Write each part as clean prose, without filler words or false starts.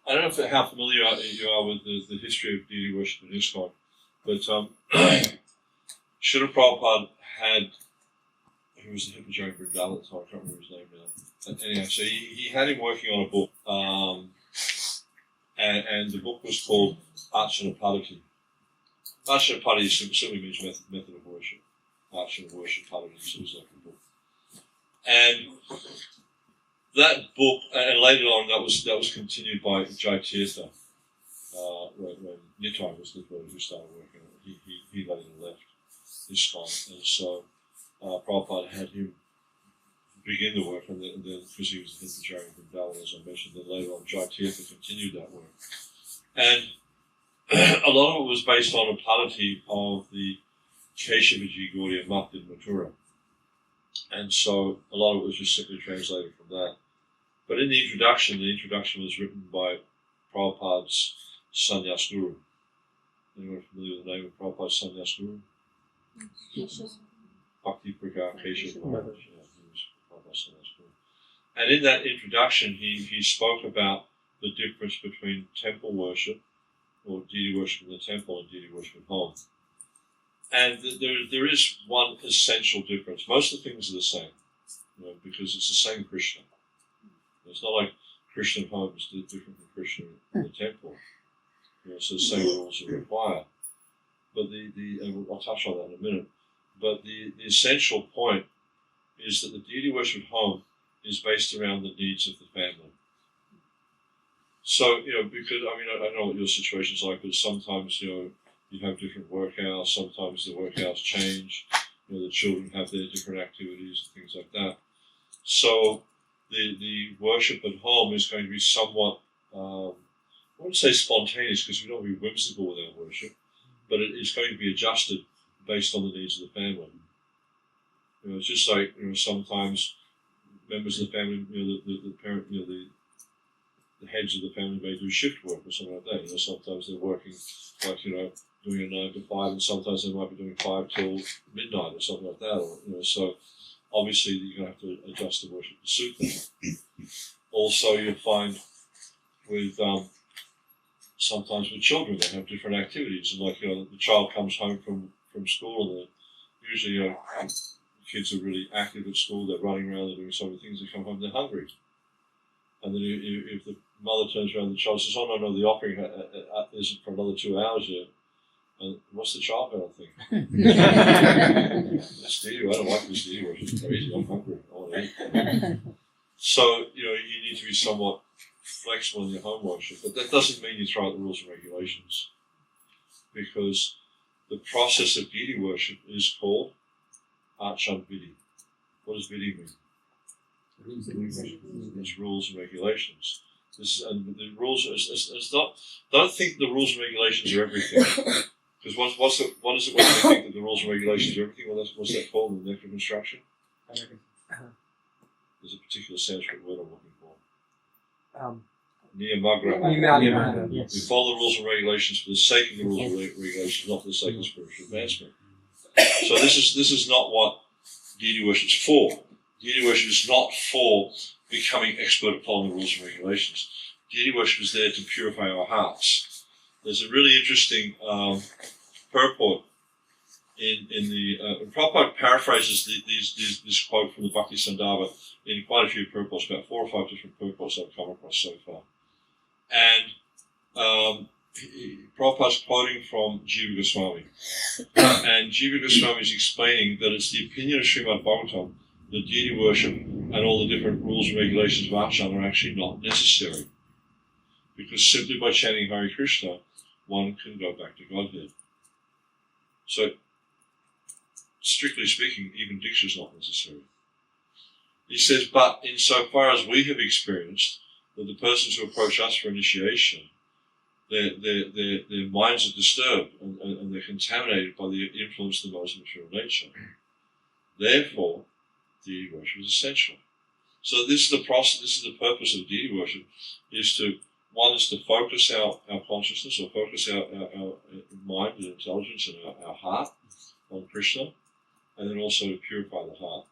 I don't know how familiar you are with the history of deity worship in ISKCON, but Srila Prabhupada had, who was the Hippogriff Vrindavan, so I can't remember his name now. But anyway, so he had him working on a book, and the book was called Archana Padati. Archana Padati simply means method of worship. Archana worship Padati, so it was like a book. And that book, and later on, that was continued by Jai Tirtha. When Nitai was the one who started working on it, he later left ISKCON, and so Prabhupada had him begin the work, and then because he was the Hippogriff Vrindavan, as I mentioned, then later on Jai Tirtha continued that work. And a lot of it was based on a Padati of the Keshavaji Gaudiya Math in Mathura. And so a lot of it was just simply translated from that. But in the introduction was written by Prabhupada's Sannyas Guru. Anyone familiar with the name of Prabhupada's Sannyas Guru? Bhakti Prakar Keshav Maharaj. Yeah, he was Prabhupada's Sannyas Guru. And in that introduction, he spoke about the difference between temple worship, or deity worship in the temple, and deity worship at home. And there is one essential difference. Most of the things are the same, because it's the same Krishna. It's not like Krishna at home is different from Krishna in the temple. So the same rules are required. But and I'll touch on that in a minute. But the essential point is that the deity worship at home is based around the needs of the family. So, because, I don't know what your situation's like, but sometimes, you have different work hours, sometimes the work hours change, the children have their different activities and things like that. So the worship at home is going to be somewhat, I wouldn't say spontaneous, because we don't be whimsical with our worship, but it's going to be adjusted based on the needs of the family. It's just like, sometimes members of the family, the parent, the heads of the family may do shift work or something like that. Sometimes they're working like, doing a 9 to 5, and sometimes they might be doing 5 till midnight or something like that. Or, so obviously you're going to have to adjust the worship to suit them. Also, you'll find with sometimes with children, they have different activities, and like the child comes home from school, and usually kids are really active at school. They're running around, they're doing so many things. They come home, they're hungry. And then if the mother turns around, the child says, "Oh no, the offering isn't for another 2 hours yet." And what's the child going to think? This deity, I don't like this deity worship. It's crazy. I'm hungry. I want to eat. So you need to be somewhat flexible in your home worship, but that doesn't mean you throw out the rules and regulations, because the process of deity worship is called Archan Vidhi. What does Vidhi mean? It's rules and regulations. And the rules it's not. Don't think the rules and regulations are everything. Because what is it when you think that the rules and regulations are everything? What's that called in the Nectar of Instruction? There's a particular Sanskrit word I'm looking for. Niyamagra. Yes. We follow the rules and regulations for the sake of the rules and regulations, not for the sake of spiritual advancement. So this is not what deity worship is for. Deity worship is not for becoming expert at following the rules and regulations. Deity worship is there to purify our hearts. There's a really interesting purport in the Prabhupada paraphrases this quote from the Bhakti Sandarbha in quite a few purports, about 4 or 5 different purports I've come across so far. And Prabhupada's quoting from Jiva Goswami. And Jiva Goswami is explaining that it's the opinion of Srimad Bhagavatam that deity worship and all the different rules and regulations of Archan are actually not necessary. Because simply by chanting Hare Krishna, one can go back to Godhead. So, strictly speaking, even Diksha is not necessary. He says, but insofar as we have experienced that the persons who approach us for initiation, their minds are disturbed and they're contaminated by the influence of the modes of material nature. Therefore, deity worship is essential. So this is the process. This is the purpose of deity worship: is to focus our consciousness, or focus our mind and intelligence and our heart on Krishna, and then also to purify the heart,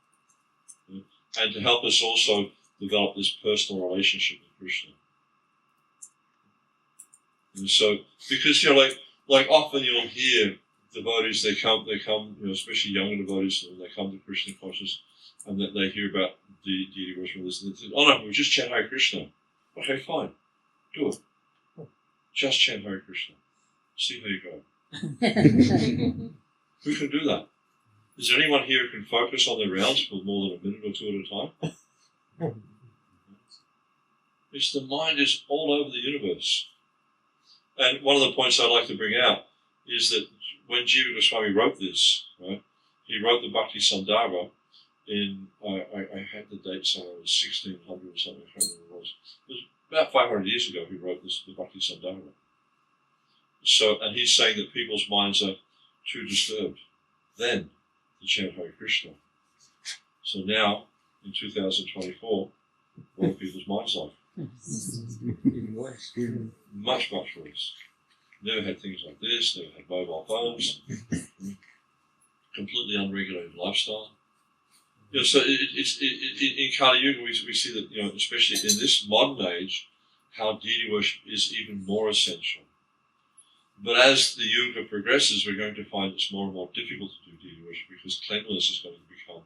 and to help us also develop this personal relationship with Krishna. And so, because like often you'll hear devotees, they come, especially younger devotees, when they come to Krishna consciousness, and that they hear about the deity worship, and they say, "Oh no, we just chant Hare Krishna." Okay, fine, do it. Just chant Hare Krishna. See how you go. Who can do that? Is there anyone here who can focus on their rounds for more than a minute or two at a time? It's the mind is all over the universe. And one of the points I like to bring out is that when Jiva Goswami wrote this, right, he wrote the Bhakti Sandarbha in, I had the date somewhere, it was 1600 or something, I can't remember what it was. It was about 500 years ago he wrote this, the Bhakti Sandarbha. So, and he's saying that people's minds are too disturbed then to chant Hare Krishna. So now, in 2024, what are people's minds like? Much, much worse. Never had things like this, never had mobile phones, completely unregulated lifestyle. So in Kali Yuga we see that, especially in this modern age, how deity worship is even more essential. But as the Yuga progresses, we're going to find it's more and more difficult to do deity worship because cleanliness is going to become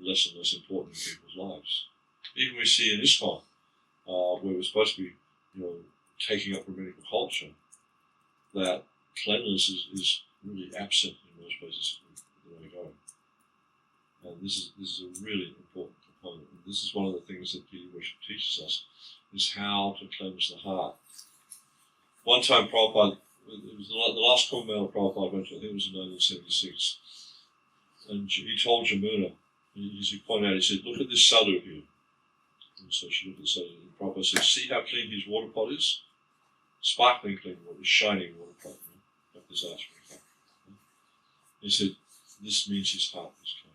less and less important in people's lives. Even we see in ISKCON, where we're supposed to be, taking up rabbinical culture, that cleanliness is really absent in most places that I go. And this is a really important component. And this is one of the things that deity worship teaches us, is how to cleanse the heart. One time Prabhupada, it was the last Kumbh Mela Prabhupada went to, I think it was in 1976, and he told Jamuna, as he pointed out, he said, "Look at this sadhu here." And so she looked at the sadhu, and Prabhupada said, "See how clean his water pot is? Sparkling clean water, shining water pot, like this ashram cup." He said, "This means his heart is clean."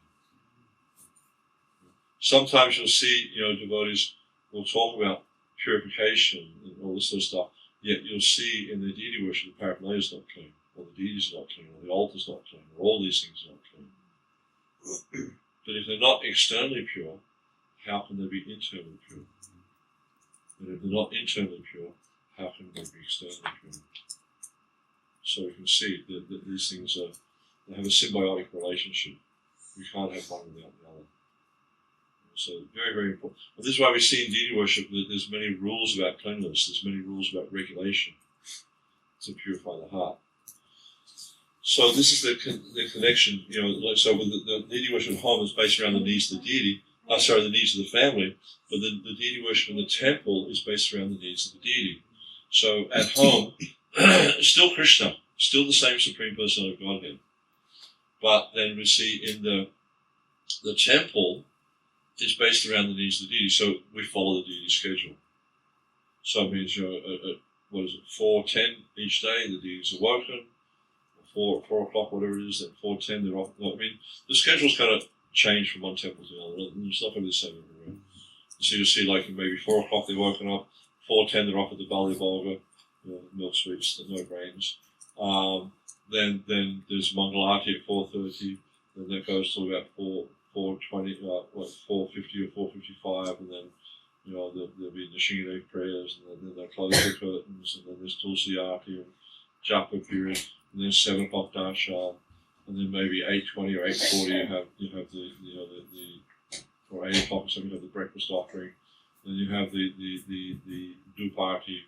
Sometimes you'll see, devotees will talk about purification and all this sort of stuff, yet you'll see in the deity worship the paraphernalia is not clean, or the deity is not clean, or the altar is not clean, or all these things are not clean. But if they're not externally pure, how can they be internally pure? And if they're not internally pure, how can they be externally pure? So you can see that these things they have a symbiotic relationship. You can't have one without the other. So very, very important. And this is why we see in deity worship that there's many rules about cleanliness, there's many rules about regulation to purify the heart. So this is the connection, so with the deity worship at home is based around the needs of the deity, the needs of the family, but the deity worship in the temple is based around the needs of the deity. So at home, still Krishna, still the same Supreme Person of Godhead. But then we see in the temple, is based around the needs of the deity, so we follow the deity schedule. So it means, at 4:10 each day, the deity is awoken, 4 o'clock, whatever it is, at 4:10 they're off. I mean, the schedule's going to change from one temple to the other, and it's not going to be the same everywhere. So you'll see, like, maybe 4 o'clock they're woken up, 4:10 they're off at the Bali Volga, milk sweets, no grains. Then there's Mangalarti at 4:30, then that goes to about 4:20, 4:50 or 4:55, and then there'll be Nrsimha prayers, and then they'll close the curtains, and then there's Tulsi Arti and Japa period, and then 7 o'clock darshan, and then maybe 8:20 or 8:40 you have the or 8 o'clock or something, you have the breakfast offering, then you have the do party,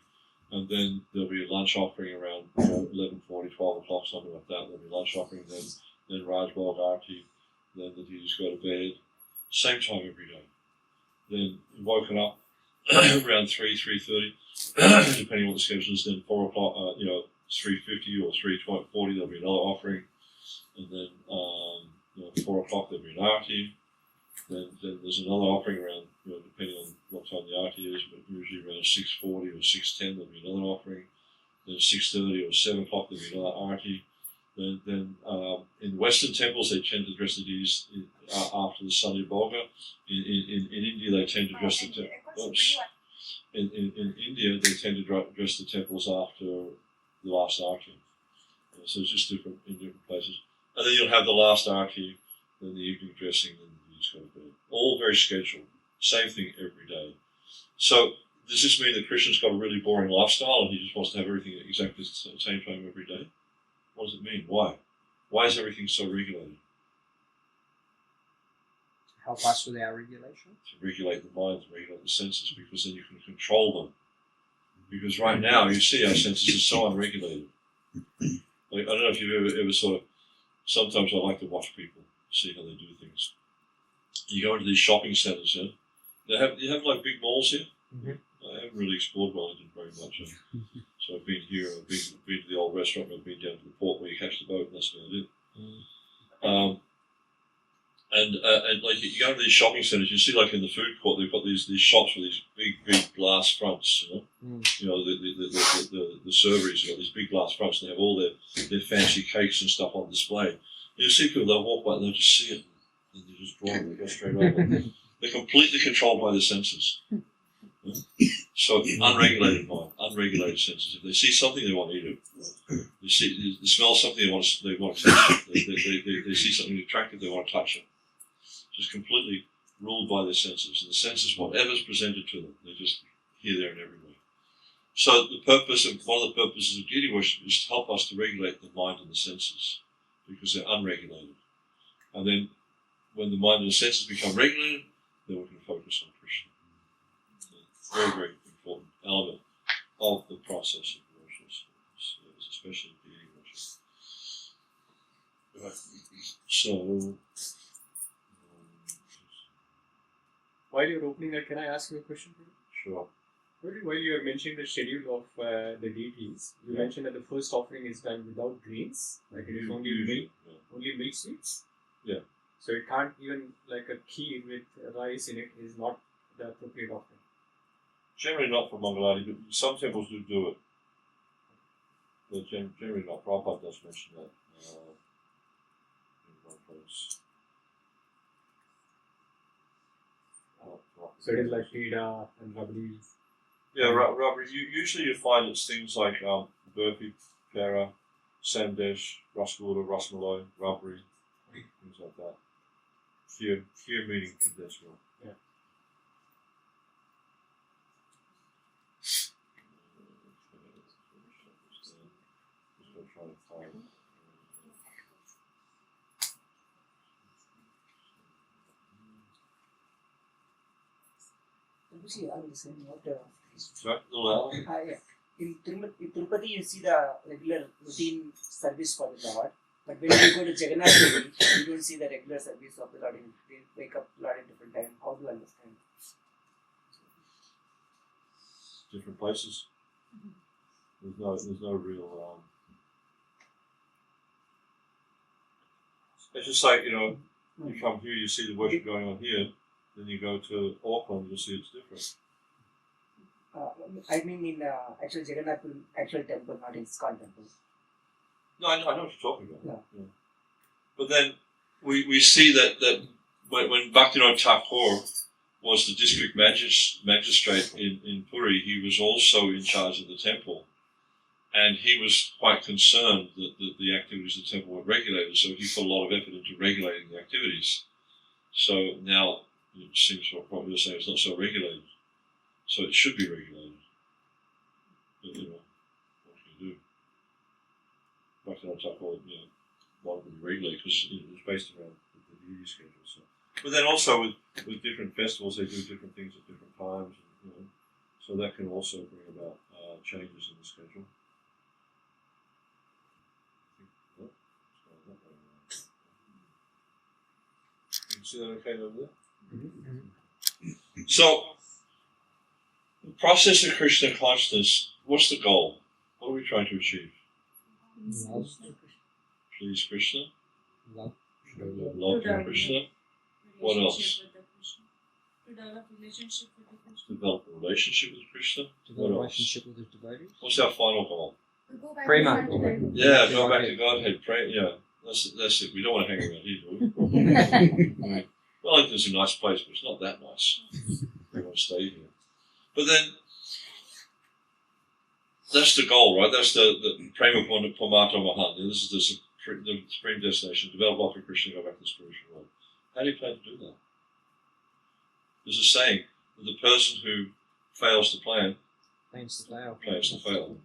and then there'll be a lunch offering around 11:40, 12 o'clock, something like that. There'll be lunch offering, then Raj Bhog Arti. Then the deities go to bed, same time every day. Then woken up around 3:30, depending on what the schedule is. Then 4 o'clock, 3:50 or 3:40, there'll be another offering. And then 4 o'clock there'll be an arti. Then there's another offering around, depending on what time the arti is, but usually around 6:40 or 6:10 there'll be another offering. Then 6:30 or 7 o'clock there'll be another arti. Then in Western temples they tend to dress the deities after the Sunday Bhoga. In India they tend to dress the temples. In India they tend to dress the temples after the last arti. So it's just different in different places. And then you'll have the last arti, then the evening dressing, then the deities go to bed. All very scheduled. Same thing every day. So does this mean that Krishna's got a really boring lifestyle and he just wants to have everything at exactly the same time every day? What does it mean? Why? Why is everything so regulated? Help us with our regulation? To regulate the mind, to regulate the senses, because then you can control them. Because right now, you see our senses are so unregulated. Like, I don't know if you've ever sort of, sometimes I like to watch people, see how they do things. You go into these shopping centres, yeah? You have like big malls here. Mm-hmm. I haven't really explored Wellington very much. So I've been here, I've been to the old restaurant, I've been down to the port where you catch the boat, and that's about it. And like you go to these shopping centres, you see like in the food court, they've got these shops with these big glass fronts, you know. You know, the serveries have got these big glass fronts, and they have all their fancy cakes and stuff on display. And you see people, they'll walk by and they'll just see it, and they just draw it, they go straight over. They're completely controlled by their senses. Yeah? So unregulated mind, unregulated senses. If they see something, they want to eat it. They smell something, they want to touch it. They see something attractive, they want to touch it. Just completely ruled by their senses. And the senses, whatever's presented to them, they're just here, there, and everywhere. So one of the purposes of deity worship is to help us to regulate the mind and the senses, because they're unregulated. And then when the mind and the senses become regulated, then we can focus on Krishna. It's a very, very important element of the process of worship, especially deity worship. So, while you're opening that, can I ask you a question? Sure. While you were mentioning the schedule of the deities, you mentioned that the first offering is done without grains, like it is only milk sweets. Yeah. So it can't even, like a kheer with rice in it is not the appropriate offering. Generally not for Mangalati, but some temples do it. But generally not. Prabhupada does mention that in one place. So it is like Peda and Rabdi. Yeah, Rabdi. Usually you find it's things like burfi, pera, sandesh, rasgulla, rasmalai, rabri, things like that. Kheer meaning condensed milk. Yeah. Just going to try to find. I will say what. Sorry, a little louder. Yeah. In Tirupati, you see the regular routine service for the Lord. But when you go to Jagannath Puri, you don't see the regular service of the Lord. They wake up Lord at different time. How do you understand? Different places. There's no real. It's just like, you know, you come here, you see the worship going on here. Then you go to Auckland, you'll see it's different. I mean in actual Jagannath Puri, actual temple, not in ISKCON temple. No, I know what you're talking about. Yeah. But then we see that when Bhaktivinoda Thakur was the district magistrate in Puri, he was also in charge of the temple. And he was quite concerned that the activities of the temple were regulated, so he put a lot of effort into regulating the activities. So now it seems what you're saying, it's not so regulated. So it should be regulated. But, you know, what can you do? Bhaktivinoda Thakur, wanted to be regulated because it was based around the deity schedule. So. But then also with different festivals, they do different things at different times. And, so that can also bring about changes in the schedule. You can see that okay over there? Mm-hmm. So, the process of Krishna consciousness, what's the goal? What are we trying to achieve? Love. Please Krishna. Love. Love for Krishna. What else? To develop relationship with Krishna. Develop a relationship with Krishna. Develop a relationship with his devotees. What's our final goal? Prema. Yeah, go back to Godhead. Pray. Yeah, that's it. We don't want to hang around here, do we? Wellington's a nice place, but it's not that nice. We want to stay here. But then, that's the goal, right? That's the Prema Pamato Mahan. This is the supreme destination. Develop love for Krishna, go back to the spiritual world. How do you plan to do that? There's a saying that the person who fails to plan, Plans to fail. plans to fail.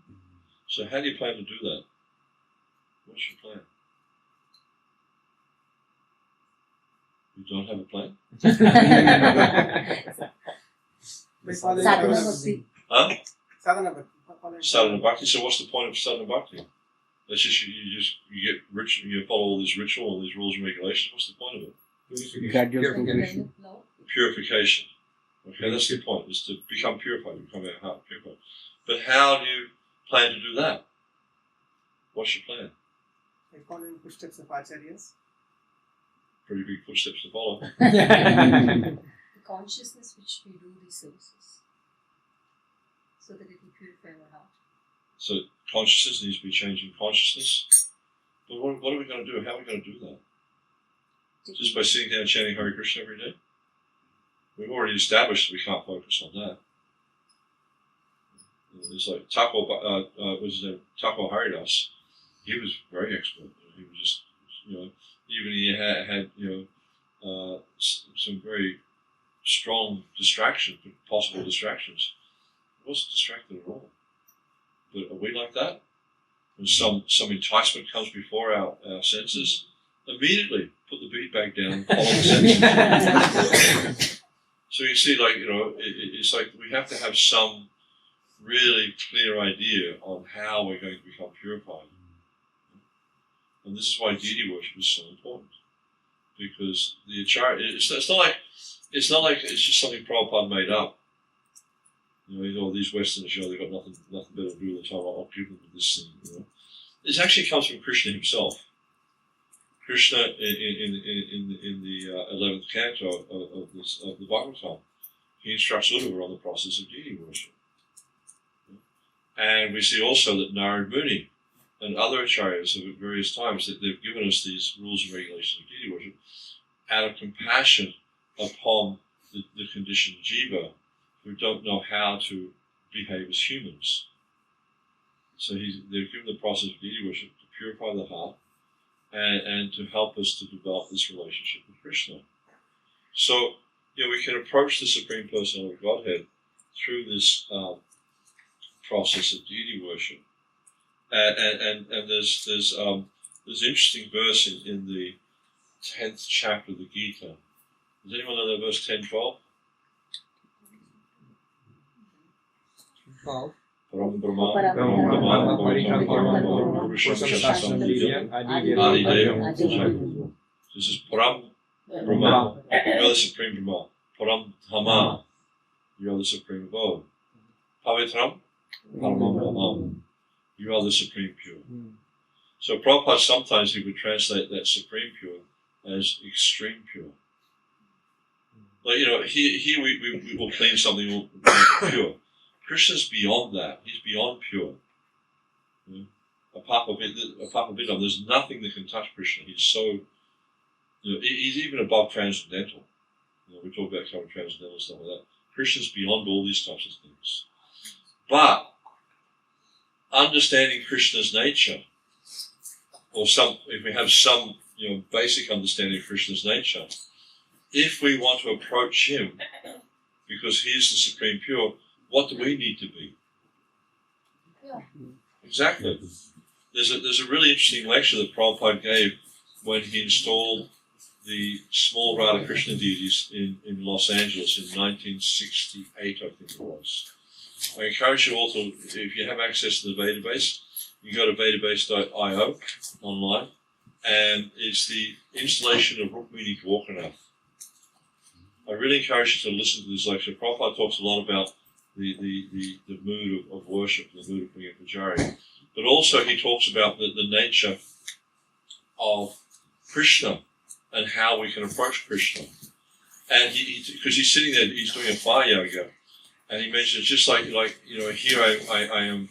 So how do you plan to do that? What's your plan? You don't have a plan? Sadhana bhakti. Huh? Sadhana bhakti. Sadhana bhakti. So what's the point of sadhana bhakti? That's just you get rich, you follow all this ritual, all these rules and regulations. What's the point of it? Gradual Kind progression. of love. Purification. Okay, that's the point, is to become purified, become our heart purified. But how do you plan to do that? What's your plan? By following footsteps of acharyas. Pretty big footsteps to follow. The consciousness which we do these services, so that it will purify our heart. So consciousness needs to be changing consciousness. But what are we going to do? How are we going to do that? Just by sitting down and chanting Hare Krishna every day? We've already established that we can't focus on that. It's like Thakur Haridas. He was very expert. He was just, even he had some very strong distractions, possible distractions. He wasn't distracted at all. But are we like that? When some enticement comes before our senses, immediately put the bead bag down and follow the senses. So you see, it's like we have to have some really clear idea on how we're going to become purified. And this is why deity worship is so important. Because the acharya, it's not like it's just something Prabhupada made up. These Westerners, they've got nothing better to do with the time. I'll give them this thing. This actually comes from Krishna himself. Krishna in the 11th canto of the Bhagavatam, he instructs Uddhava on the process of deity worship. And we see also that Narad Muni and other acharyas have at various times that they've given us these rules and regulations of deity worship out of compassion upon the conditioned jiva who don't know how to behave as humans. So they've given the process of deity worship to purify the heart and to help us to develop this relationship with Krishna. So, we can approach the Supreme Personality of Godhead through this process of deity worship. And there's an interesting verse in the 10th chapter of the Gita. Does anyone know that verse 10:12? 12. Param Brahma, Param Brahma, Param Param Purusham Shastam Shastam Adi Adideva. This is Param Brahma. You are the Supreme Brahma. Param Dhamma. You are the Supreme Abode. Pavitram Paramam Brahma. You are the Supreme Pure. So Prabhupada sometimes he would translate that Supreme Pure as extreme pure. Like, here we will clean something pure. Krishna's beyond that. He's beyond pure. Apart from it, there's nothing that can touch Krishna. He's so, he's even above transcendental. We talk about kind of transcendental stuff like that. Krishna's beyond all these types of things. But understanding Krishna's nature, or if we have some basic understanding of Krishna's nature, if we want to approach him, because he's the Supreme Pure, what do we need to be? Yeah. Exactly. There's a really interesting lecture that Prabhupada gave when he installed the small Radha Krishna deities in Los Angeles in 1968, I think it was. I encourage you all to, if you have access to the database, you can go to database.io online, and it's the installation of Rukmini Dwarkanath. I really encourage you to listen to this lecture. Prabhupada talks a lot about the mood of worship, the mood of bringing Pujari. But also he talks about the nature of Krishna and how we can approach Krishna. And because he's sitting there, he's doing a fire yoga, and he mentions just like here I am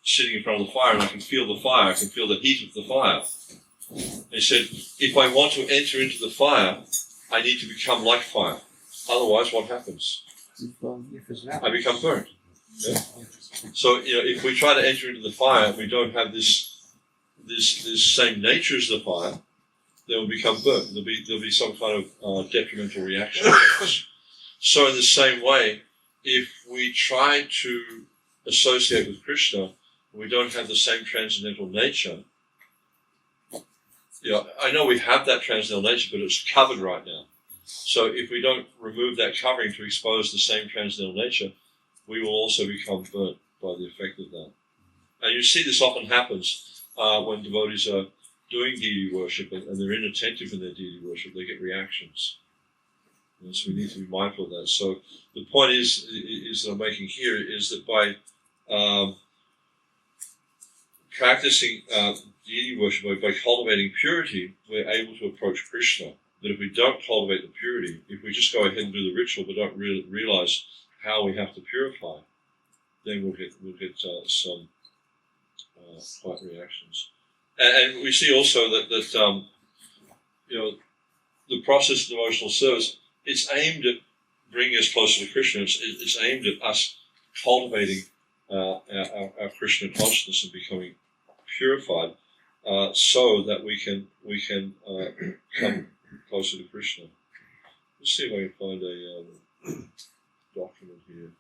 sitting in front of the fire, and I can feel the fire, I can feel the heat of the fire. He said, if I want to enter into the fire, I need to become like fire. Otherwise, what happens? I become burnt. Yeah? So, if we try to enter into the fire, we don't have this same nature as the fire, then we'll become burnt. There'll be some kind of detrimental reaction. So, in the same way, if we try to associate with Krishna, we don't have the same transcendental nature. I know we have that transcendental nature, but it's covered right now. So if we don't remove that covering to expose the same transcendental nature, we will also become burnt by the effect of that. And you see this often happens when devotees are doing deity worship and they're inattentive in their deity worship, they get reactions. And so we need to be mindful of that. So the point is that I'm making here is that by practicing deity worship, by cultivating purity, we're able to approach Krishna. That if we don't cultivate the purity, if we just go ahead and do the ritual but don't realize how we have to purify, then we'll get some slight reactions. And we see also that the process of devotional service, it's aimed at bringing us closer to Krishna. It's aimed at us cultivating our Krishna consciousness and becoming purified, so that we can come closer to Krishna. Let's see if I can find a document here.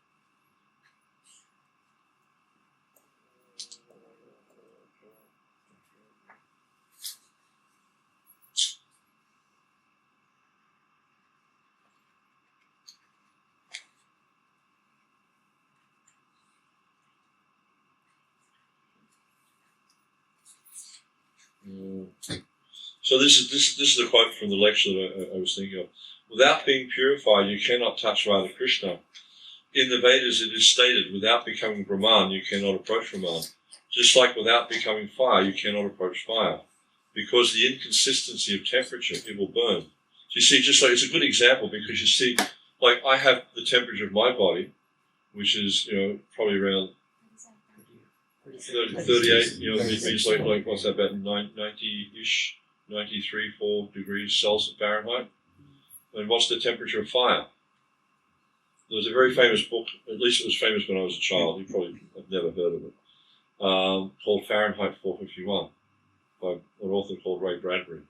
So this is a quote from the lecture that I was thinking of. Without being purified, you cannot touch Radha Krishna. In the Vedas, it is stated, without becoming Brahman, you cannot approach Brahman. Just like without becoming fire, you cannot approach fire. Because the inconsistency of temperature, it will burn. So you see, just like it's a good example, because you see, like I have the temperature of my body, which is probably around 38, it means like what's that, about 90-ish, 93, 4 degrees Celsius Fahrenheit. And what's the temperature of fire? There was a very famous book, at least it was famous when I was a child, you probably have never heard of it, called Fahrenheit 451, by an author called Ray Bradbury.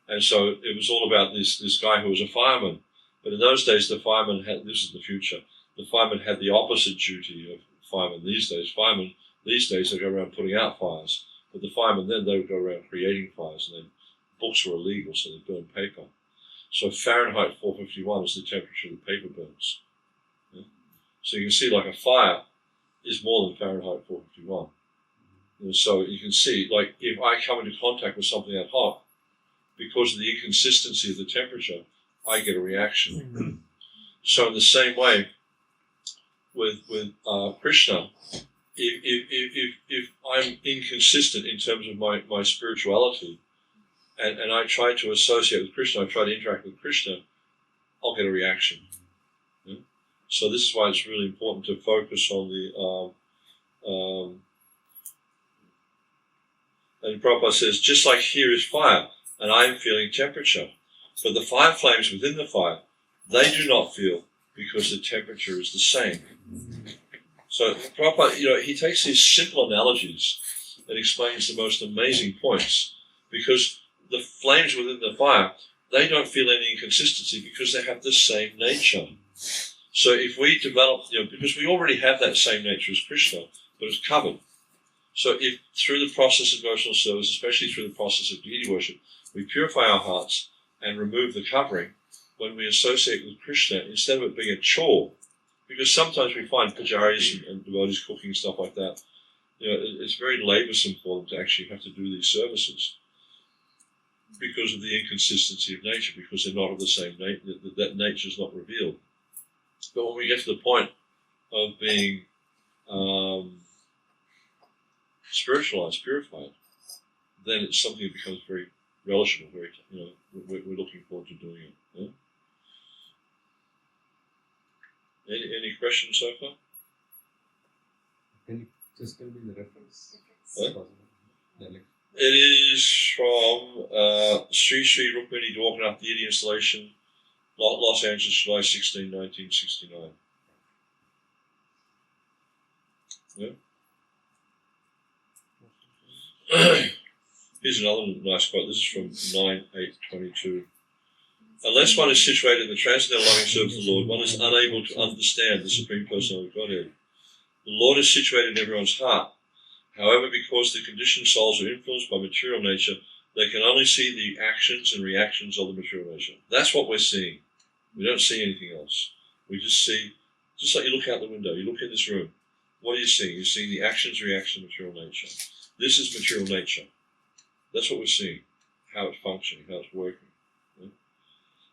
And so it was all about this guy who was a fireman. But in those days, the fireman had, this is the future, the fireman had the opposite duty of firemen these days. Firemen these days, they go around putting out fires. But the firemen then, they would go around creating fires. And then books were illegal, so they burned paper. So Fahrenheit 451 is the temperature the paper burns. Yeah? So you can see like a fire is more than Fahrenheit 451. So you can see, like, if I come into contact with something that hot, because of the inconsistency of the temperature, I get a reaction. So in the same way, with Krishna, if I'm inconsistent in terms of my spirituality, and I try to associate with Krishna, I try to interact with Krishna, I'll get a reaction. Yeah? So this is why it's really important to focus on the and Prabhupada says, just like here is fire, and I am feeling temperature, but the fire flames within the fire, they do not feel, because the temperature is the same. So Prabhupada, he takes these simple analogies and explains the most amazing points, because the flames within the fire, they don't feel any inconsistency because they have the same nature. So if we develop, because we already have that same nature as Krishna, but it's covered. So if through the process of devotional service, especially through the process of deity worship, we purify our hearts and remove the covering, when we associate with Krishna, instead of it being a chore, because sometimes we find pujaris and devotees cooking stuff like that, it's very laborsome for them to actually have to do these services because of the inconsistency of nature, because they're not of the same nature, that nature is not revealed. But when we get to the point of being spiritualized, purified, then it's something that becomes very relishable, very, we're looking forward to doing it. Yeah? Any questions so far? Can you just tell me the reference? What? The lecture. It is from Sri Sri Rukmini Dwarkanath Deity Installation, Los Angeles, July 16, 1969. Yeah. Here's another nice quote. This is from 9/8/22. Unless one is situated in the transcendental loving service of the Lord, one is unable to understand the Supreme Personality of Godhead. The Lord is situated in everyone's heart. However, because the conditioned souls are influenced by material nature, they can only see the actions and reactions of the material nature. That's what we're seeing. We don't see anything else. We just see, just like you look out the window, you look in this room, what are you seeing? You're seeing the actions, reactions of material nature. This is material nature. That's what we're seeing, how it's functioning, how it's working. Yeah?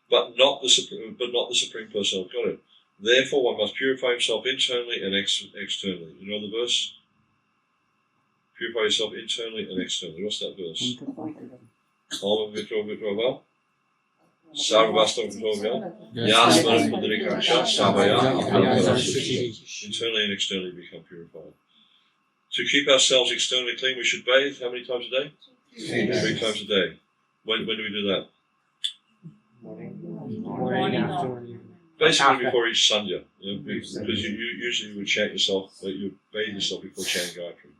But not the Supreme Personality of Godhead. Therefore, one must purify himself internally and externally. You know the verse? Purify yourself internally and externally. What's that verse? Om Vitra Vitra Sarvastam Vitra Yasman Mudrikaksha Savaya. Internally and externally become purified. To keep ourselves externally clean, we should bathe how many times a day? 3 times a day. When do we do that? Morning, afternoon. Basically before each sandhya, because you usually would chant yourself, you bathe yourself before chanting Gayatri.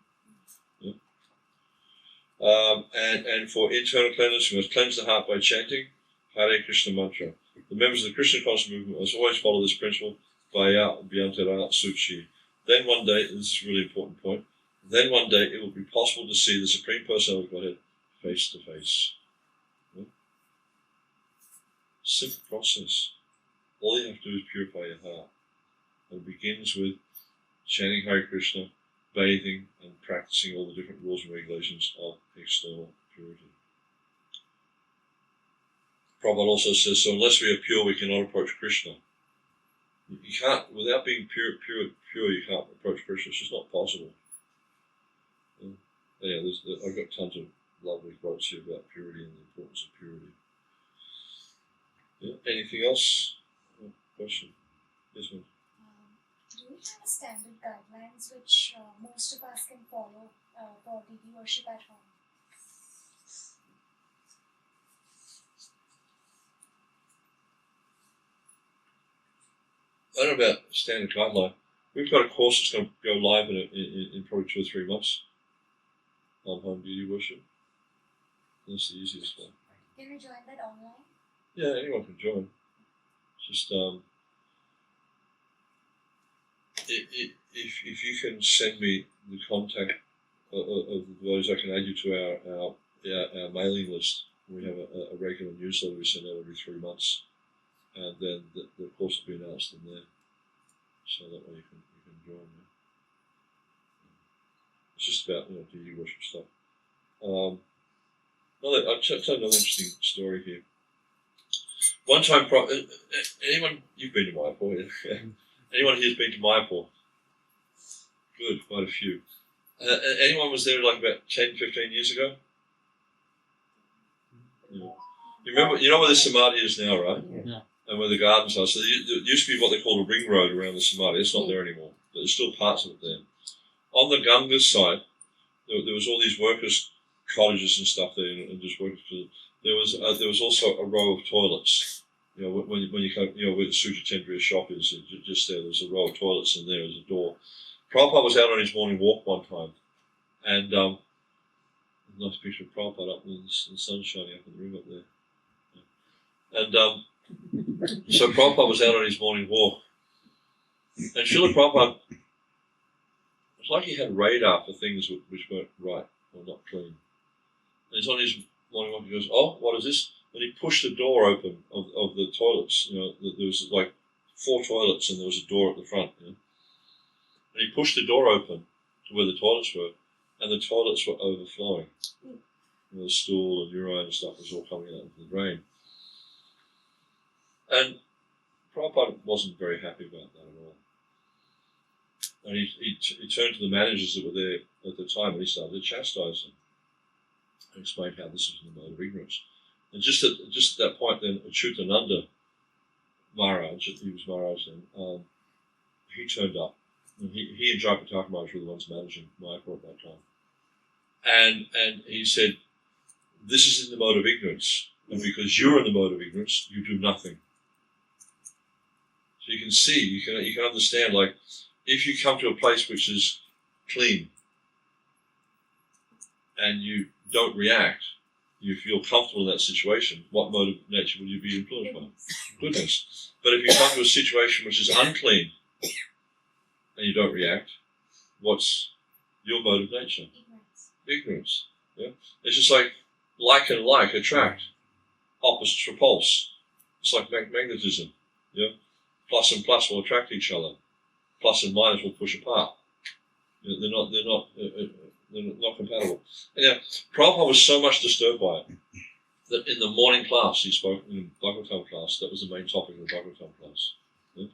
And for internal cleanliness, we must cleanse the heart by chanting Hare Krishna mantra. The members of the Krishna conscious movement must always follow this principle, Vaya Vyantara Suchi. Then one day, and this is a really important point, then one day it will be possible to see the Supreme Personality of Godhead face to face. Simple process. All you have to do is purify your heart. And it begins with chanting Hare Krishna, bathing, and practicing all the different rules and regulations of external purity. Prabhupada also says, so unless we are pure, we cannot approach Krishna. You can't, without being pure, you can't approach Krishna. It's just not possible. Yeah, I've got tons of lovely quotes here about purity and the importance of purity. Yeah. Anything else? Question? Yes, ma'am. Do we have standard guidelines which most of us can follow for deity worship at home? I don't know about standard guideline. We've got a course that's going to go live in probably 2 or 3 months on home deity worship. That's the easiest one. Can we join that online? Yeah, anyone can join. It's just if you can send me the contact of the devotees, I can add you to our mailing list. We have a regular newsletter we send out every 3 months, and then the course will be announced in there, so that way you can join there. It's just about deity worship stuff. I'll tell another interesting story here. One time, anyone, you've been to Mayapur, yeah? Anyone here's been to Mayapur? Good, quite a few. Anyone was there like about 10, 15 years ago? Yeah. You know where the Samadhi is now, right? Yeah. And where the gardens are. So there used to be what they call a ring road around the Samadhi. It's not there anymore. But there's still parts of it there. On the Ganga's side, there was all these workers' cottages and stuff there, and just workers. There was also a row of toilets. When you come, where the Sujatendriya shop is, just there, there's a row of toilets, and there's a door. Prabhupada was out on his morning walk one time, and nice picture of Prabhupada up in the sun shining up in the room up there. And so Prabhupada was out on his morning walk, and Srila Prabhupada, it's like he had radar for things which weren't right or not clean. And he's on his morning walk, he goes, oh, what is this? And he pushed the door open of the toilets. There was like 4 toilets and there was a door at the front. And he pushed the door open to where the toilets were, and the toilets were overflowing. The stool and urine and stuff was all coming out of the drain. And Prabhupada wasn't very happy about that at all. And he turned to the managers that were there at the time, and he started to chastise them and explain how this was in the mode of ignorance. And just at that point, then Achyutananda Maharaj, he was Maharaj then, he turned up. And he and Jayapataka Maharaj were the ones managing Mayapur at that time. And he said, this is in the mode of ignorance. And because you're in the mode of ignorance, you do nothing. So you can see, you can understand, like, if you come to a place which is clean and you don't react, you feel comfortable in that situation, what mode of nature will you be influenced by? Goodness. But if you come to a situation which is unclean and you don't react, what's your mode of nature? Ignorance. Yeah? It's just like and like attract, opposites repulse. It's like magnetism. Yeah? Plus and plus will attract each other. Plus and minus will push apart. You know, they're not compatible. And now, Prabhupada was so much disturbed by it that in the morning class, he spoke in the Bhagavatam class. That was the main topic of the Bhagavatam class. Yeah?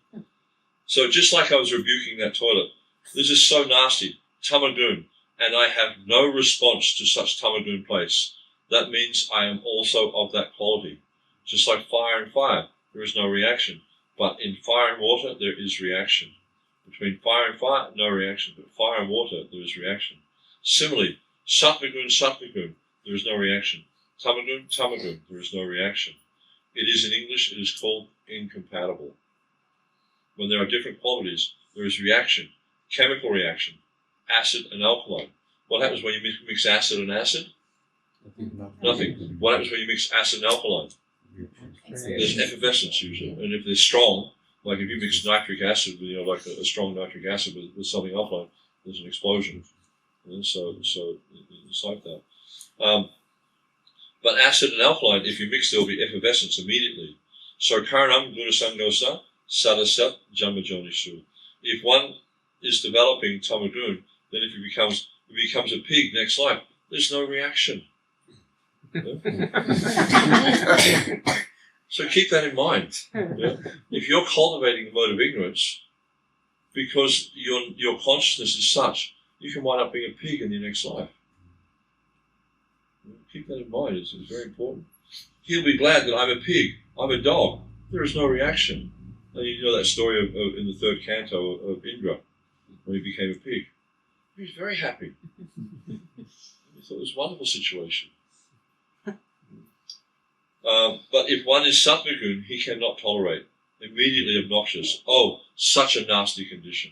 So just like I was rebuking that toilet, this is so nasty, tamagun, and I have no response to such tamagun place. That means I am also of that quality. Just like fire and fire, there is no reaction. But in fire and water, there is reaction. Between fire and fire, no reaction. But fire and water, there is reaction. Similarly, sattvagun, there is no reaction. Tamagun, there is no reaction. It is in English, it is called incompatible. When there are different qualities, there is reaction, chemical reaction, acid and alkaline. What happens when you mix acid and acid? Nothing. What happens when you mix acid and alkaline? There's effervescence usually, and if they're strong, like if you mix nitric acid with, like a strong nitric acid with something alkaline, there's an explosion. And so it's like that. But acid and alkaline, if you mix, there will be effervescence immediately. So karanam gunasangosa sadasat jamajonishu. If one is developing tamagun, then if it becomes a pig next life, there's no reaction. So keep that in mind. Yeah? If you're cultivating the mode of ignorance, because your consciousness is such, you can wind up being a pig in your next life. Keep that in mind. It's very important. He'll be glad that I'm a pig. I'm a dog. There is no reaction. And you know that story of in the third canto of Indra, when he became a pig. He was very happy. He thought it was a wonderful situation. But if one is sattvagun, he cannot tolerate. Immediately obnoxious. Oh, such a nasty condition.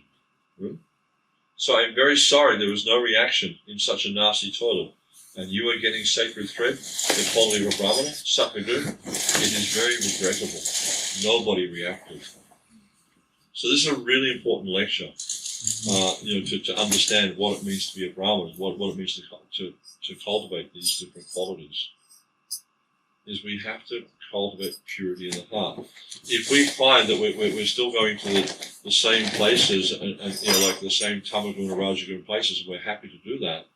So I'm very sorry there was no reaction in such a nasty toilet. And you are getting sacred thread, the quality of a brahmana, sattvagun. It is very regrettable. Nobody reacted. So this is a really important lecture. To understand what it means to be a brahman, what it means to cultivate these different qualities. Is we have to cultivate purity in the heart. If we find that we're still going to the same places and like the same tamagun or rajagun places, and we're happy to do that,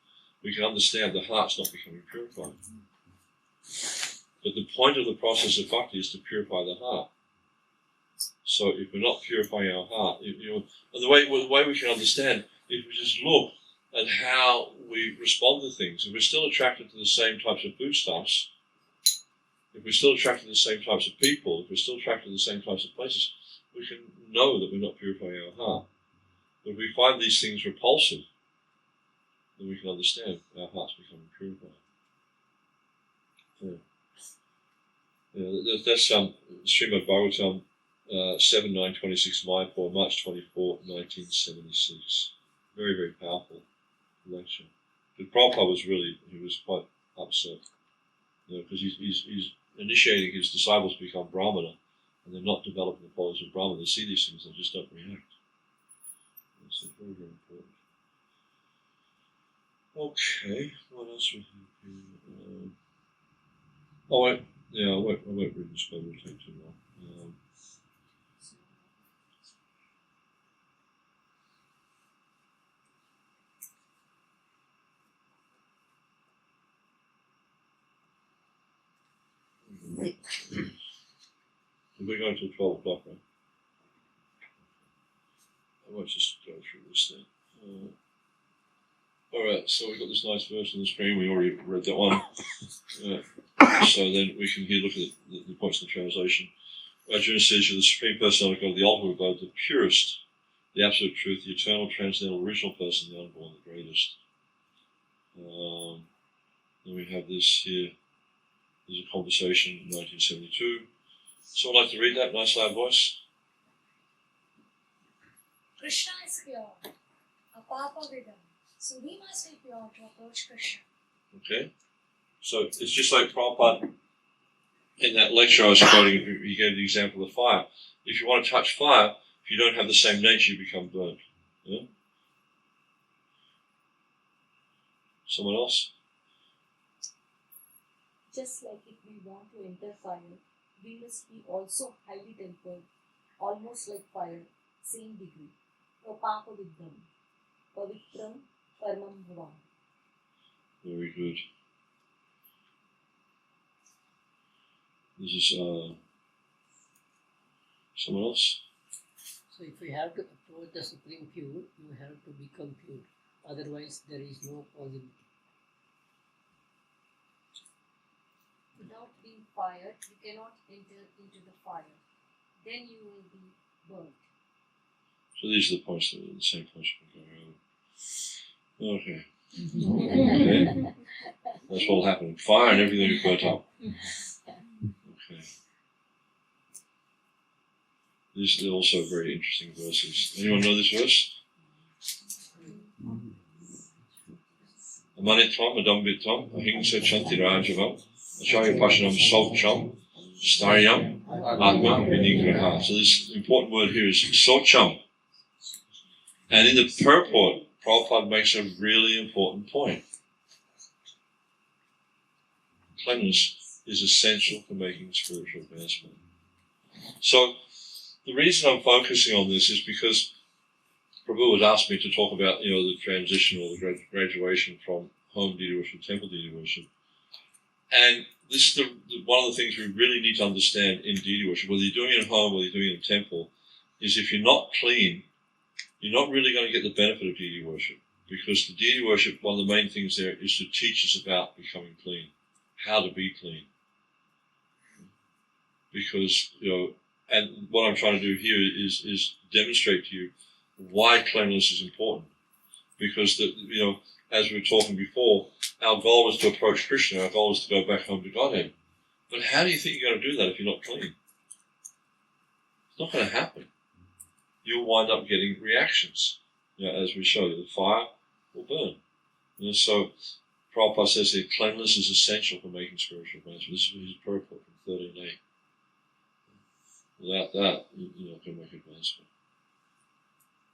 we can understand the heart's not becoming purified. But the point of the process of bhakti is to purify the heart. So if we're not purifying our heart, and the way we can understand, if we just look at how we respond to things, if we're still attracted to the same types of foodstuffs, if we're still attracted to the same types of people, if we're still attracted to the same types of places, we can know that we're not purifying our heart. But if we find these things repulsive, then we can understand our heart's becoming purified. That's Srimad Bhagavatam 7.9.26 Mayapur, March 24, 1976. Very, very powerful lecture. But Prabhupada was quite upset. Because he's initiating his disciples to become brahmana, and they're not developing the qualities of brahmana. They see these things, they just don't react. It's very, very important. Okay, what else we have here? I won't read this one, it'll take too long. We're going till 12 o'clock, right? I won't just go through this then. Alright, so we've got this nice verse on the screen. We already read that one. So then we can here look at the points in the translation. Arjuna says, you're the Supreme Personality of God, the ultimate God, the purest, the absolute truth, the eternal, transcendental, original person, the unborn, the greatest. Then we have this here. There's a conversation in 1972. So I'd like to read that, nice loud voice. Krishna is pure, apapa vidam. So we must be pure to approach Krishna. Okay. So it's just like Prabhupada in that lecture I was quoting, he gave the example of fire. If you want to touch fire, if you don't have the same nature, you become burnt. Yeah? Someone else? Just like if we want to enter fire, we must be also highly tempered, almost like fire, same degree. Papa Viddham, Pavitram, Paramam Bhavam. Very good. This is someone else? So if you have to approach the Supreme Pure, you have to become pure. Otherwise, there is no possibility. Without being fired, you cannot enter into the fire. Then you will be burnt. So these are the points, the same points we go over. Okay. Okay. That's what will happen. Fire and everything is burnt up. Okay. These are also very interesting verses. Anyone know this verse? Amanitvam, Adambitvam, Ahimsa Chantirajavam, Acharya Pashanam Saucham, Staryam, Atma Vinigraha. So this important word here is Saucham. And in the purport, Prabhupada makes a really important point. Cleanliness is essential for making spiritual advancement. So the reason I'm focusing on this is because Prabhu had asked me to talk about, the transition or the graduation from home deity worship to temple deity worship. And this is one of the things we really need to understand in deity worship, whether you're doing it at home, whether you're doing it in a temple, is if you're not clean, you're not really going to get the benefit of deity worship. Because the deity worship, one of the main things there is to teach us about becoming clean, how to be clean. Because, and what I'm trying to do here is demonstrate to you why cleanliness is important. Because, as we were talking before, our goal is to approach Krishna, our goal is to go back home to Godhead. But how do you think you're going to do that if you're not clean? It's not going to happen. You'll wind up getting reactions. As we show you, the fire will burn. So Prabhupada says that cleanliness is essential for making spiritual advancement. This is his purport from 13.8. Without that, you're not going to make advancement.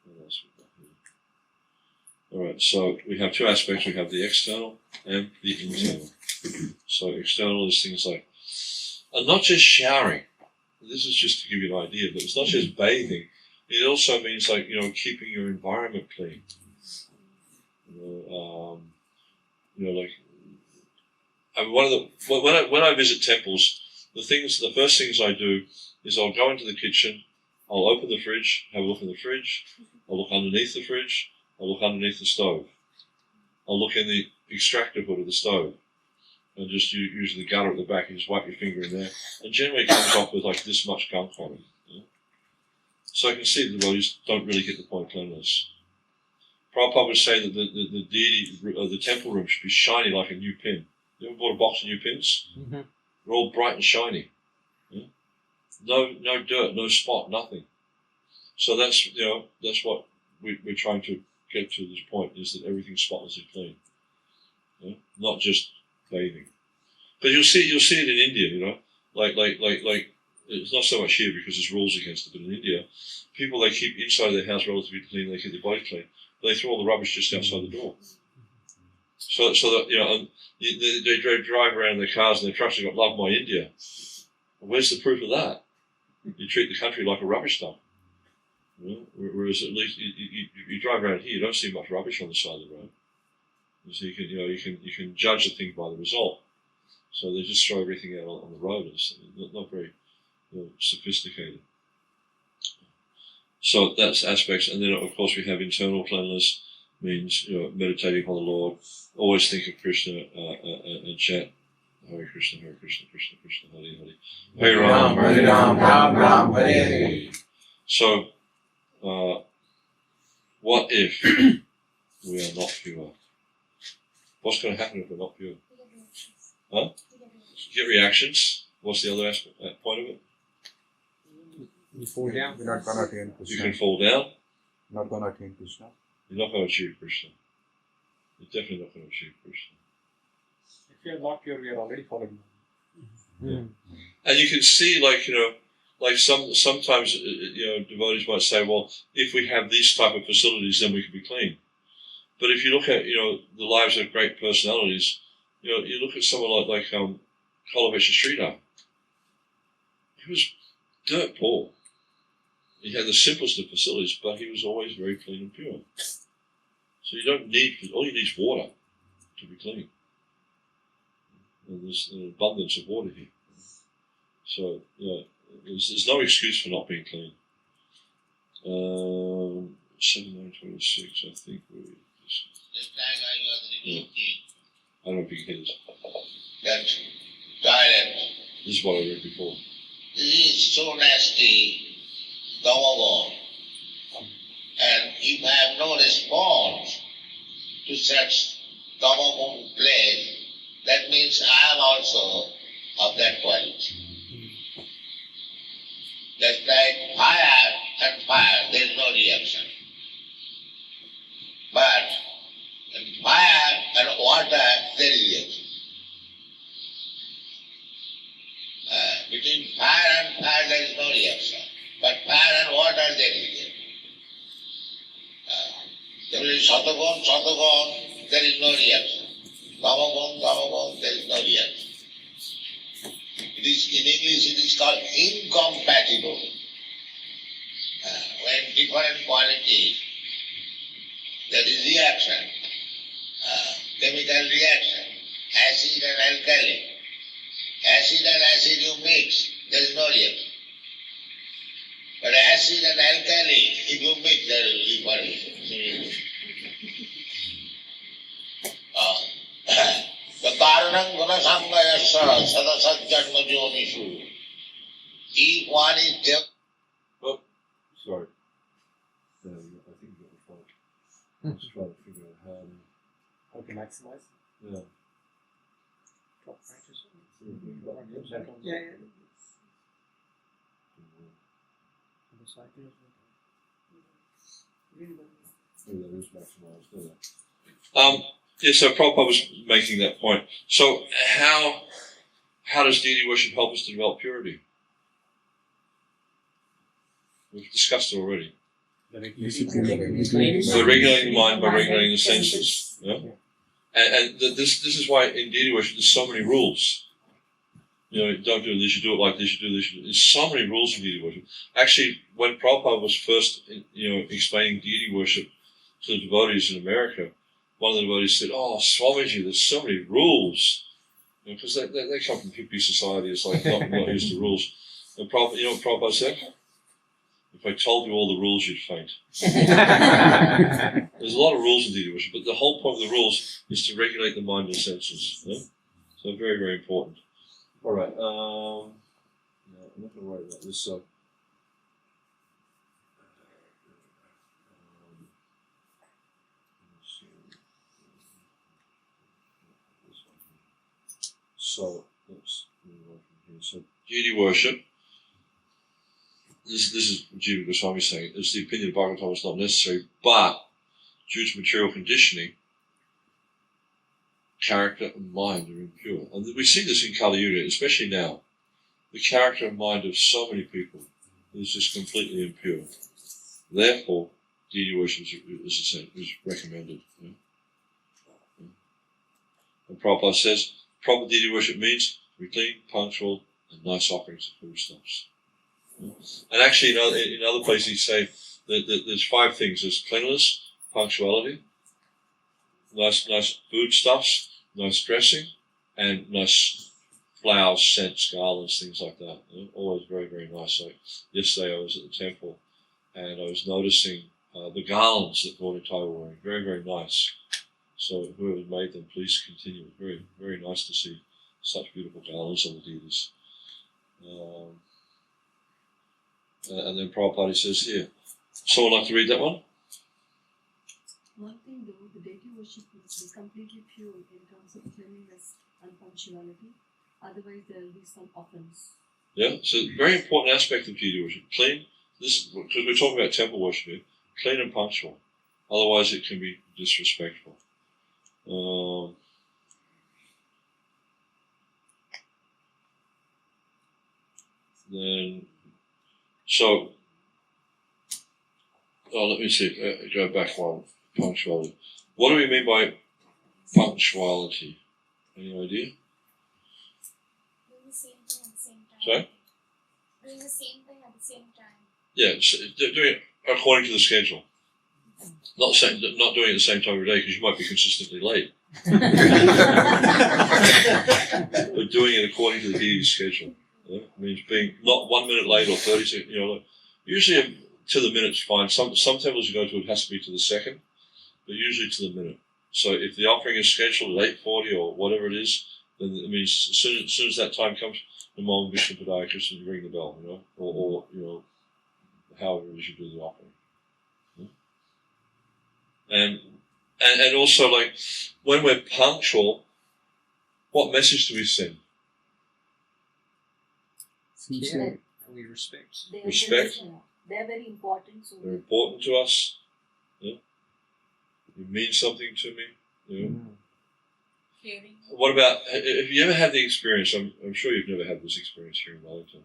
What else we got here? Alright, so we have two aspects. We have the external and the internal. So external is things like, and not just showering. This is just to give you an idea, but it's not just bathing. It also means keeping your environment clean. When I visit temples, the first things I do is I'll go into the kitchen, I'll open the fridge, have a look in the fridge, I'll look underneath the fridge, I'll look underneath the stove, I'll look in the extractor hood of the stove, and just use the gutter at the back and just wipe your finger in there, and generally it comes off with like this much gunk on it. So I can see that you don't really get the point of cleanliness. Prabhupada would say that the deity, the temple room should be shiny like a new pin. You ever bought a box of new pins? Mm-hmm. They're all bright and shiny. Yeah? No dirt, no spot, nothing. So that's what we're trying to get to this point, is that everything's spotlessly clean. Yeah? Not just bathing. But you'll see it in India, like it's not so much here because there's rules against it, but in India, people, they keep inside their house relatively clean, they keep their body clean, but they throw all the rubbish just outside the door. So that, they drive around in their cars and their trucks, they've got "Love My India." Where's the proof of that? You treat the country like a rubbish dump. Whereas at least you drive around here, you don't see much rubbish on the side of the road. So you can judge a thing by the result. So they just throw everything out on the road. It's not very sophisticated. So that's aspects, and then of course we have internal cleanliness, means meditating on the Lord, always think of Krishna and chant Hare Krishna, Krishna Krishna, Hare Hare, Hare Ram, Hare Ram, Ram Ram, Hare Hare. So, what if we are not pure? What's going to happen if we're not pure? Huh? You get reactions. What's the other point of it? You fall down. You're not going to attain Krishna. You can fall down. Not going to attain Krishna. You're not going to achieve Krishna. You're definitely not going to achieve Krishna. If we are not pure, we are already following. And you can see, like sometimes devotees might say, well, if we have these type of facilities, then we can be clean. But if you look at the lives of great personalities, you look at someone like Kavaca Sridhar. He was dirt poor. He had the simplest of facilities, but he was always very clean and pure. So you don't need, all you need is water to be clean. And there's an abundance of water here. So, there's no excuse for not being clean. 7926, I think we just... Yeah. I don't know if you can hear this. That toilet. This is what I read before. This is so nasty, Kavaca. And if I have no response to such Kavaca place, that means I am also of that quality. Just like fire and fire, there is no reaction. But in fire and water, there is reaction. Between fire and fire, there is no reaction. But fire and water, there is reaction. Satagon, there is no reaction. Kavaca, there is no reaction. It is, in English, it is called incompatible. When different qualities, there is reaction, chemical reaction, acid and alkali. Acid and acid you mix, there is no reaction. But acid and alkali, if you mix, there is reaction. The karanam gunasangayasya sadasajjanma jonishu. If one is there. Oh, sorry. I think you got the fault. Let's try to figure out how to maximize. Yeah. Top practice. Yeah. That is maximized, so Prabhupada was making that point. So how does deity worship help us to develop purity? We've discussed it already. By regulating the mind, by regulating the senses. Yeah? And this is why in deity worship there's so many rules. Don't do this, you do it like this, you do this. There's so many rules in deity worship. Actually, when Prabhupada was first, explaining deity worship to the devotees in America, one of the devotees said, "Oh, Swamiji, there's so many rules." Because they come from hippie society, it's like not used to rules. And Prabhupada, what Prabhupada said? If I told you all the rules, you'd faint. There's a lot of rules in deity worship, but the whole point of the rules is to regulate the mind and senses. Yeah? So very, very important. All right. I'm not going to worry about this. So. So let's move on from here. So deity worship. This is Jiva Goswami saying. It's the opinion of Bhagavatam is not necessary, but due to material conditioning, character and mind are impure. And we see this in Kali Yuga, especially now. The character and mind of so many people is just completely impure. Therefore, deity worship is recommended. Yeah? And Prabhupada says, proper deity worship means to be clean, punctual, and nice offerings of foodstuffs. Yeah? And actually, in other places, he say that there's 5 things: there's cleanliness, punctuality, nice foodstuffs, nice dressing, and nice flowers, scents, garlands, things like that. Always very, very nice. Like yesterday, I was at the temple, and I was noticing the garlands that Gaudetaya were wearing. Very, very nice. So whoever made them, please continue. Very, very nice to see such beautiful garlands on the deities. And then Prabhupada says here. Someone like to read that one? One thing though, the deity worship must be completely pure in terms of cleanliness and punctuality. Otherwise, there will be some offense. Yeah, so very important aspect of deity worship. Clean, because we're talking about temple worship here, clean and punctual. Otherwise, it can be disrespectful. then so. Oh, let me see. Go back one. Punctuality. What do we mean by punctuality? Any idea? Doing the same thing at the same time. Sorry? Doing the same thing at the same time. Yeah, doing it according to the schedule. Not doing it at the same time every day because you might be consistently late. But doing it according to the deity schedule. Means being not 1 minute late or 30 seconds. Usually to the minute's fine. Some temples you go to, it has to be to the second, but usually to the minute. So if the offering is scheduled at 8:40 or whatever it is, then it means as soon as that time comes, Namo Vishnu Padaya Krishna, you ring the bell, or however it is you do the offering. And also, like, when we're punctual, what message do we send? Sincere. We respect. Respect. They're very important. So They're important to us. You mean something to me. Caring. What about, have you ever had the experience, I'm sure you've never had this experience here in Wellington,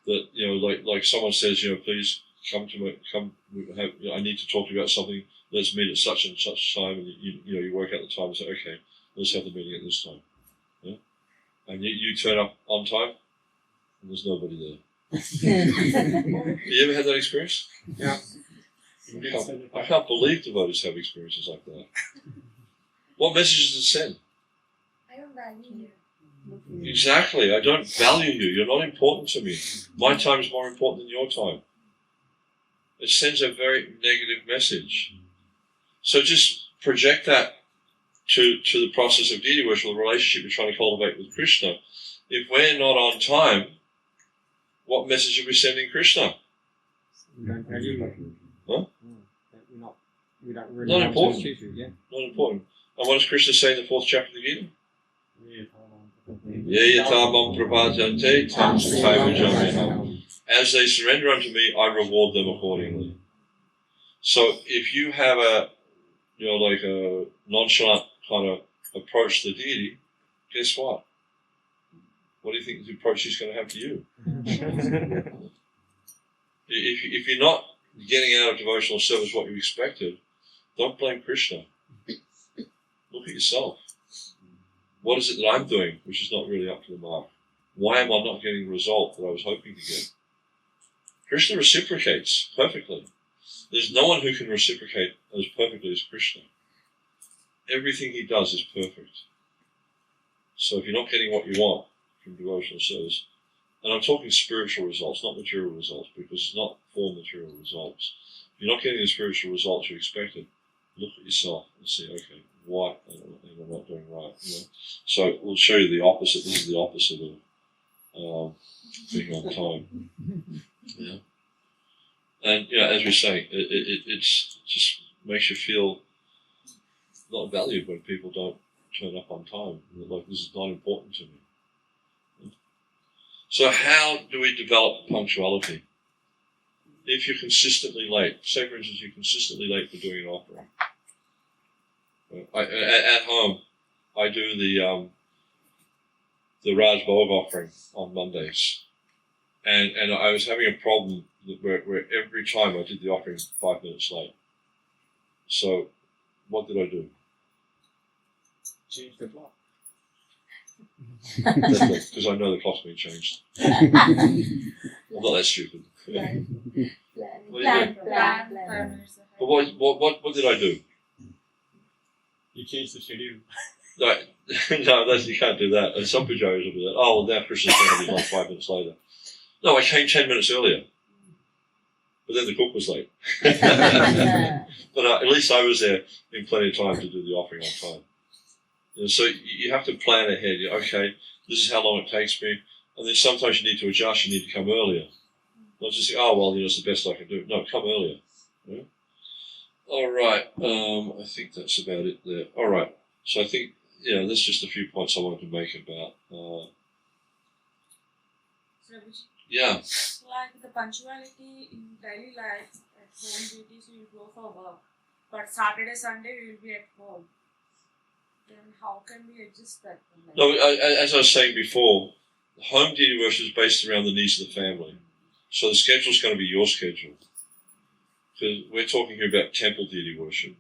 that, like someone says, please come, I need to talk to you about something, let's meet at such and such time, and you work out the time and say, okay, let's have the meeting at this time. Yeah? And you turn up on time, and there's nobody there. You ever had that experience? Yeah. I can't believe devotees have experiences like that. What message does it send? I don't value you. Exactly. I don't value you. You're not important to me. My time is more important than your time. It sends a very negative message. So just project that to the process of deity worship, the relationship you're trying to cultivate with Krishna. If we're not on time, what message are we sending Krishna? Huh? We're Not important. Yeah. Not important. And what does Krishna say in the 4th chapter of the Gita? Ye yatamam prabhajante tam sathaiva jameham. As they surrender unto me, I reward them accordingly. So if you have a nonchalant kind of approach to the deity, guess what? What do you think the approach he's going to have to you? If you're not getting out of devotional service what you expected, don't blame Krishna. Look at yourself. What is it that I'm doing which is not really up to the mark? Why am I not getting the result that I was hoping to get? Krishna reciprocates perfectly. There's no one who can reciprocate as perfectly as Krishna. Everything he does is perfect. So if you're not getting what you want from devotional service, and I'm talking spiritual results, not material results, because it's not for material results. If you're not getting the spiritual results you expected, look at yourself and see, okay, what am I not doing right? So we'll show you the opposite. This is the opposite of being on time. Yeah. And as we're saying, it's just makes you feel not valued when people don't turn up on time. Like, this is not important to me. So how do we develop punctuality? If you're consistently late, say for instance you're consistently late for doing an offering. At home, I do the Raj Bhog offering on Mondays, and I was having a problem where every time I did the offering 5 minutes late. So what did I do? Change the clock. Because I know the clock's been changed. I'm not that stupid. Plan. But what did I do? You change the schedule. No, you can't do that. And some pujaris will do that. Oh, well, now Krishna's going to be like 5 minutes later. No, I came 10 minutes earlier. But then the cook was late. But at least I was there in plenty of time to do the offering on time. So you have to plan ahead. Okay, this is how long it takes me. And then sometimes you need to adjust. You need to come earlier. Not just say, oh, well, it's the best I can do. No, come earlier. Yeah? All right. I think that's about it there. All right. So I think, there's just a few points I wanted to make about. Prabhuji, Yeah. like the punctuality in daily life, at home duties we will go for work, but Saturday, Sunday we will be at home. Then how can we adjust that? No, as I was saying before, home deity worship is based around the needs of the family. So the schedule is going to be your schedule. Because we're talking here about temple deity worship.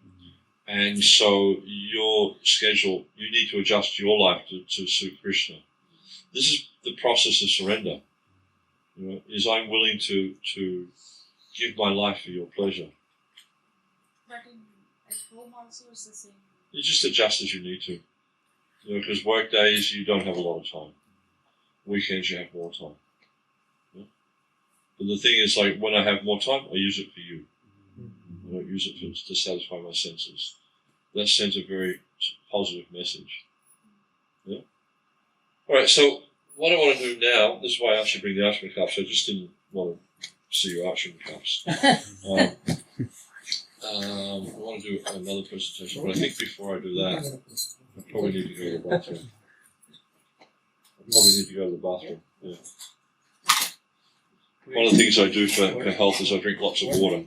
And so your schedule, you need to adjust your life to suit Krishna. This is the process of surrender. Is I'm willing to give my life for your pleasure. But at home also it's the same. You just adjust as you need to. Because work days, you don't have a lot of time. Weekends, you have more time. But the thing is, like, when I have more time, I use it for you. I don't use it to satisfy my senses. That sends a very positive message. Yeah? Alright, so what I want to do now, this is why I asked you to bring the Ashram cups. I just didn't want to see your Ashram cups. I want to do another presentation, but I think before I do that, I probably need to go to the bathroom. Yeah. One of the things I do for health is I drink lots of water,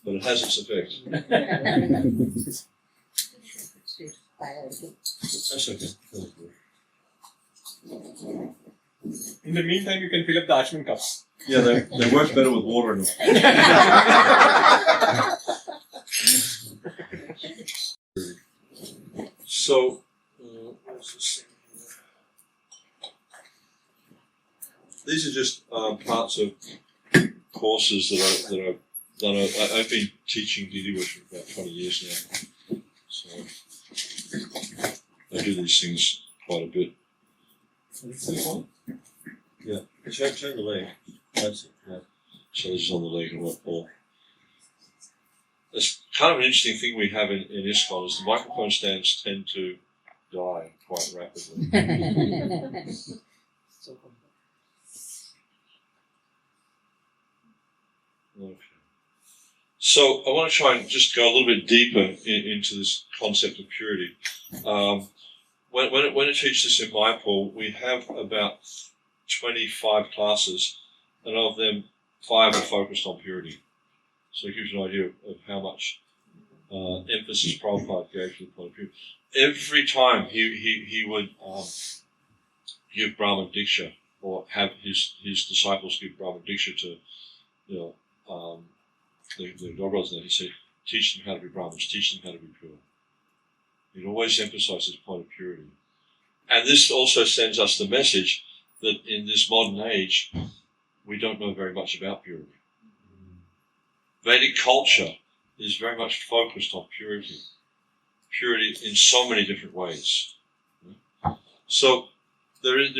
but it has its effect. That's okay. In the meantime, you can fill up the Ashman cups. Yeah, they work better with water in them. So, what's this thing here? These are just parts of courses that I've done. I've been teaching deity worship for about 20 years now. So, I do these things quite a bit. Yeah, turn the leg. That's it. Yeah. So this is on the leg and what fall. It's kind of an interesting thing we have in ISKCON is the microphone stands tend to die quite rapidly. Okay. So I want to try and just go a little bit deeper into this concept of purity. When I teach this in Mayapur, we have about 25 classes, and of them, 5 are focused on purity. So it gives you an idea of how much emphasis Prabhupada gave to the point of purity. Every time he would give Brahman Diksha, or have his disciples give Brahman Diksha to the Dogras, he said, teach them how to be Brahmins, teach them how to be pure. He'd always emphasize this point of purity. And this also sends us the message that in this modern age, we don't know very much about purity. Vedic culture is very much focused on purity. Purity in so many different ways. So there is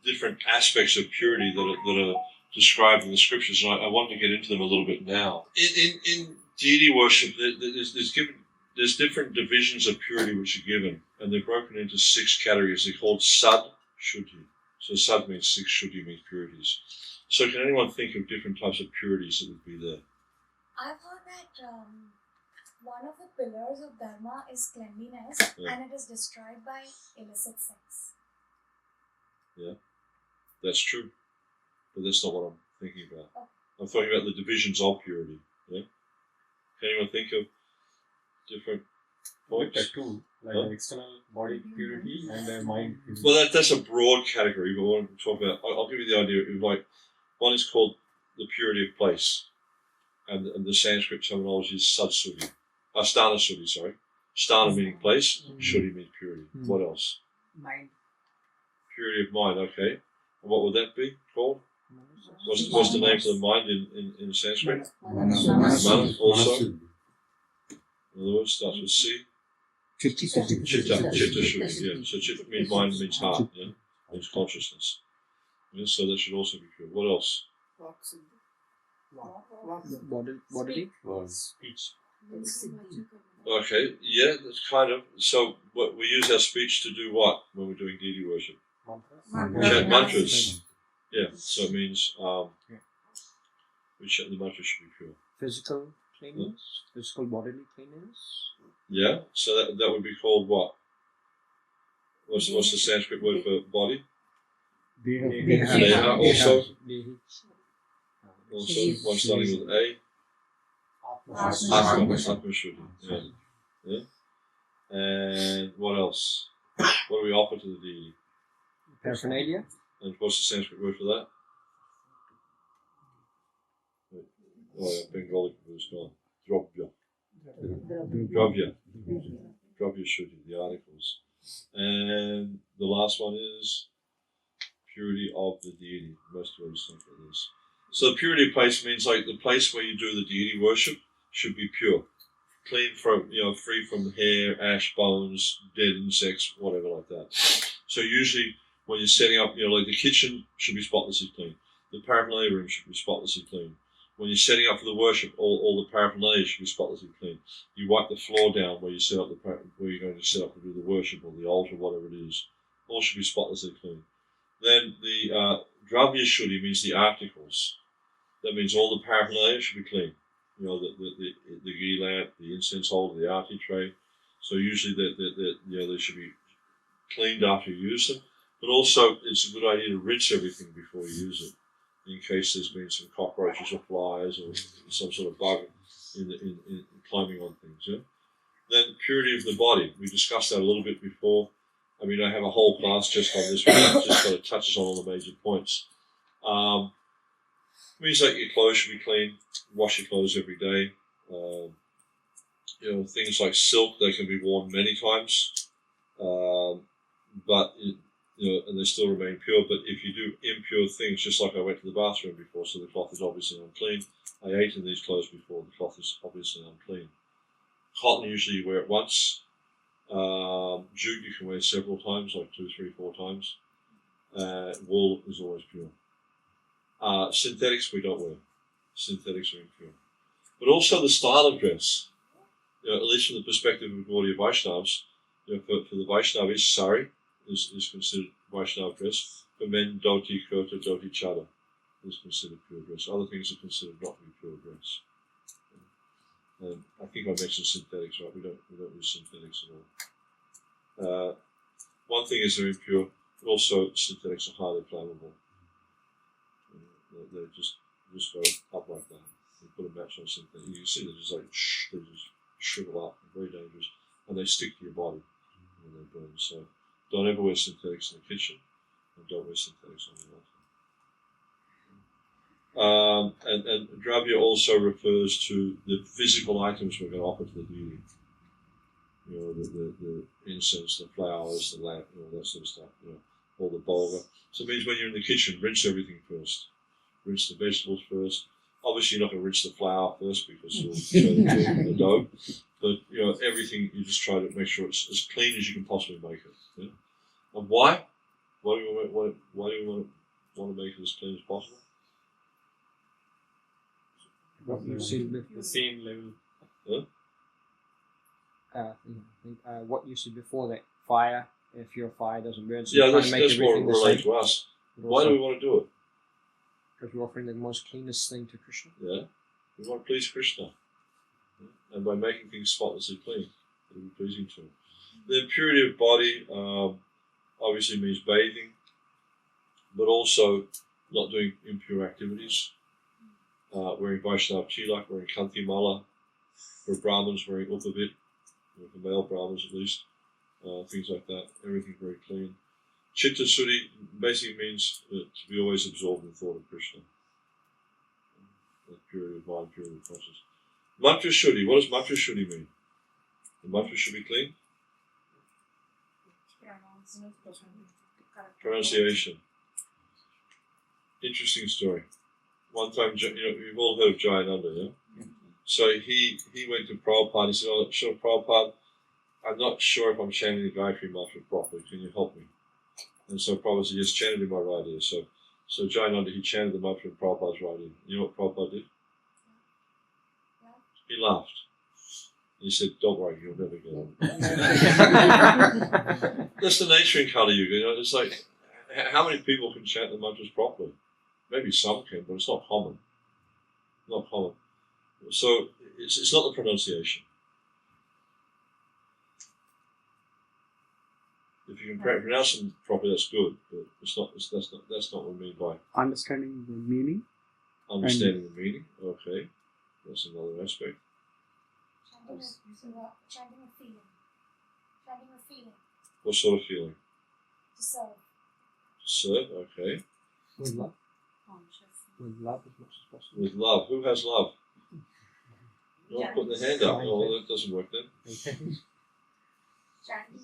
different aspects of purity that are described in the scriptures, and I want to get into them a little bit now. In deity worship, there's different divisions of purity which are given, and they're broken into 6 categories. They're called Sad, Shuddhi. So Sad means 6, Shuddhi means purities. So can anyone think of different types of purities that would be there? I've heard that one of the pillars of Dharma is cleanliness, and it is destroyed by illicit sex. Yeah, that's true. But that's not what I'm thinking about. Oh. I'm talking about the divisions of purity. Yeah? Can anyone think of different points? Two, like an external body purity and a mind purity. Well, that's a broad category, but what I'm talking about, I'll give you the idea of like, one is called the purity of place, and the Sanskrit terminology is Sadshuddhi. Sthana Shuddhi, sorry. Sthana meaning place, Shuddhi means purity. What else? Mind. Purity of mind, okay. And what would that be called? What's the name for the mind in Sanskrit? Mana also. In other words, starts with C. Chitta Shuddhi, yeah. So chitta means mind, means heart, yeah. Means consciousness. Yeah, so that should also be pure. What else? Bodily? Speech. Okay, yeah, that's kind of. So what we use our speech to do what when we're doing deity worship? Chant mantras. Yeah, so it means we chant the mantra should be pure. Physical cleanliness? Physical bodily cleanliness? Yeah, so that would be called what? What's the Sanskrit word for body? Deha also. Also, one starting with A. Atma Shuddhi. Yeah. And what else? What do we offer to the deity? Paraphernalia. And what's the Sanskrit word for that? Oh yeah, Bengali was gone. Dravya. Dravya Shuddhi, the articles. And the last one is purity of the deity. Most of us think it is. So purity of place means like the place where you do the deity worship should be pure. Clean from, free from hair, ash, bones, dead insects, whatever like that. So usually when you're setting up, like the kitchen should be spotlessly clean. The paraphernalia room should be spotlessly clean. When you're setting up for the worship, all the paraphernalia should be spotlessly clean. You wipe the floor down where you set up where you're going to set up to do the worship or the altar, whatever it is. All should be spotlessly clean. Then the Dravya Shuddhi means the articles. That means all the paraphernalia should be clean. The ghee lamp, the incense holder, the arti tray. So usually they should be cleaned after you use them. But also, it's a good idea to rinse everything before you use it, in case there's been some cockroaches or flies or some sort of bug in climbing on things. Yeah? Then purity of the body. We discussed that a little bit before. I mean, I have a whole class just on this one. Just kind of touches on all the major points. Means that your clothes should be clean. Wash your clothes every day. Things like silk, they can be worn many times, but and they still remain pure. But if you do impure things, just like I went to the bathroom before, so the cloth is obviously unclean. I ate in these clothes before, the cloth is obviously unclean. Cotton, usually you wear it once. Jute you can wear several times, like 2, 3, 4 times. Wool is always pure. Synthetics we don't wear. Synthetics are impure. But also the style of dress. At least from the perspective of Gaudiya Vaishnavas, for the Vaishnavis, sari is considered Vaishnava dress. For men, dhoti, kurta, dhoti, chadar is considered pure dress. Other things are considered not to be pure dress. And I think I mentioned synthetics, right? We don't use synthetics at all. One thing is they're impure. Also, synthetics are highly flammable. They just go up like that. You put a match on something, you can see they just shrivel up, very dangerous, and they stick to your body when they burn. So don't ever wear synthetics in the kitchen, and don't wear synthetics on the altar. And Dravya also refers to the physical items we're going to offer to the deity. The incense, the flowers, the lamp, all that sort of stuff. All the bhoga. So it means when you're in the kitchen, rinse everything first. Rinse the vegetables first. Obviously, you're not going to rinse the flour first because you'll turn it into the dough. But everything you just try to make sure it's as clean as you can possibly make it. Yeah? And why? Why do we want to make it as clean as possible? What you said The same level. what you said before, that fire, if your fire doesn't burn, so Yeah, you're trying to make that's more everything the related same. to us. Why do we want to do it? Because we're offering the most cleanest thing to Krishna. Yeah, we want to please Krishna. And by making things spotlessly clean, it'll be pleasing to him. The purity of body obviously means bathing, but also not doing impure activities. Wearing Vaishnava tilak, wearing kanti mala, for Brahmins wearing upavit, for male Brahmins at least, things like that. Everything very clean. Chitta Suddhi basically means to be always absorbed in the thought of Krishna. Purity of mind, purity of consciousness. Mantra Shuddhi, what does Mantra Shuddhi mean? The mantra should be clean? Pronunciation. Interesting story. One time, you've all heard of Jayananda, yeah? So he went to Prabhupada, he said, sure, Prabhupada, I'm not sure if I'm chanting the Gayatri mantra properly, can you help me? And so Prabhupada said, yes, chant it in my right ear. So Jayananda, he chanted the mantra in Prabhupada's right ear. You know what Prabhupada did? He laughed. He said, don't worry, you'll never get it. That's the nature in Kali Yuga, it's like, how many people can chant the mantras properly? Maybe some can, but it's not common. Not common. So it's not the pronunciation. If you can pronounce them properly, that's good. But that's not what we mean by Understanding the meaning. Understanding the meaning. Okay, that's another aspect. Chanting a feeling. What sort of feeling? To serve. To serve, okay. With love. Conscious. With love as much as possible. With love. Who has love? No one putting their hand up. Yeah. Oh, that doesn't work then. Chanting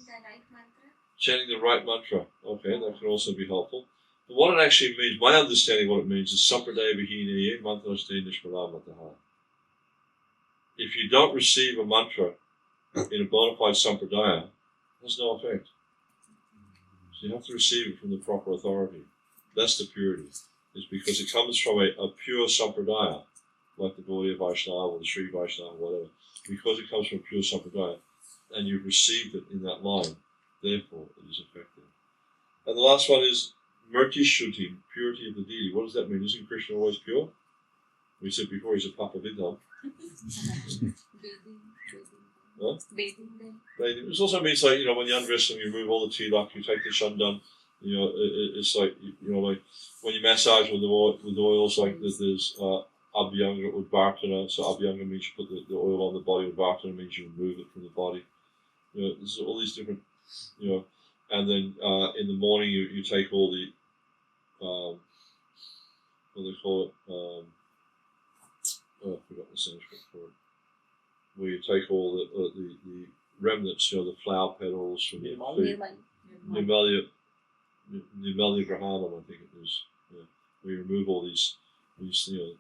the right mantra. Chanting the right mantra. Okay, that can also be helpful. But what it actually means, my understanding of what it means is Sampradaya Vihinaye Mantraste Nishparamataha. If you don't receive a mantra in a bona fide Sampradaya, it has no effect. So you have to receive it from the proper authority. That's the purity. It's because it comes from a pure Sampradaya, like the Gaudiya Vaishnava or the Sri Vaishnava or whatever. Because it comes from a pure Sampradaya, and you've received it in that line, therefore it is effective. And the last one is Murti Shuddhi, purity of the deity. What does that mean? Isn't Krishna always pure? We said before he's a Papa Vidham. Huh? Bathing. It also means like, when you undress them, you remove all the tilak, you take the shandan. It's like, like when you massage with oils, like there's abhyanga or vartana. So abhyanga means you put the oil on the body, or vartana means you remove it from the body. There's all these different, and then in the morning you take all the, what do they call it? I forgot the Sanskrit for it. Where you take all the remnants, the flower petals from the feet. Nirmalya Grahanam, I think it is. Where you remove all these the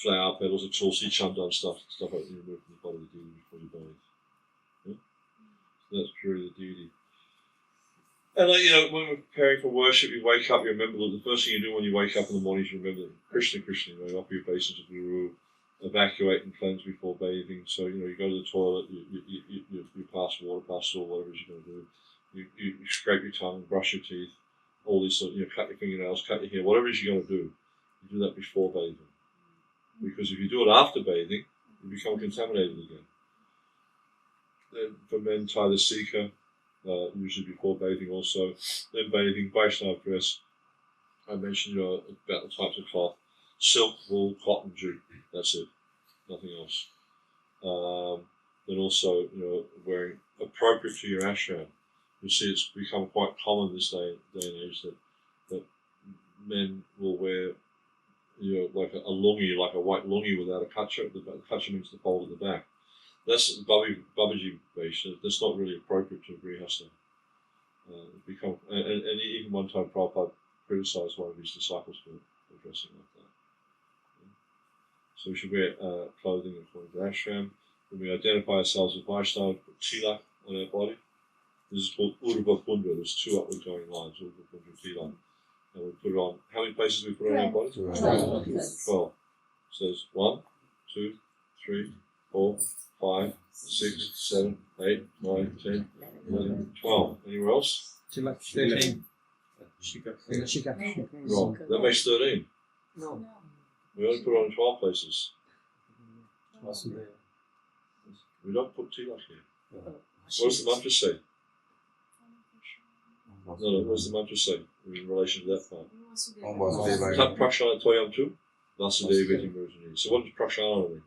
flower petals, the tulsi, chandan stuff like that you remove from the body of the deity before you bathe. So that's purity of the deity. And when we're preparing for worship, you wake up, you remember the first thing you do when you wake up in the morning is you remember Krishna, you offer your obeisance to Guru, evacuate and cleanse before bathing. So, you go to the toilet, you pass water, pass stool, whatever it is you're going to do. You scrape your tongue, brush your teeth, all these sort of, cut your fingernails, cut your hair, whatever it is you're going to do. You do that before bathing. Because if you do it after bathing, you become contaminated again. Then for men, tie the sikha, usually before bathing also. Then bathing, Vaishnava dress. I mentioned about the types of cloth. Silk, wool, cotton, jute. That's it. Nothing else. Then also, wearing appropriate to your ashram. You see, it's become quite common this day and age that men will wear, like a lungi, like a white lungi without a kacha. The kacha means the fold at the back. That's Babaji based. That's not really appropriate to a grihastha. And even one time Prabhupada criticized one of his disciples for dressing like that. So we should wear clothing according to ashram. When we identify ourselves as Vaishnava, put tilak on our body. This is called Urva Kundra. There's two upward going lines, Urva Kundra tilak. And we put it on, how many places we put it on our body? 12. So there's 1, 2, 3, 4, 5, 6, 7, 8, 9, 10, 11, 12. Anywhere else? 13. Shika. Wrong. That makes 13. No. We only put it on 12 places. We don't put tilak here. What does the mantra say? No, what does the mantra say in relation to that part? Tat prakshana toyam tu, vasudevati murjani. So what does prakshana mean?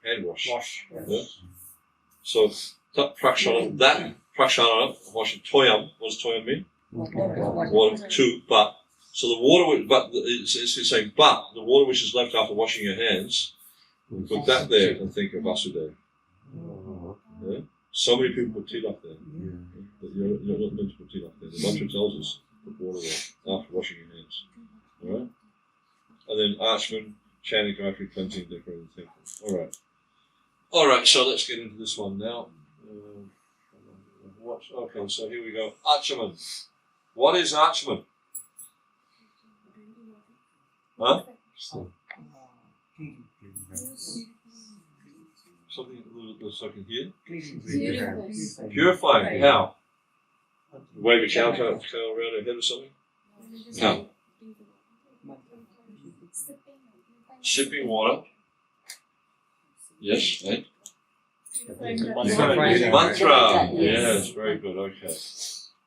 Hand wash. Yeah? So tat prakshana, that prakshana, washing toyam, what does toyam mean? Water, two, but. So the water, but it's saying, but the water which is left after washing your hands, put that there and think of Vasudeva. Yeah? So many people put tilak there. But you're not meant to put tilak there. The mantra tells us put water there after washing your hands. Alright? And then Archman, chanting, Gayatri, cleansing, decorating the temple. Alright, so let's get into this one now. Okay, so here we go. Archaman. What is Archaman? Huh? Something a little bit so I can hear? Purifying. How? Wave a cow around her head or something? No. Sipping water. Yes, and? Mantra. Yes, very good, okay.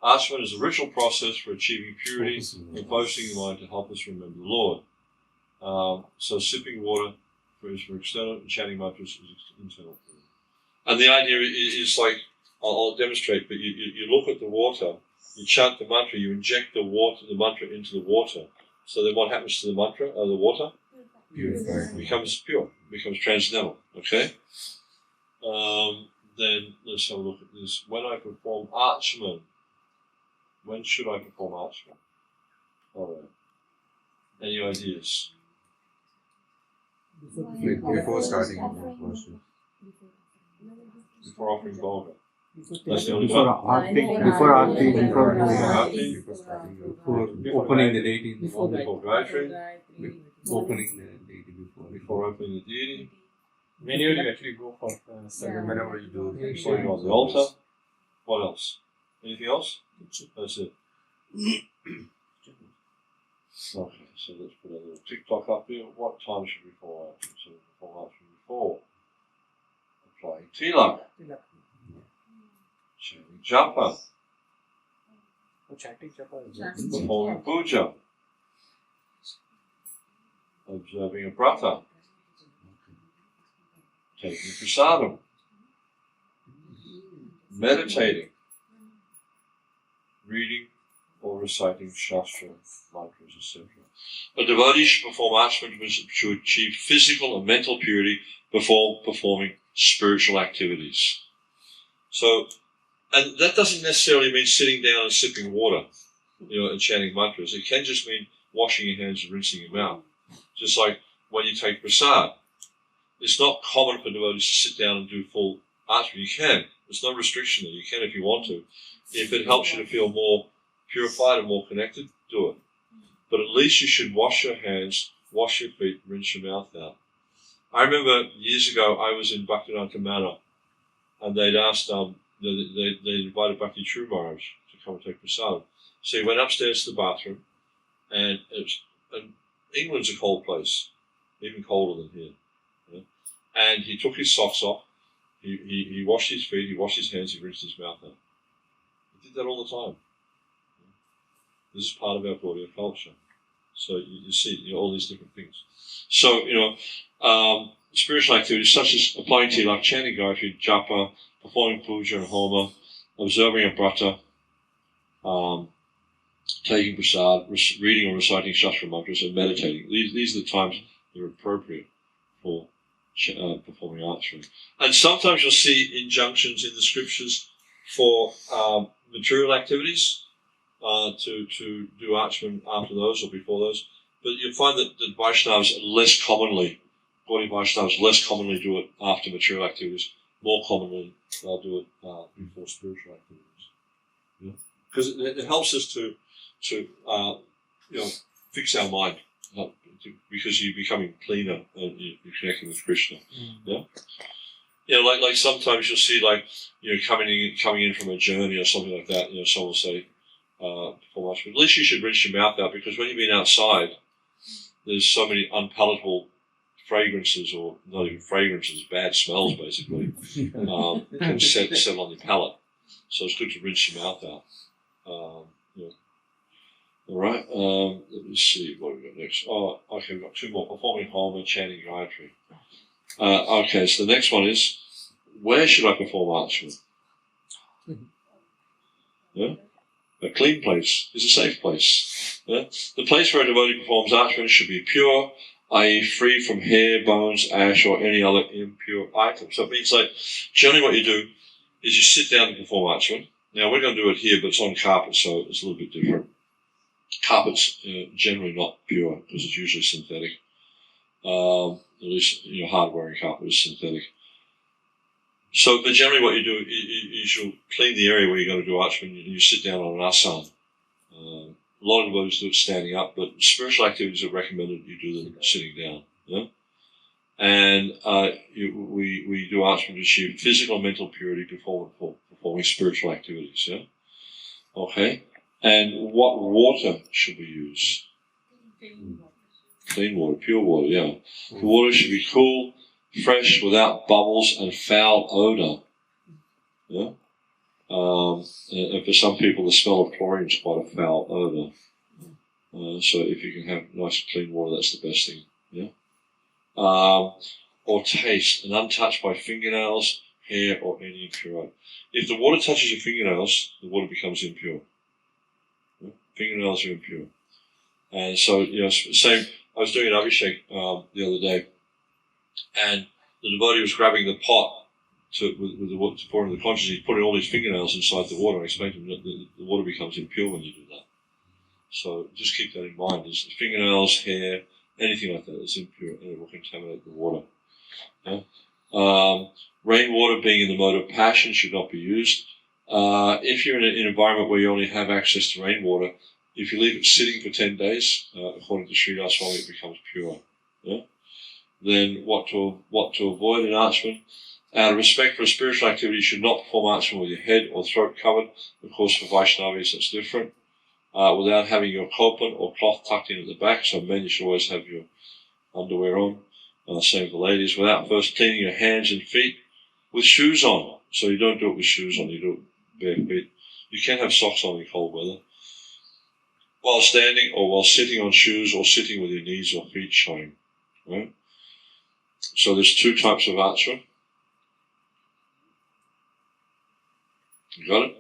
Ashman is a ritual process for achieving purity and focusing the mind to help us remember the Lord. So sipping water is for external, and chanting mantras is internal. And the idea is like, I'll demonstrate, but you look at the water, you chant the mantra, you inject the mantra into the water. So then what happens to the mantra, or the water? Purified. Becomes pure, becomes transcendental, okay? Then let's have a look at this. When I perform Archman, when should I perform Archman? Alright. Any ideas? Before starting worship. Before offering Bhoga. That's the only Before time. Aarti, before Before Opening the deity. Before Gayatri, Opening the deity before. before opening the deity, Whenever you actually go for service. Whenever you do. before you go on the altar. What else? Anything else? That's it. Okay, so let's put a little tick tock up here. What time should we perform action? So we perform action before applying tilak, chanting japa, Chanting japa is Chanting performing puja, observing a brata, taking prasadam, meditating, reading or reciting shastra, mantras, etc. A devotee should perform Archman to achieve physical and mental purity before performing spiritual activities. So, and that doesn't necessarily mean sitting down and sipping water, and chanting mantras. It can just mean washing your hands and rinsing your mouth. Just like when you take prasad. It's not common for devotees to sit down and do full Archman. You can. There's no restriction there. You can if you want to. If it helps you to feel more purified and more connected, do it. But at least you should wash your hands, wash your feet, rinse your mouth out. I remember years ago I was in Bhaktivedanta Manor, and they'd asked, they invited Bhakti True Maharaj to come and take prasadam. So he went upstairs to the bathroom, and England's a cold place, even colder than here. And he took his socks off, he washed his feet, he washed his hands, he rinsed his mouth out. He did that all the time. This is part of our Gaudiya culture. So you see all these different things. So, spiritual activities such as applying tilak, chanting Gayatri, japa, performing puja and homa, observing a brata, taking prasad, reading or reciting shastra mantras, and meditating. These are the times that are appropriate for performing Archman. And sometimes you'll see injunctions in the scriptures for material activities. To do Archman after those or before those, but you'll find that the Vaishnavas Gaudiya Vaishnavas less commonly do it after material activities. More commonly, they'll do it before spiritual activities. Because it helps us to fix our mind, because you're becoming cleaner and you're connecting with Krishna. Like sometimes you'll see coming in from a journey or something like that. Someone will say. Before Archman. At least you should rinse your mouth out, because when you've been outside, there's so many unpalatable fragrances, or not even fragrances, bad smells basically, can settle on your palate. So it's good to rinse your mouth out. All right. Let me see what we've got next. Oh, okay, we've got two more. Performing homa, chanting Gayatri. Okay, so the next one is, where should I perform Archman? Yeah? A clean place is a safe place. Yeah? The place where a devotee performs Archman should be pure, i.e. free from hair, bones, ash, or any other impure item. So it means generally what you do is you sit down to perform Archman. Now we're going to do it here, but it's on carpet, so it's a little bit different. Carpet's generally not pure, because it's usually synthetic. At least hard-wearing carpet is synthetic. So, but generally what you do is you'll clean the area where you're going to do Archman, and you sit down on an asana. A lot of devotees do it standing up, but spiritual activities are recommended you do them sitting down. Yeah? And we do Archman to achieve physical and mental purity before performing spiritual activities. Yeah? Okay. And what water should we use? Clean water, pure water, yeah. The water should be cool, fresh, without bubbles and foul odor. Yeah? And for some people, the smell of chlorine is quite a foul odor. So if you can have nice clean water, that's the best thing. Yeah? Or taste, and untouched by fingernails, hair, or any impure item. If the water touches your fingernails, the water becomes impure. Fingernails are impure. And so, same, I was doing an abhishek the other day, and the devotee was grabbing the pot with the water to pour into the consciousness. He's putting all his fingernails inside the water. I explained to him that the water becomes impure when you do that. So just keep that in mind. There's fingernails, hair, anything like that is impure, and it will contaminate the water. Rainwater, being in the mode of passion, should not be used. If you're in an environment where you only have access to rainwater, if you leave it sitting for 10 days, according to Sridhar Swami, it becomes pure. Then what to avoid in Archman? Out of respect for a spiritual activity, you should not perform Archman with your head or throat covered. Of course, for Vaishnavis, that's different. Without having your kopan or cloth tucked in at the back, so men, you should always have your underwear on. Same for ladies. Without first cleaning your hands and feet with shoes on. So you don't do it with shoes on, you do it bare feet. You can have socks on in cold weather. While standing or while sitting on shoes or sitting with your knees or feet showing. Right? So there's two types of achman. You got it?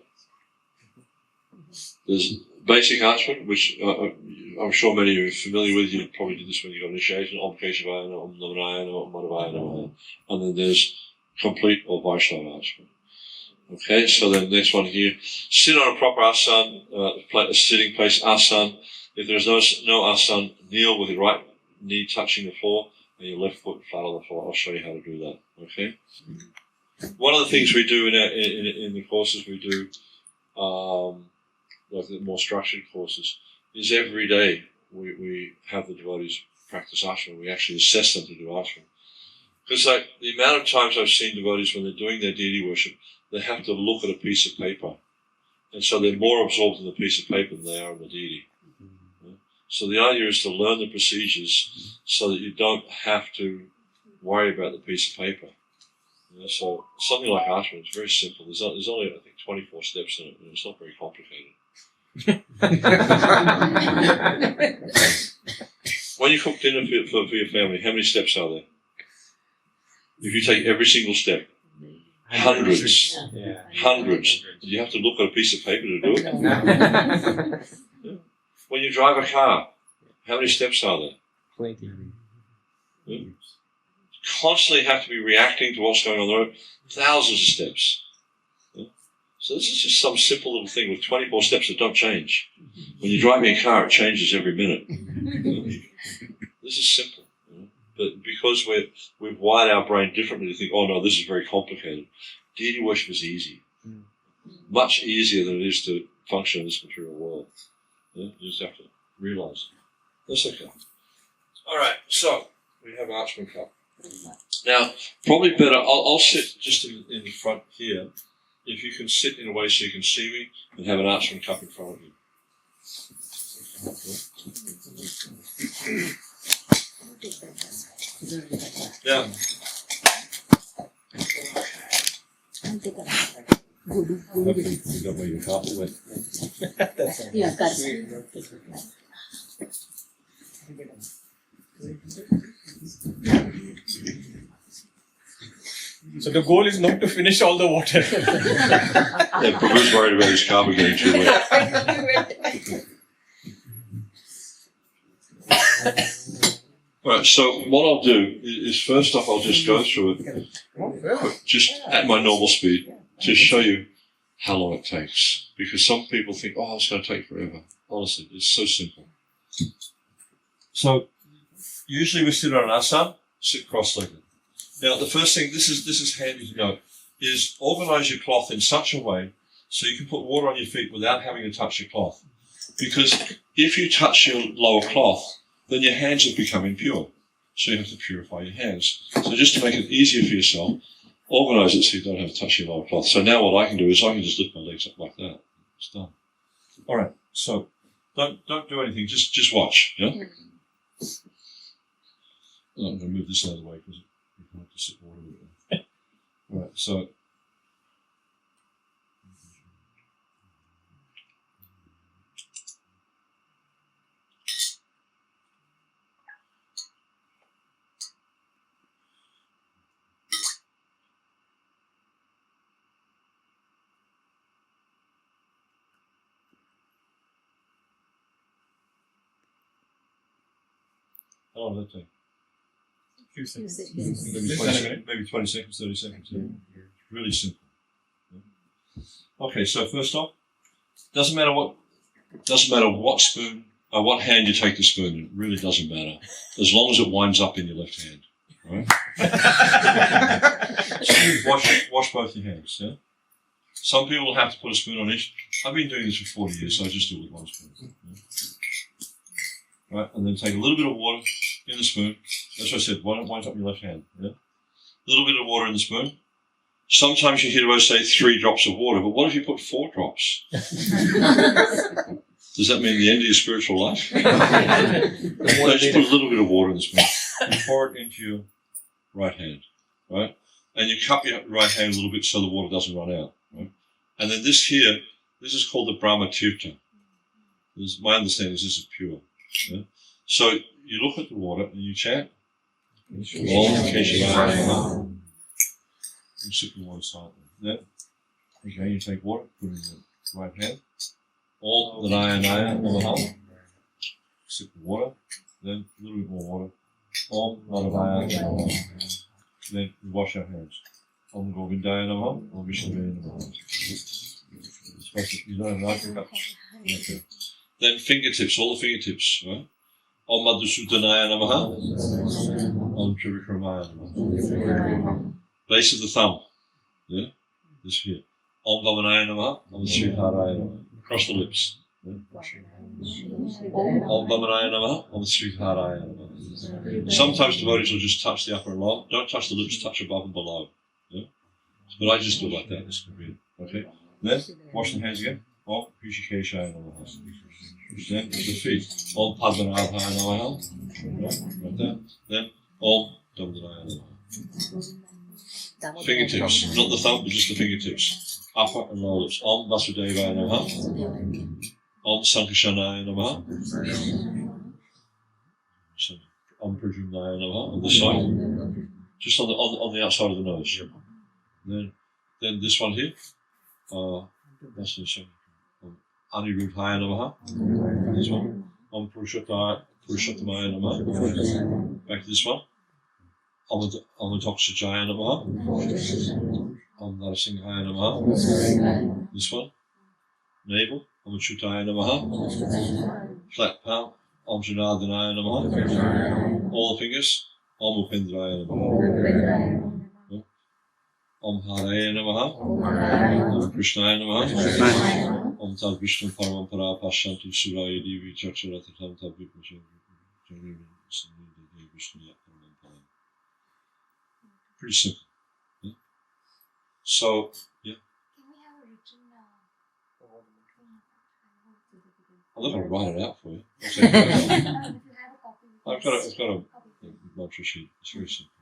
There's basic achman, which I'm sure many of you are familiar with. You probably did this when you got initiation. Om Keshavaya Namo, Om Namanaya Namo, Om Madhavaya Namo. And then there's complete or Vaishnava achman. Okay, so then the next one here. Sit on a proper asan, a sitting place, asan. If there's no asan, kneel with your right knee touching the floor and your left foot flat on the floor. I'll show you how to do that. Okay. One of the things we do in the courses we do, like the more structured courses, is every day we have the devotees practice ashram. We actually assess them to do ashram. Because like the amount of times I've seen devotees when they're doing their deity worship, they have to look at a piece of paper. And so they're more absorbed in the piece of paper than they are in the deity. So the idea is to learn the procedures so that you don't have to worry about the piece of paper. So something like ashram is very simple. There's only, I think, 24 steps in it, and it's not very complicated. When you cook dinner for your family, how many steps are there? If you take every single step, hundreds. You have to look at a piece of paper to do it. When you drive a car, how many steps are there? 20. Constantly have to be reacting to what's going on the road. Thousands of steps. So this is just some simple little thing with 24 steps that don't change. When you're driving a car, it changes every minute. This is simple. But because we've wired our brain differently to think, oh no, this is very complicated. Deity worship is easy. Much easier than it is to function in this material world. You just have to realize it. That's okay. Alright, so we have Archman cup. Now, probably better, I'll sit just in the front here. If you can sit in a way so you can see me and have an Archman cup in front of you. Yeah. You got where your carpet went. Yeah, So the goal is not to finish all the water. Yeah, Prabhu's worried about his carpet getting too wet. Right, so what I'll do is first off I'll just go through it just at my normal speed to show you how long it takes. Because some people think, oh, it's going to take forever. Honestly, it's so simple. So usually we sit on an asan, sit cross-legged. Now the first thing, this is handy to know, is organize your cloth in such a way so you can put water on your feet without having to touch your cloth. Because if you touch your lower cloth, then your hands have become impure. So you have to purify your hands. So just to make it easier for yourself, organize it so you don't have to touch your lower cloth. So now what I can do is I can just lift my legs up like that. It's done. All right. So don't do anything. Just watch. Yeah. Oh, I'm going to move this out of the way because you can have to sit water with it. All right. So. How long did that take? Few Few seconds. seconds. Maybe Less 20, than a minute. maybe 20 seconds, 30 seconds. Yeah. Really simple. Yeah. Okay, so first off, doesn't matter what spoon or what hand you take the spoon in. It really doesn't matter, as long as it winds up in your left hand. Right? So wash both your hands. Yeah. Some people have to put a spoon on each. I've been doing this for 40 years, so I just do it with one spoon. Yeah. Right, and then take a little bit of water in the spoon. That's what I said. Winds up in your left hand. Yeah. A little bit of water in the spoon. Sometimes you hear us say 3 drops of water, but what if you put 4 drops? Does that mean the end of your spiritual life? No, just put a little bit of water in the spoon and pour it into your right hand, right? And you cup your right hand a little bit so the water doesn't run out, right? And then this here, this is called the Brahma Tirtha. My understanding is this is pure. Yeah? So you look at the water and you chant. You sip the water silently. Yeah? Okay, you take water, put it in the right hand. Om Nrsimha Namaha. Sip the water, then a little bit more water. Om Nrsimha Namaha. Then we wash our hands. Om Govindaya Namaha. Om Vishnuvaya Namaha. You don't have knife and cups. Okay. Then fingertips, all the fingertips, right? Om Madhusudanaya Namaha. Om Trivikramaya Namaha. Base of the thumb. Yeah? This here. Om Vamanaya Namaha. Om Sriharaya Namaha. Across the lips. Yeah? Om Vamanaya Namaha. Om Sriharaya Namaha. Sometimes devotees will just touch the upper and lower. Don't touch the lips, touch above and below. Yeah? But I just do it like that. It's convenient. Okay? Then, wash the hands again. Om Rishikeshaya Namaha. Then, the feet. Om Padmanabhaya Namaha. Right there. Then, Om Damodara Namaha. Fingertips, not the thumb, but just the fingertips. Upper and lower lips. Om Vasudevaya Namaha. Om Sankashanaya Namaha. Om Prajumnaya Namaha on the side. Just on the outside of the nose. Then this one here. That's the same. Anirudhaya Namaha. This one. Om Purushattamaya Namaha. Back to this one. Om Toxijaya Namaha. Om Nrsimha Namaha. This one. Navel. Om Chutaya Namaha. Flat palm. Om Janardhanaya Namaha. All the fingers. Om Upendraya Namaha. Om Haraya Namaha. Om Krishnaya Namaha. Om Tad Vishnu Paramampara Pashanti Suraya Devi Chaksharatam Tad Vishnu Pretty simple. Yeah? So, yeah. Can we have a written I'm not going to write it out for you. if you have a copy? I've got a mantra sheet. It's very simple.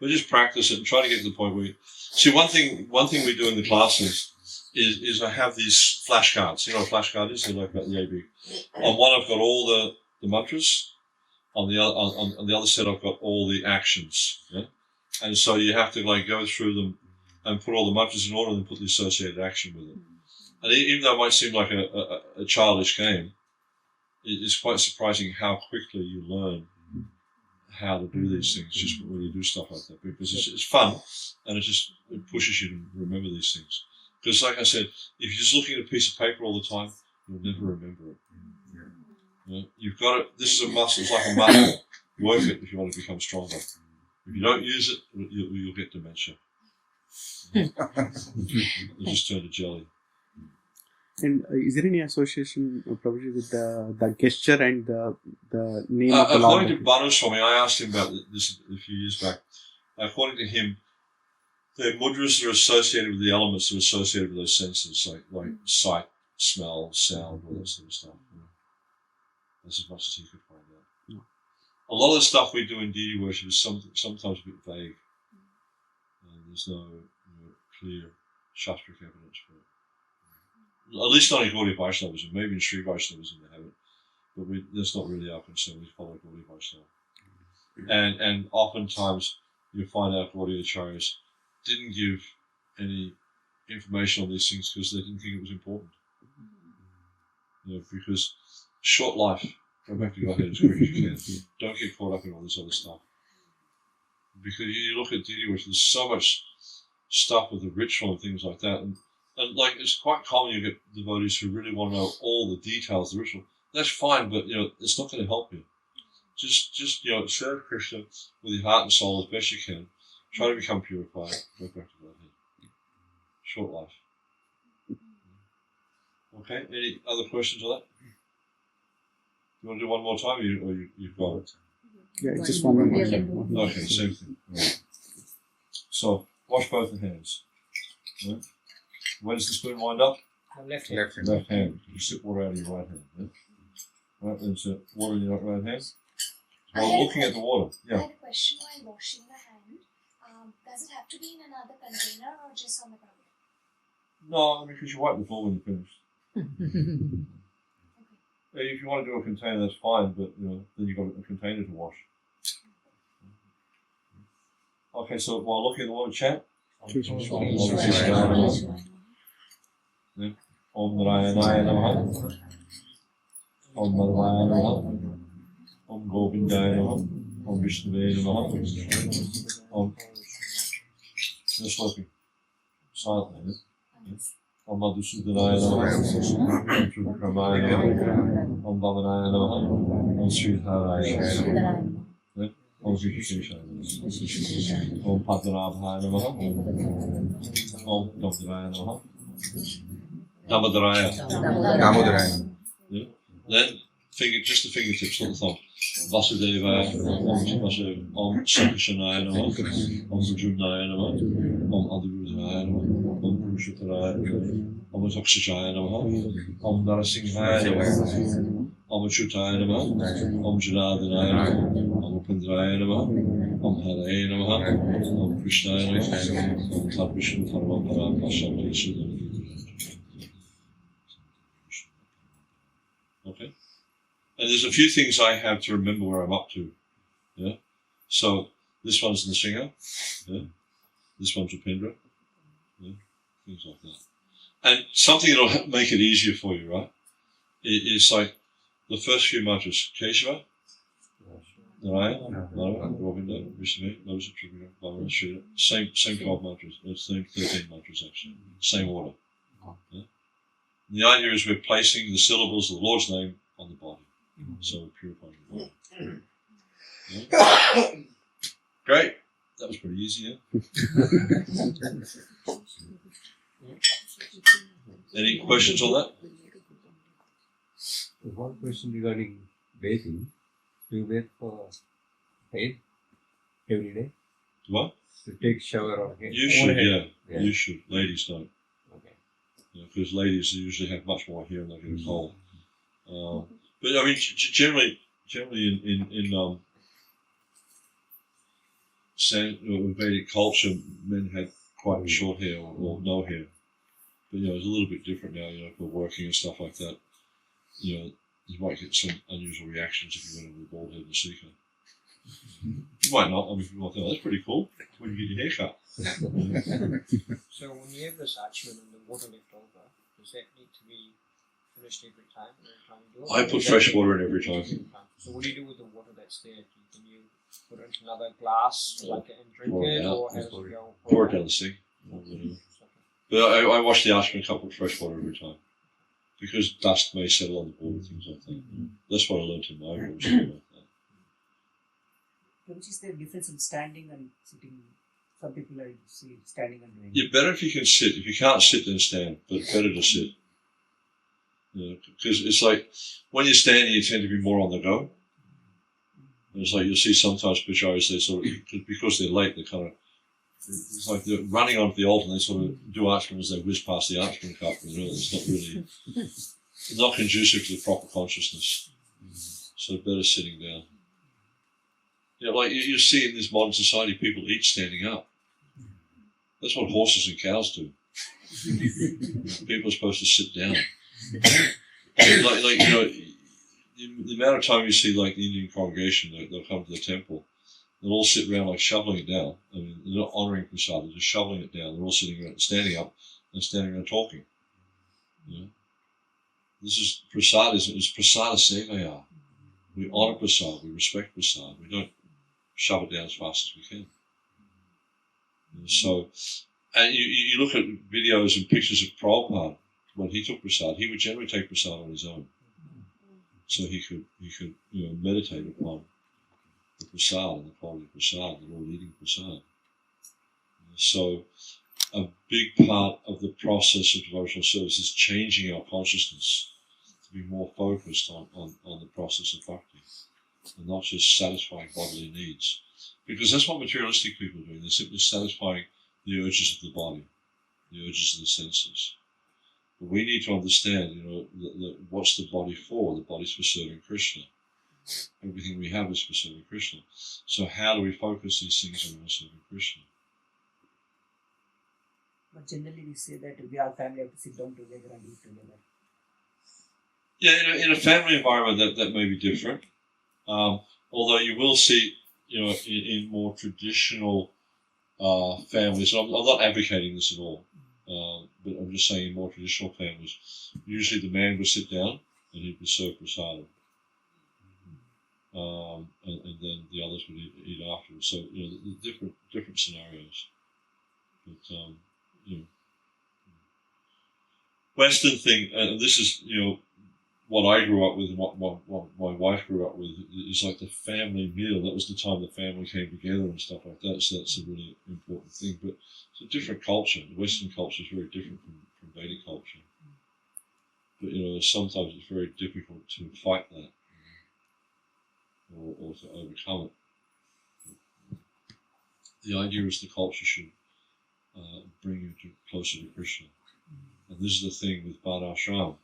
But just practice it and try to get to the point where you see one thing we do in the classes is I have these flashcards. You know what a flashcard is? They're like about the AB. On one I've got all the mantras. On the other set I've got all the actions. Yeah? And so you have to like go through them and put all the mantras in order and then put the associated action with it. And even though it might seem like a childish game, it's quite surprising how quickly you learn how to do these things just when you do stuff like that, because it's fun and it pushes you to remember these things. Because like I said, if you're just looking at a piece of paper all the time, you'll never remember it. You know, you've got it. This is a muscle. It's like a muscle. Work it if you want to become stronger. If you don't use it, you'll get dementia. You'll just turn to jelly. And is there any association, Prabhuji, with the gesture and the name of the Lord? According to Banu Swami, I asked him about this a few years back. According to him, the mudras are associated with the elements that are associated with those senses, like sight, smell, sound, all that sort of stuff. You know. That's as much as he could find out. Yeah. A lot of the stuff we do in deity worship is sometimes a bit vague. There's no clear shastric evidence for it. At least not in Gaudiya Vaishnavism. Maybe in Sri Vaishnavism they have it. But that's not really our concern. We follow Gaudiya Vaishnava. And oftentimes you find out Gaudiya Acharyas didn't give any information on these things because they didn't think it was important. You know, because short life, Go back to Godhead as quick as you can. Don't get caught up in all this other stuff. Because you look at deity worship, there's so much stuff with the ritual and things like that. And like, it's quite common you get devotees who really want to know all the details of the ritual. That's fine, but, it's not going to help you. Just serve Krishna with your heart and soul as best you can. Try to become purified. Go back to Godhead. Short life. Okay, any other questions on that? You want to do one more time, or you've got it? Yeah, just one more. Okay, same thing. Right. So, wash both the hands. Right. When does the spoon wind up? Left hand. Left hand. You sip water out of your right hand. Yeah? Right, then water in your right hand. While looking at the water. I Yeah. had a question while washing the hand. Does it have to be in another container or just on the ground? No, because you wipe the floor when you're finished. If you want to do a container, that's fine, but then you've got a container to wash. Okay, so while looking at the water, chant. Om Narayanaya Namaha. Om Madhvaya Namaha. Om Govindaya Namaha. Om Vishnuvaya Namaha. Om. Just looking. Silently. Om Madhusudanaya Namaha. Om Trivakramaya Namaha. Om Vamanaya Namaha. Om Sridharaya Namaha. Om Vikashaya Namaha. Om Padmanabhaya Namaha. Om Damodharaya Namaha. Damodaraya. Then just the fingertips, not the thumb. Vasudevaya, Om Sakashanaya Namaha. Om Vajumnaya Namaha. Om Adhurudaya Namaha. Om Purushottara, Om Toxijaya Namaha, Om Nrsimha Namaha, Om Achutaya Namaha, Om Janardhanaya Namaha, Om Upendraya Namaha, Om Hare Namaha, Om Krishnaya Namaha, Om Tat Vishnu Parvapara Pashamaya Sudana. Okay? And there's a few things I have to remember where I'm up to. Yeah? So this one's Nrsimha. Yeah? This one's Upendra. Yeah? Things like that. And something that'll make it easier for you, right? It's like the first few mantras. Keshava, Narayana, Madhava, Govinda, Vishnu, Moses, Trivika, Bhavana, Shrita. Same 12 mantras. Same 13 mantras actually. Same order. Yeah? The idea is we're placing the syllables of the Lord's name on the body. So we're purifying the body. Yeah? Great. That was pretty easy, yeah? Any questions on that? One question regarding bathing. Do you bathe for head every day? What? To take shower on head? You should, yeah. Yeah. You should. Ladies don't. Okay. Because ladies usually have much more hair and they get a cold. But I mean, generally in Vedic culture, men had quite short hair or no hair. But it's a little bit different now. For working and stuff like that. You might get some unusual reactions if you went over a bald head and seeker. You might not. I mean, you might think, that's pretty cool. When you get your hair cut. So when you have this archman and the water left over, does that need to be finished every time you do it? I put fresh water in every time. So what do you do with the water that's there? Can you put it into another glass and drink Pour it it, out. or how does it go? Pour it down the sink. But I wash the archman cup with fresh water every time. Because dust may settle on the board and things like that. That's what I learned in my course. Which is the difference in standing and sitting? Some people I see standing and doing. Yeah, better if you can sit. If you can't sit, then stand. But better to sit. Because it's like when you're standing, you tend to be more on the go. And it's like you'll see sometimes pujaris, they sort of, because they're late, they kind of, it's like they're running onto the altar and they sort of do archman as they whiz past the archman cup. It's not really, not conducive to the proper consciousness. So better sitting down. Like you see in this modern society, people eat standing up. That's what horses and cows do. People are supposed to sit down. The amount of time you see like the Indian congregation, they'll come to the temple, they'll all sit around like shoveling it down. I mean, they're not honouring prasad, they're just shoveling it down. They're all sitting around, standing up and standing around talking. This is prasad, is prasada sevaya. We honour prasad, we respect prasad, we don't shove it down as fast as we can. So, and you look at videos and pictures of Prabhupada, when he took prasad, he would generally take prasad on his own. So he could meditate upon the prasad and the quality of prasad, the Lord eating prasad. So a big part of the process of devotional service is changing our consciousness to be more focused on the process of bhakti and not just satisfying bodily needs. Because that's what materialistic people are doing. They're simply satisfying the urges of the body, the urges of the senses. But we need to understand, what's the body for? The body's for serving Krishna. Everything we have is for serving Krishna. So how do we focus these things on serving Krishna? But generally we say that we are family have to sit down together and eat together. Yeah, in a family environment that may be different. Although you will see, in more traditional families, I'm not advocating this at all, but I'm just saying in more traditional families, usually the man would sit down and he'd be served prasadam. And then the others would eat afterwards. So, different scenarios. But, Western thing, and this is, what I grew up with and what my wife grew up with, is like the family meal. That was the time the family came together and stuff like that. So that's a really important thing. But it's a different culture. The Western culture is very different from Vedic culture. But, sometimes it's very difficult to fight that or to overcome it. The idea is the culture should bring you closer to Krishna. And this is the thing with Varnashram.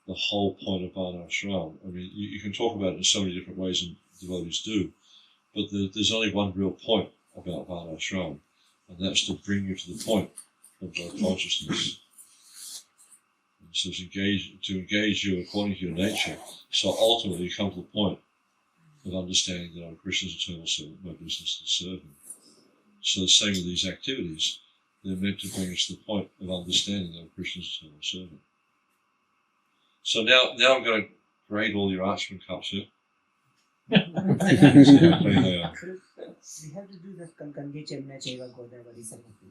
The whole point of Varnashram. I mean, you can talk about it in so many different ways, and devotees do, but there's only one real point about Varnashram, and that's to bring you to the point of consciousness. And so to engage you according to your nature, so ultimately you come to the point of understanding that I'm Krishna's eternal servant, my business is to serve him. So the same with these activities, they're meant to bring us to the point of understanding that I'm Krishna's eternal servant. So now I'm going to grade all your Archman cups here. We have to do that Kange Chemna Cheva Godavari Sarvati.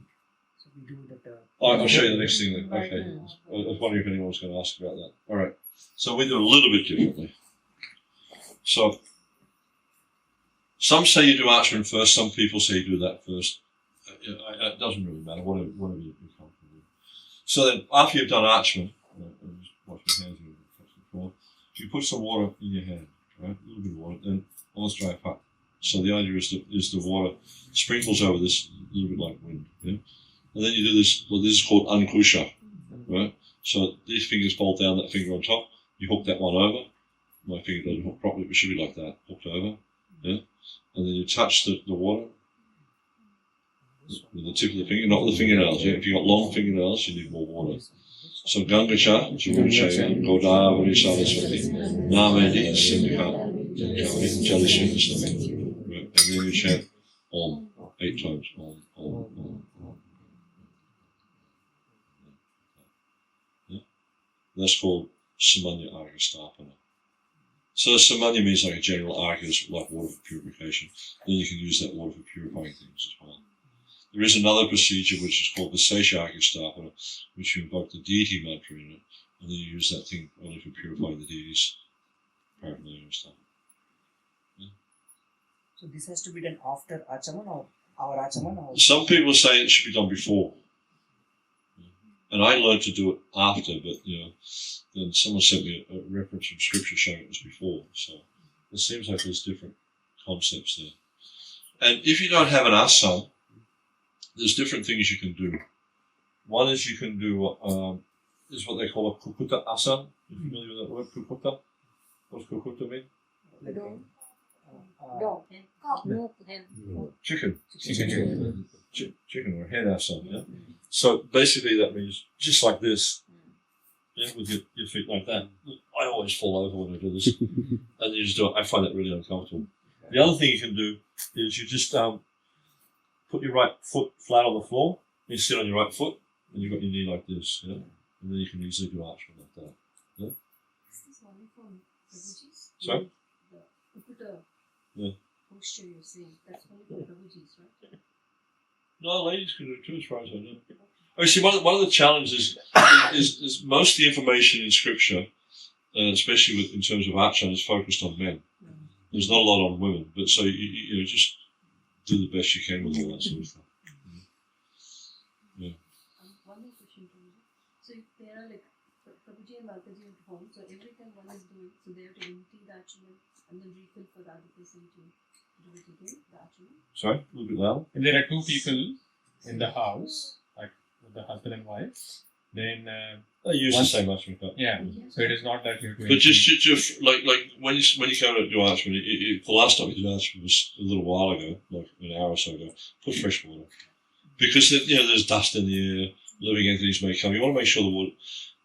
So we do that. I'll show you the next thing then. Okay. I was wondering if anyone was going to ask about that. All right. So we do it a little bit differently. So some say you do Archman first, some people say you do that first. It doesn't really matter, whatever you're comfortable with. So then after you've done Archman, wash your hands and touch the floor. You put some water in your hand, right? A little bit of water, then almost dry up. So the idea is the water sprinkles over this a little bit like wind, yeah? And then you do this, this is called ankusha, right? So these fingers fold down, that finger on top, you hook that one over. My finger doesn't hook properly, but it should be like that, hooked over, yeah? And then you touch the water with the tip of the finger, not with the fingernails, yeah? If you've got long fingernails, you need more water. So Gangacha, Jivunachaya, Godavari Saraswati, Namadi, Sindhika, Jalishin, right? And then you chant Om 8 times. Om, Om, Om, Om. Yeah? That's called Samanya Argha Stapana. So Samanya means like a general argha, like water for purification. Then you can use that water for purifying things as well. There is another procedure which is called the Seshaka Stapana, which you invoke the deity mantra in it, and then you use that thing only for purifying the deity's paraphernalia and stuff. Yeah. So this has to be done after Achaman or our Achaman? Or some people say it should be done before. Yeah. And I learned to do it after, but then someone sent me a reference from scripture showing it was before. So it seems like there's different concepts there. And if you don't have an asam, there's different things you can do. One is you can do is what they call a kukuta asana. Are you familiar with that word, kukuta? What's kukuta mean? Dog. Chicken. Chicken or hen asana. Yeah? So basically that means just like this, yeah, with your feet like that. I always fall over when I do this. And you just do it. I find that really uncomfortable. The other thing you can do is you just put your right foot flat on the floor, you sit on your right foot, and you've got your knee like this, yeah? And then you can easily do Archman like that. Yeah? Is this only for prabhujis? Sorry? the Yeah. posture you're saying. That's only for prabhujis, right? No, ladies can do it too, as far as I know. Oh, see, one of the challenges is most of the information in scripture, especially in terms of archana, is focused on men. There's not a lot on women, but so you just do the best you can with all that sort of stuff. Yeah. One more question to you. So if there are like Prabhuji and Mataji at home, so every time one is doing, so they have to empty the achman and then refill for the other person to do it again, the achman. Sorry, a little bit louder. If there are two people in the house, like with the husband and wife, then They use the same achman cup. yeah. So it is not that you're doing. But just like when you go to do achman, the last time we did achman was a little while ago, like an hour or so ago. Put fresh water because there's dust in the air. Living entities may come. You want to make sure the water.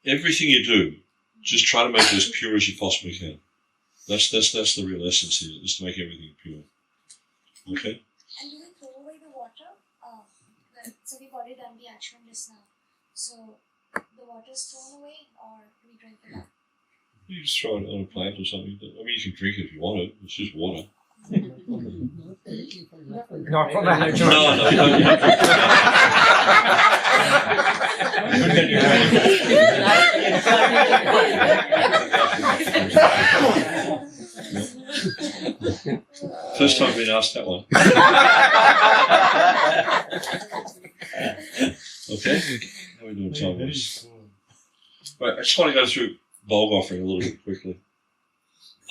Everything you do, just try to make it as pure as you possibly can. That's the real essence here, is to make everything pure. Okay. And do we throw away the water? So we've already done the action just now. So the water is thrown away, or do we drink it up? You just throw it on a plant or something. I mean, you can drink it if you want it. It's just water. Not for that. No, you don't drink First time being asked that one. Okay. How are we doing time-wise? Right, I just want to go through bulk offering a little bit quickly.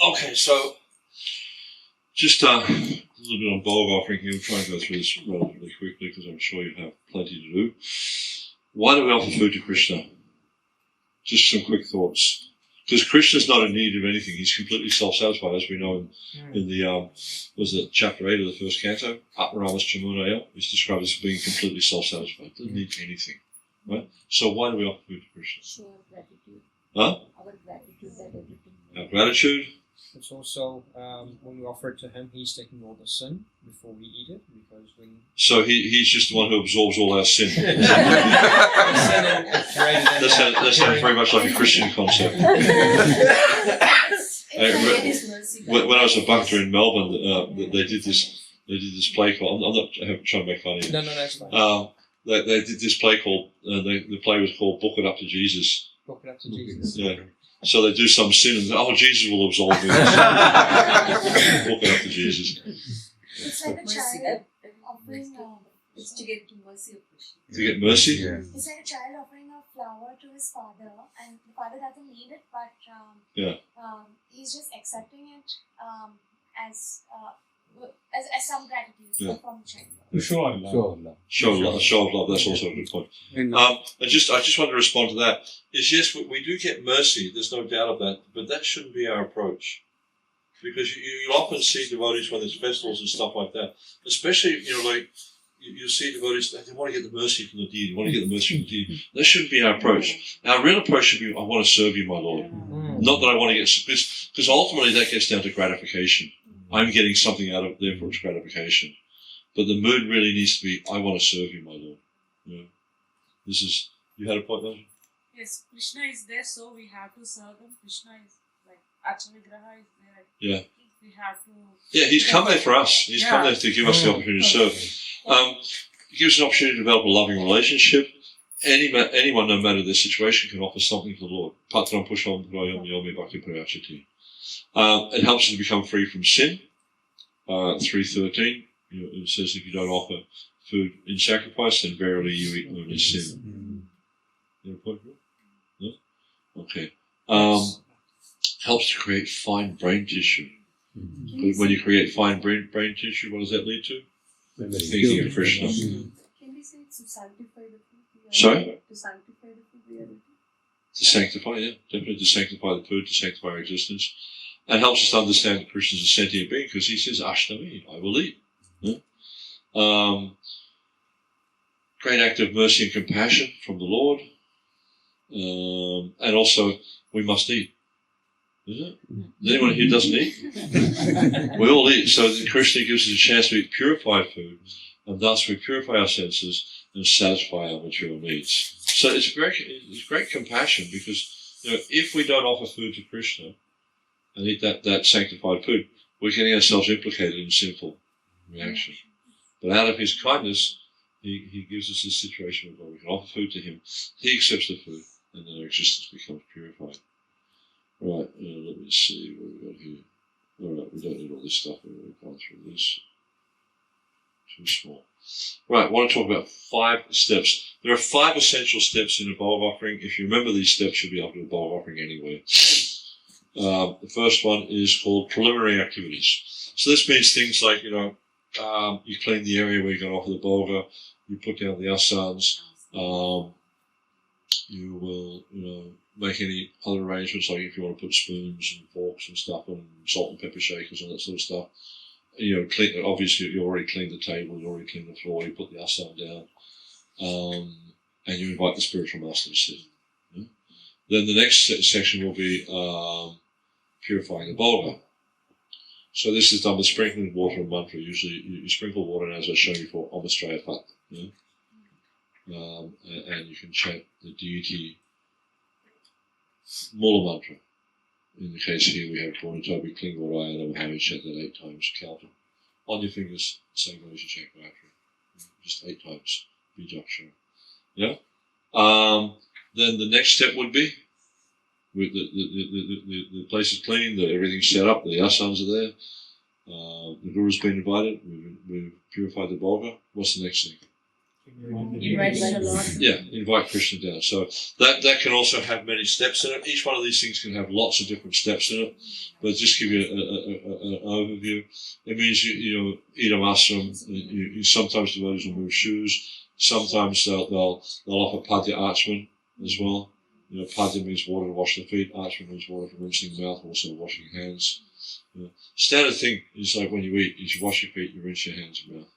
Okay, so just a little bit on bulk offering here. We'll try and go through this relatively quickly because I'm sure you have plenty to do. Why do we offer food to Krishna? Just some quick thoughts. Because Krishna's not in need of anything. He's completely self-satisfied, as we know in the was it chapter 8 of the first canto? Atmaramas Chamunaya is described as being completely self-satisfied. Doesn't need anything. Right? So why do we offer food to Krishna? Show our gratitude. Huh? Our gratitude that everything. Our gratitude. It's also when we offer it to him, he's taking all the sin before we eat it, because when So he's just the one who absorbs all our sin. That sounds very much like a Christian concept. When I was a bhakta in Melbourne, they did this play called. I'm trying to make fun of you. No, that's fine. They did this play called. The play was called "Book It Up to Jesus." Book it up to Jesus. Yeah. So they do some sin and Jesus will absolve me. Book it up to Jesus. It's like a child offering. It's to get mercy of Krishna. To get mercy. Yeah. It's like a child offering a flower to his father, and the father doesn't need it, but he's just accepting it as some gratitude from the child. Show Allah. Show of love. That's also a good point. I just want to respond to that. Is yes, we do get mercy. There's no doubt of that, but that shouldn't be our approach, because you often see devotees when there's festivals and stuff like that. Especially, like you see devotees, they want to get the mercy from the deity. Want to get the mercy from the deity. That shouldn't be our approach. Our real approach should be, I want to serve you, my Lord. Not that I want to get, because ultimately that gets down to gratification. I'm getting something out of it, therefore it's gratification. But the mood really needs to be, I want to serve you, my Lord. This is, you had a point, don't you? Yes, Krishna is there, so we have to serve him. Krishna is like Achavigraha is there. Yeah. We have to. Yeah, he's come there for us. He's come there to give us the opportunity to serve. It gives us an opportunity to develop a loving relationship. Anyone, no matter their situation, can offer something to the Lord. Patram pusham prayam yomi bhakti prayachati. It helps you to become free from sin. 3:13. It says if you don't offer food in sacrifice, then verily you eat only sin. You have a point? No? Okay. Helps to create fine brain tissue. When you create fine brain tissue, what does that lead to? Thinking of Krishna. Can we say it's to sanctify the food? Sorry? To sanctify the food we are eating? To sanctify, yeah. Definitely to sanctify the food, to sanctify our existence. And helps us to understand that Krishna is a sentient being, because he says, Ashtami, I will eat. Great act of mercy and compassion from the Lord. And also, we must eat. Is it? Is anyone here who doesn't eat? We all eat. So Krishna gives us a chance to eat purified food, and thus we purify our senses and satisfy our material needs. So it's great compassion, because if we don't offer food to Krishna and eat that sanctified food, we're getting ourselves implicated in sinful reaction. But out of his kindness, he gives us this situation where we can offer food to him, he accepts the food, and then our existence becomes purified. Right, let me see what we've got here. Alright, we don't need all this stuff, we've gone through this. Too small. Right, I want to talk about 5 steps. There are 5 essential steps in a bowl offering. If you remember these steps, you'll be able to do a bowl offering anywhere. The first one is called preliminary activities. So this means things like, you clean the area where you're going to offer the bolga, you put down the asans, you will, make any other arrangements, like if you want to put spoons and forks and stuff and salt and pepper shakers and that sort of stuff. Clean. Obviously, you already cleaned the table, you already cleaned the floor, you put the asan down, and you invite the spiritual master to sit. Yeah? Then the next section will be purifying the bolga. So this is done with sprinkling water and mantra. Usually, you sprinkle water, and as I showed you before, Amastraya Pat. Yeah? And you can chant the deity Mula mantra. In the case here, we have Purnatobi Klingvaraya and Namaha. Chant that 8 times, counted on your fingers, the same way as you chant Gayatri. Just 8 times, Bijakshara. Yeah? Then the next step would be, with the place is clean, everything's set up, the asans are there, the guru's been invited, we've purified the bolga. What's the next thing? Invite Krishna down. So that can also have many steps in it. Each one of these things can have lots of different steps in it. But just give you an overview. It means you eat a ashram. Sometimes devotees will move shoes. Sometimes they'll offer padya archman as well. Padya means water to wash the feet. Archman means water for rinsing the mouth, also washing hands. Standard thing is like when you eat, is you wash your feet, you rinse your hands and mouth.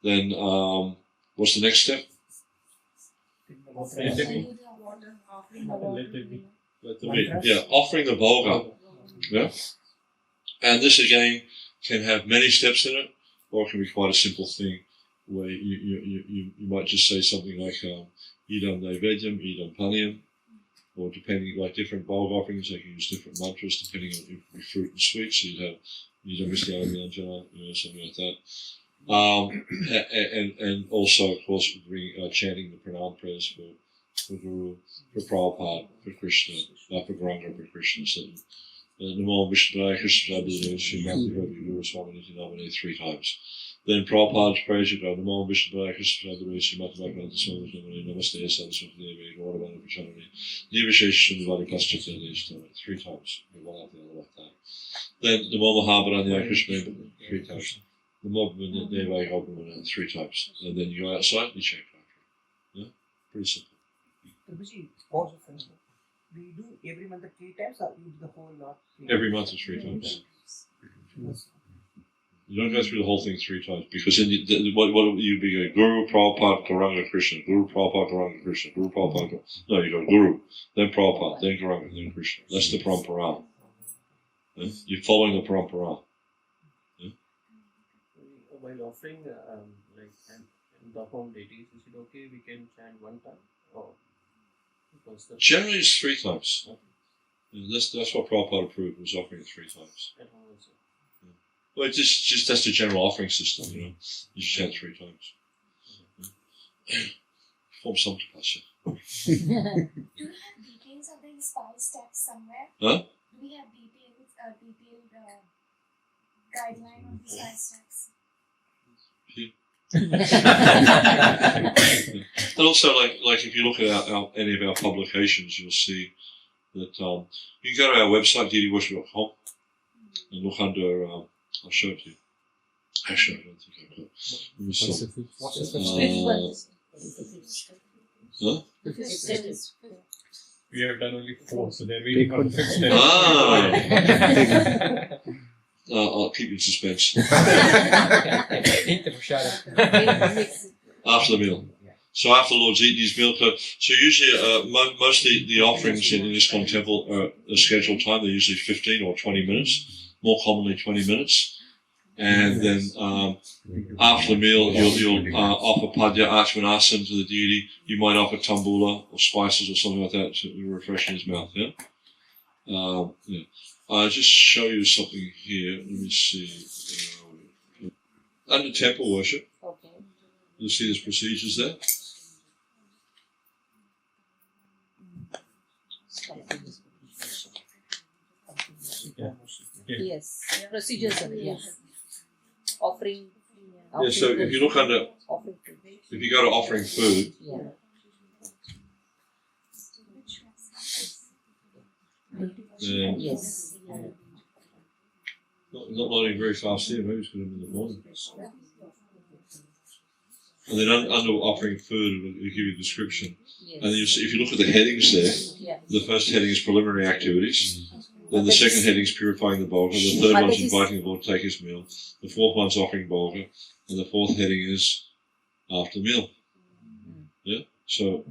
Then, what's the next step? Offering the bolga. Yeah, and this again can have many steps in it, or it can be quite a simple thing where you might just say something like idam naivedyam, idam panyam, or depending, like different bolga offerings, they can use different mantras depending on if it be fruit and sweet. So you'd have idam visyanayanjana, something like that. And also, of course, chanting the pranam prayers for Guru, for Prabhupada, for Krishna, for Gauranga, for Krishna. So, Namo Vishnudaya Krishna Srimati Guru Swami Niti Namane 3 times. Then Prabhupada's prayers you go, Namo Vishnudaya Krishna Srimati Bhaktivinoda Swami Niti Namaste Saraswati Devi Gauravana Pracharani Nivashesh Sundavadi Paschatya 3 times. One after the other like that. Then Namo Mahabharanya Krishna 3 times. The mob and the Deva Gopamana 3 times. And then you go outside, you check Gayatri. Yeah? Pretty simple. Prabhuji, pause of a do you do every month 3 times or you do the whole lot? Every month is 3 times. You don't go through the whole thing 3 times because then what you be going? Guru, Prabhupada, Gauranga, Krishna. Guru, Prabhupada, Gauranga, Krishna. Guru, Prabhupada, no, you go Guru, then Prabhupada, then Gauranga, then Krishna. That's the parampara. Yeah? You're following the parampara. While offering the home deities, is it okay we can chant 1 time? Or generally it's 3 times. Okay. That's what Prabhupada approved, was offering it 3 times. At home also. Yeah. Well, it's just that's the general offering system, You chant 3 times. Form some tapasya. Do we have details of these 5 steps somewhere? Huh? Do we have detailed guideline on these 5 steps? And also, like if you look at any of our publications, you'll see that you can go to our website, deityworship.com, and look under, I'll show it to you. Actually, I don't think I've got it. Let me see. We have done only 4, so they're waiting on 5th step. I'll keep you in suspense. After the meal. So after the Lord's eaten his meal, so usually mostly the offerings in ISKCON temple are scheduled time. They're usually 15 or 20 minutes, more commonly 20 minutes. And then after the meal, you'll offer padya archmanasana to the deity. You might offer tambula or spices or something like that to refresh his mouth. Yeah. I'll just show you something here. Let me see. Under temple worship, Okay. you'll see there's procedures there. Yes. Procedures are there. Offering. Yeah, so if you look under, Offering. if you go to offering food, Yeah. then Yes. not loading very fast here, maybe it's going to be in the morning. And then under offering food, it'll give you a description. Yes. And then if you look at the headings there, Yeah. the first heading is preliminary activities. Then the second heading is purifying the Bhoga. The third one's inviting the Lord to take his meal. The fourth one's offering Bhoga. And the fourth heading is after meal. Yeah? So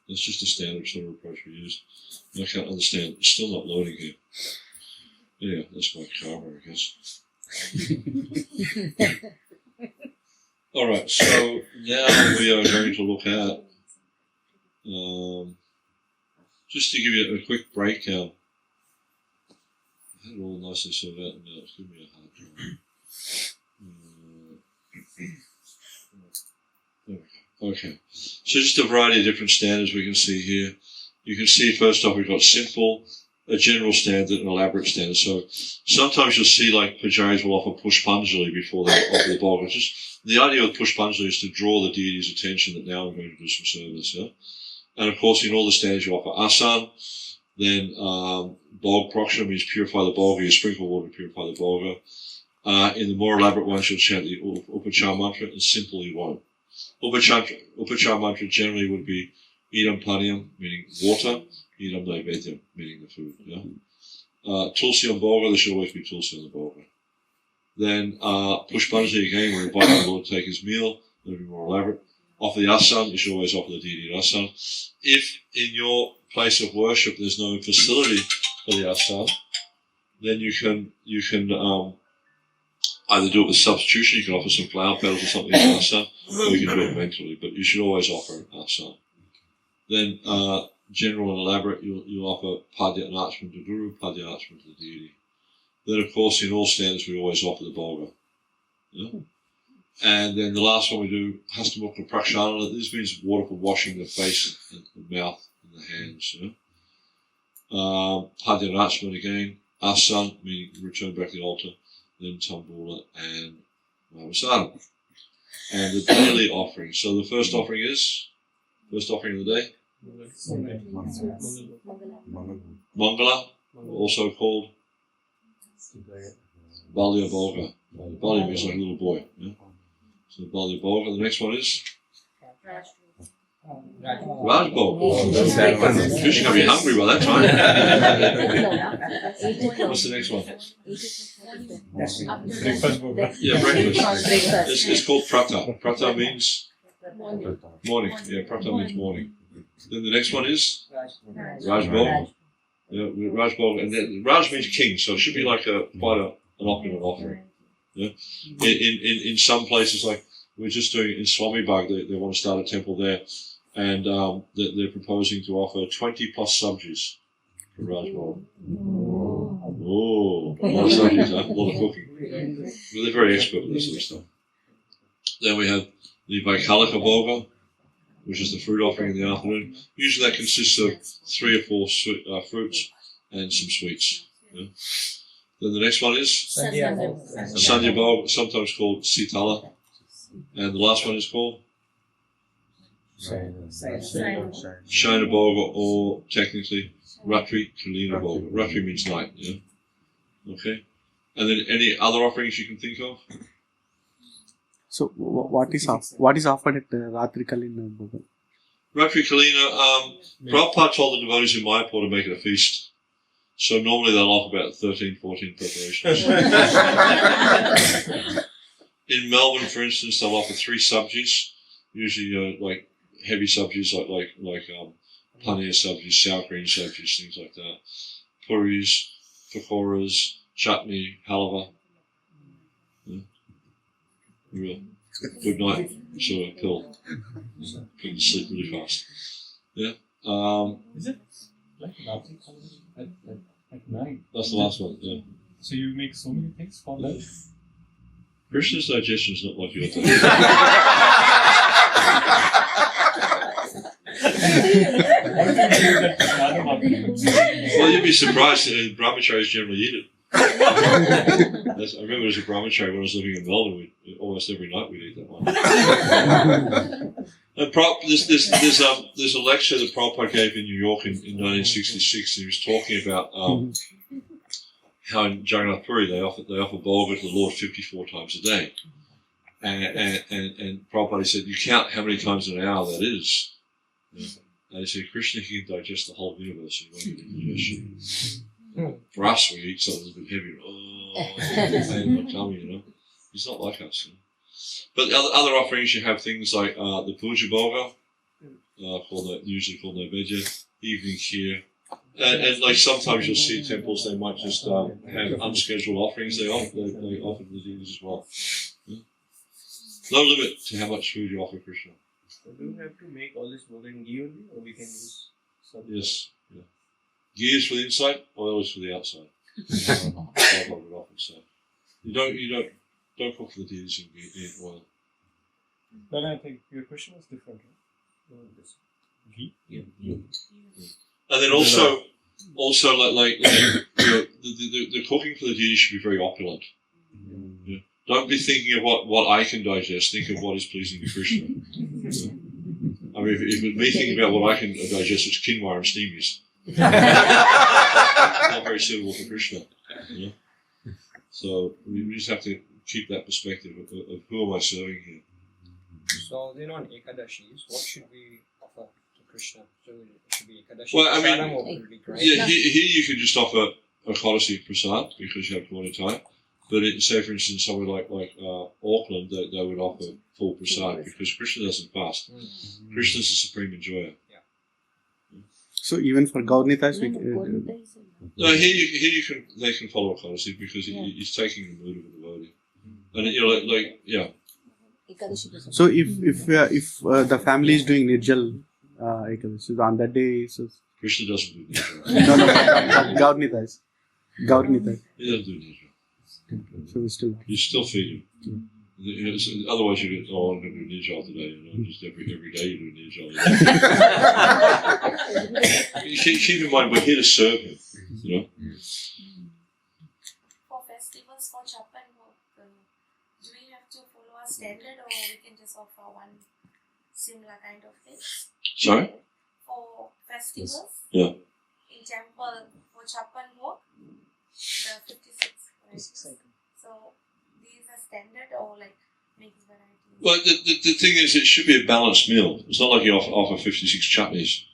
that's just a standard sort of approach we use. And I can't understand. It's still not loading here. Yeah, that's my karma, I guess. Alright, so now we are going to look at, just to give you a quick breakdown. I had it all nicely sorted out and now it's giving me a hard time. There we go. Okay, so just a variety of different standards we can see here. You can see first off we've got simple, a general standard, and elaborate standard. So sometimes you'll see like pujaris will offer pushpanjali before they offer the Bhoga. Just the idea of pushpanjali is to draw the deity's attention that now I'm going to do some service. Yeah? And of course in all the standards you offer asan, then Bog Prokshana means purify the Bhoga, you sprinkle water to purify the Bhoga. In the more elaborate ones you'll chant the Upachar mantra, and simple you won't. Upachar mantra generally would be idam paniyam, meaning water, idam naivedyam, meaning the food. Yeah? Tulsi on Bhoga, there should always be Tulsi on the Bhoga. Then Pushpanjali again, we're inviting the Lord to take his meal, that'll be more elaborate. Offer the asan, you should always offer the deity asan. If in your place of worship there's no facility for the asan, then you can either do it with substitution, you can offer some flower petals or something as asan, or you can do it mentally, but you should always offer an asan. Then general and elaborate, you'll offer padya and archman to Guru, padya and archman to the deity. Then of course in all standards we always offer the Bhoga. Yeah? And then the last one we do hastamukha prakshana. This means water for washing the face and the mouth and the hands. Yeah? Padya and archman again, asan meaning return back to the altar, then tambula and namasadam. And the daily offering. So the first offering is, first offering of the day, Mangala, also called Balya Bhoga. Balya means like a little boy. Yeah? So Balya Bhoga. The next one is Raj Bhoga. You should be hungry by that time. What's the next one? Breakfast Bhoga. Yeah, breakfast. It's called Prata. Prata means morning. Yeah, Prata means morning. Then the next one is Raj Bhoga. Yeah, Raj Bhoga. And then Raj means king, so it should be like quite an opulent offering. Yeah? In some places, like we're just doing in Swami Bagh, they want to start a temple there, and they're proposing to offer 20 plus subjis for Raj Bhoga. Oh, a lot of subjis, huh? A lot of cooking. But they're very expert with this sort of stuff. Then we have the Vaikalika Bhoga, which is the fruit offering in the afternoon. Usually that consists of 3 or 4 fruits and some sweets. Yeah? Then the next one is Sandhya Bhoga, sometimes called Sitala. And the last one is called Shaina Bhoga, or technically Ratri Kalina Bhoga. Ratri means night. Yeah? Okay. And then any other offerings you can think of? So what is offered at Ratri Kalina Bhoga? Ratri Kalina, Prabhupada told the devotees in Mayapur to make it a feast. So normally they'll offer about 13, 14 preparations. In Melbourne, for instance, they'll offer 3 subjis, usually like heavy subjis like paneer subjis, sour cream subjis, things like that. Puris, pakoras, chutney, halava. Yeah. Real good night sort of pill. Put you to sleep really fast. Yeah. Is it like Ratri Kalina? At 9. That's the last one. Yeah. So you make so many things for lunch? Krishna's digestion is not like your digestion. Well, you'd be surprised that brahmacharis generally eat it. I remember as a brahmachari when I was living in Melbourne, almost every night we'd eat that one. And there's a lecture that Prabhupada gave in New York in 1966. He was talking about how in Jagannath Puri they offer bhoga to the Lord 54 times a day. And Prabhupada said, you count how many times an hour that is. And he said, Krishna can digest the whole universe in one digestion. For us, we eat something a little bit heavier. Pain in my tummy, you know. He's not like us. You know? But the other offerings, you have things like the puja bhoga, usually called naivedya, evening here. And like sometimes you'll see temples, they might just have unscheduled offerings they offer to the deities as well. Yeah. No limit to how much food you offer Krishna. So do you have to make all this bhoga in ghee only, or we can use something? Yes. Yeah. Ghee is for the inside, oil is for the outside. I would often say. You don't cook for the deities in oil. But I think your question was different, right? Ghee? Yeah. And then also like the cooking for the deities should be very opulent. Yeah. Don't be thinking of what I can digest. Think of what is pleasing to Krishna. Yeah. I mean, if it was me thinking about what I can digest, it's quinoa and steamies. Not very suitable for Krishna. Yeah. So we just have to keep that perspective of who am I serving here. So then on Ekadashis, what should we offer to Krishna? So it should be Ekadashi Well, I mean, prasadam, or would it be great? Yeah, here you could just offer a Kodasi prasad because you have plenty of time. But say, for instance, somewhere like Auckland, they would offer full prasad because Krishna doesn't fast. Krishna's the supreme enjoyer. So even for Gaurnitas, we No, here they can follow a Kodasi because he's taking the mood of the devotee. And So if the family is doing Nirjal Ekadashi, on that day, so Krishna doesn't do Nirjal. no, Gaurnitas. He doesn't do Nirjal. So we still. You still feed him. Otherwise, you get, I'm going to do Nirjal today. Just every day you do Nirjal. Keep in mind, we're here to serve him. For festivals for Chappan work, do we have to follow a standard or we can just offer one similar kind of thing? Sorry? For festivals? Yeah. In temple for Chappan work, the 56, right? So these are standard or like mixed varieties? Well, the thing is, it should be a balanced meal. It's not like you offer 56 chutneys.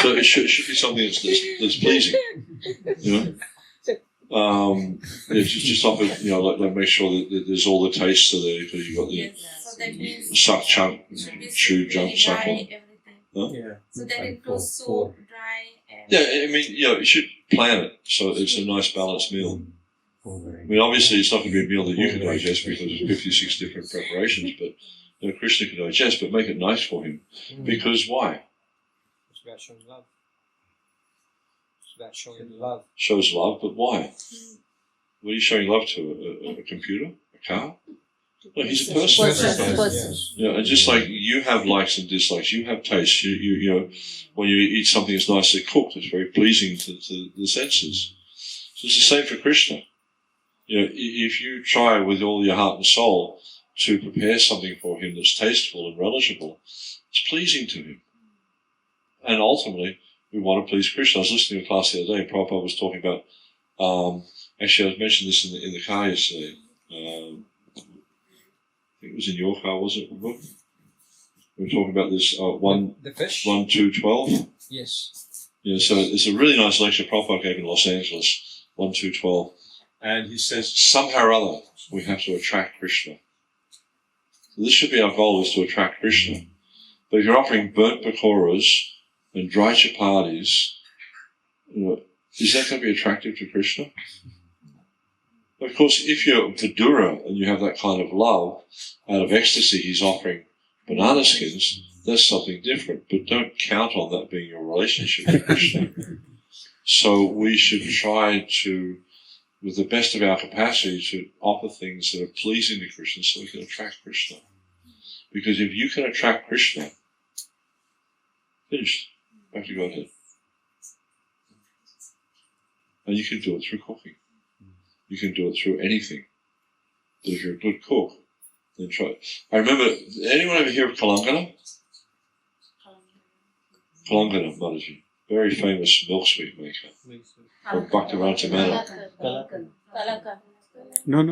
So it should be something that's pleasing, just offer, like make sure that there's all the tastes so that you've got the So that means suck, chunk, chew, jump, suck on. Huh? Yeah. So that includes soup, dry, and Yeah, I mean, you should plan it so it's a nice balanced meal. I mean, obviously, it's not going to be a meal that you can digest because there's 56 different preparations, but Krishna can digest, but make it nice for him. Because why? It's about showing love. It's about showing love. Shows love, but why? What are you showing love to? A computer? A car? No, he's a person. And just like you have likes and dislikes, you have tastes. You when you eat something that's nicely cooked, it's very pleasing to the senses. So it's the same for Krishna. If you try with all your heart and soul to prepare something for him that's tasteful and relishable, it's pleasing to him. And ultimately, we want to please Krishna. I was listening to a class the other day, and Prabhupada was talking about, actually I mentioned this in the car yesterday. I think it was in your car, was it? We were talking about this, The fish? 1, 2, 12. Yes. Yeah, so it's a really nice lecture Prabhupada gave in Los Angeles, 1, 2, 12. And he says, somehow or other, we have to attract Krishna. So this should be our goal, is to attract Krishna. But if you're offering burnt pakoras and dry chapatis, is that going to be attractive to Krishna? Of course, if you're Vidura and you have that kind of love, out of ecstasy he's offering banana skins, that's something different. But don't count on that being your relationship with Krishna. So we should try to, with the best of our capacity, to offer things that are pleasing to Krishna so we can attract Krishna. Because if you can attract Krishna, finished. Back to Godhead. And you can do it through cooking. You can do it through anything. But if you're a good cook, then try it. I remember, anyone ever hear of Kalangana? Kalangana Mataji. Very famous milk sweet maker. From Bhaktivedanta Manor. No.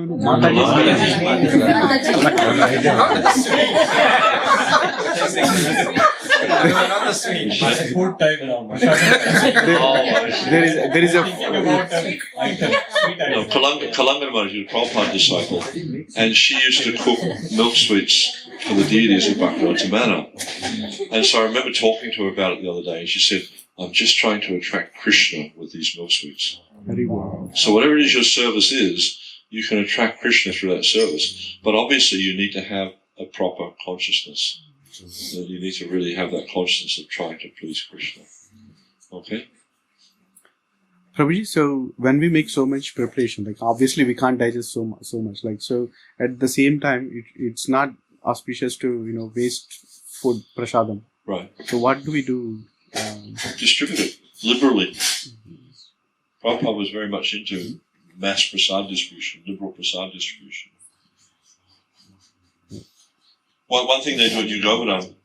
There is a Kalangana Mataji, a Prabhupada disciple, and she used to cook milk sweets for the deities of Bhaktivedanta Manor. And so I remember talking to her about it the other day, and she said, I'm just trying to attract Krishna with these milk sweets. So whatever it is your service is, you can attract Krishna through that service. But obviously you need to have a proper consciousness. You need to really have that consciousness of trying to please Krishna. Okay? Prabhuji, so when we make so much preparation, like obviously we can't digest so much. Like, so at the same time, it's not auspicious to waste food, prasadam. Right. So what do we do? Distribute it liberally. Prabhupada was very much into mass prasad distribution, liberal prasad distribution. One thing they do at New Govardhan,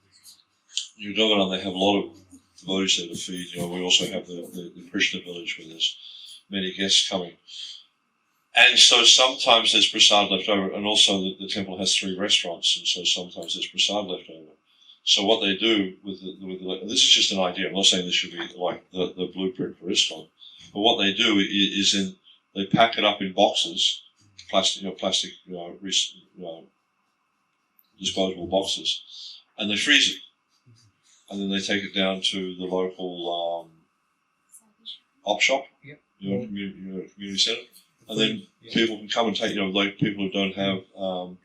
they have a lot of devotees there to feed. We also have the Krishna village where there's many guests coming. And so sometimes there's prasad left over, and also the temple has 3 restaurants, and so sometimes there's prasad left over. So what they do with this is just an idea. I'm not saying this should be like the blueprint for ISKCON, but what they do is they pack it up in boxes, plastic disposable boxes, and they freeze it, and then they take it down to the local op shop, community centre, and then people can come and take. Like people who don't have a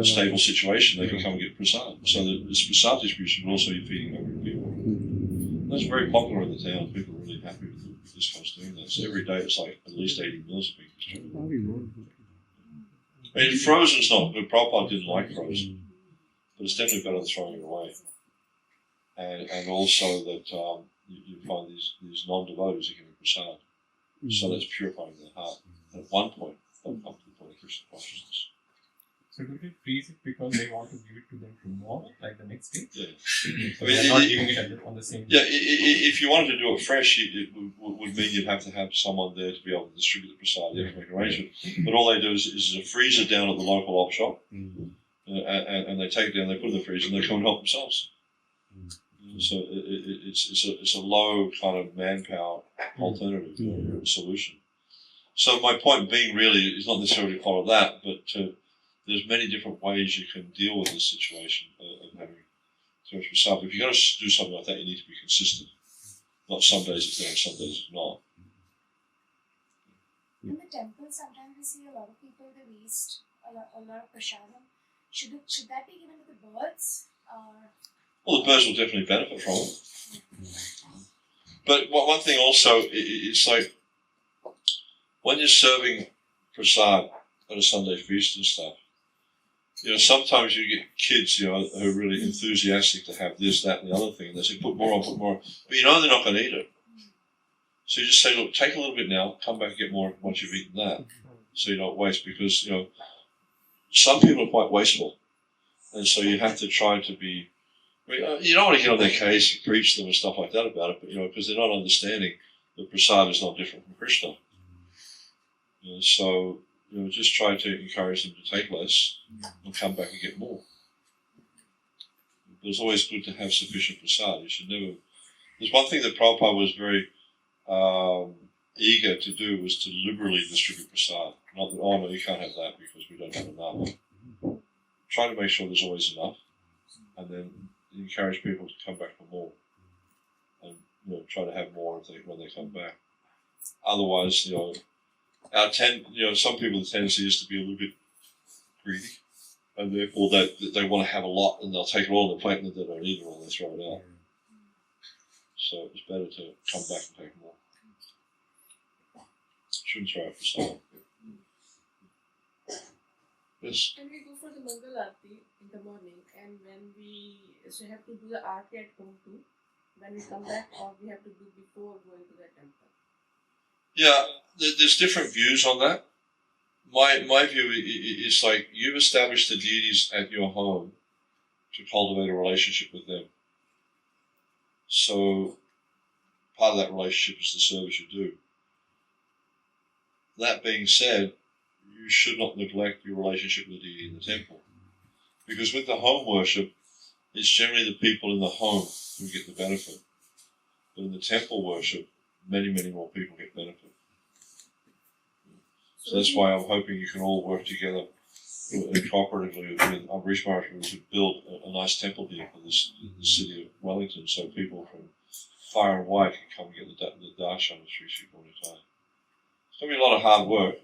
stable situation, they can come and get prasad. So this prasad distribution, but also you're feeding hungry people. That's very popular in the town. People are really happy with this kind of doing that. So every day it's like at least 80 meals are being distributed. I mean, frozen's not good. Prabhupada didn't like frozen, but it's definitely better than throwing it away. And also that you find these non-devotees are giving prasad. So that's purifying their heart. And at one point, they'll come to the point of Krishna consciousness. So do they freeze it because they want to give it to them tomorrow, like the next day? Yeah. So they're not giving it on the same day? Yeah, if you wanted to do it fresh, it would mean you'd have to have someone there to be able to distribute the prasad. You have to make arrangements. But all they do is freeze it down at the local op shop, and they take it down, they put it in the freezer, and they come and help themselves. So it's a low kind of manpower alternative solution. So my point being really is not necessarily to follow that, but there's many different ways you can deal with this situation of having too much prasad. If you're going to do something like that, you need to be consistent. Not some days it's there and some days it's not. In the temple, sometimes we see a lot of people, they waste a lot of prasadam. Should that be given to the birds? Well, the birds will definitely benefit from it. But one thing also, it's like when you're serving prasad at a Sunday feast and stuff, sometimes you get kids, who are really enthusiastic to have this, that, and the other thing, and they say, put more on, but they're not going to eat it. So you just say, look, take a little bit now, come back and get more once you've eaten that, so you don't waste, because, some people are quite wasteful, and so you have to try to be, you don't want to get on their case and preach them and stuff like that about it, but, because they're not understanding that prasad is not different from Krishna. So, just try to encourage them to take less and come back and get more. But it's always good to have sufficient prasad. You should never. There's one thing that Prabhupada was very eager to do was to liberally distribute prasad. Not that, no, you can't have that because we don't have enough. Try to make sure there's always enough, and then encourage people to come back for more, and try to have more when they come back. Otherwise, some people, the tendency is to be a little bit greedy, and therefore they want to have a lot, and they'll take it all on the plate, and then they don't eat it all, they throw it out. So it's better to come back and take more. Shouldn't throw it for someone. Yes. Can we go for the Mangal Aarti in the morning, and when we have to do the Aarti at home too, when we come back, or we have to do before going to the temple? Yeah, there's different views on that. My view is like you've established the deities at your home to cultivate a relationship with them. So part of that relationship is the service you do. That being said, you should not neglect your relationship with the deity in the temple. Because with the home worship, it's generally the people in the home who get the benefit. But in the temple worship, many, many more people get benefit. So that's why I'm hoping you can all work together cooperatively with Amrish Maharaj to build a nice temple here for the city of Wellington, so people from far and wide can come and get the darshan of Sri Sri Gaura. It's going to be a lot of hard work,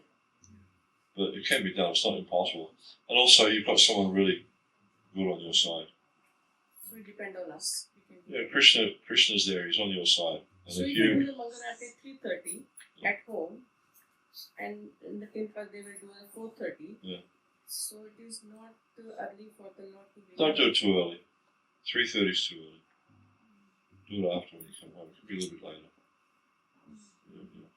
but it can be done. It's not impossible. And also, you've got someone really good on your side. So it depends on us. Yeah, Krishna's there. He's on your side. And So if you you do the Mangal Aarti at 3:30 at home, and in the temple they will do at 4:30. Yeah. So it is not too early for the Lord to wake don't up. do it too early. 3:30 is too early. Do it after when you come home. It could be a little bit later. Yeah.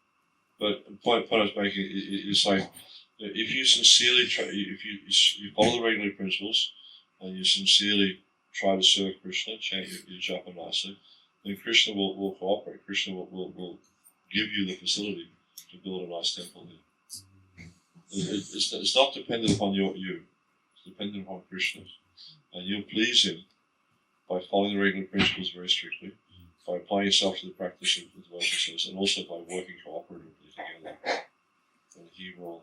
But the point I was making is like, if you sincerely try, if you follow the regular principles, and you sincerely try to serve Krishna, chant your japa nicely, then Krishna will cooperate. Krishna will give you the facility to build a nice temple here. It's not dependent upon you. It's dependent upon Krishna. And you'll please him by following the regular principles very strictly, by applying yourself to the practice of the devotional service, and also by working cooperatively together. And he will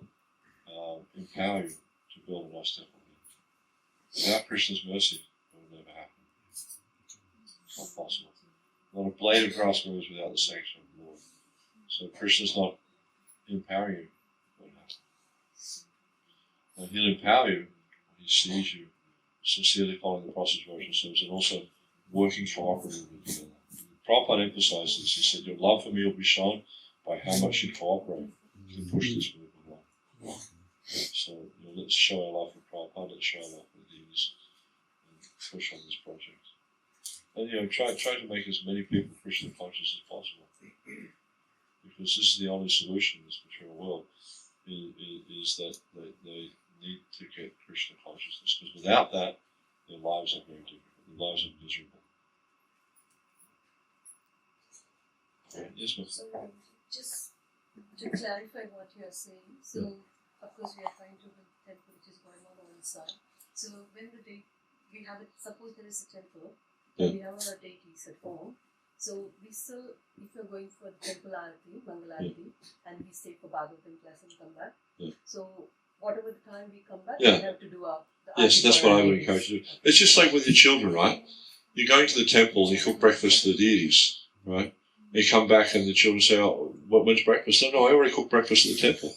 empower you to build a nice temple here. Without Krishna's mercy, it will never happen. It's not possible. Not a blade of grass moves without the sanction of the Lord. So Krishna's not empowering you. It won't happen. And he'll empower you when he sees you sincerely following the process of devotional service and also working cooperatively together. Prabhupada emphasized this. He said, your love for me will be shown by how much you cooperate to push this movement along. So let's show our love for Prabhupada, let's show our love for the deities, and push on this project. And try to make as many people Krishna conscious as possible. Because this is the only solution in this material world, is that they need to get Krishna consciousness. Because without that, their lives are very difficult. Their lives are miserable. Yes, ma'am. So just to clarify what you are saying, so of course we are trying to build a temple which is going on one side. So when we have it, suppose there is a temple, and we have our deities at home. So we still, if you're going for the temple aarti, Mangal Aarti, and we stay for Bhagavatam class and come back. So whatever the time we come back, we have to do our. Yes, that's what I would encourage you to do. It's just like with your children, right? You're going to the temple and you cook breakfast for the deities, right? You come back and the children say, oh, when's breakfast? No, I already cooked breakfast at the temple.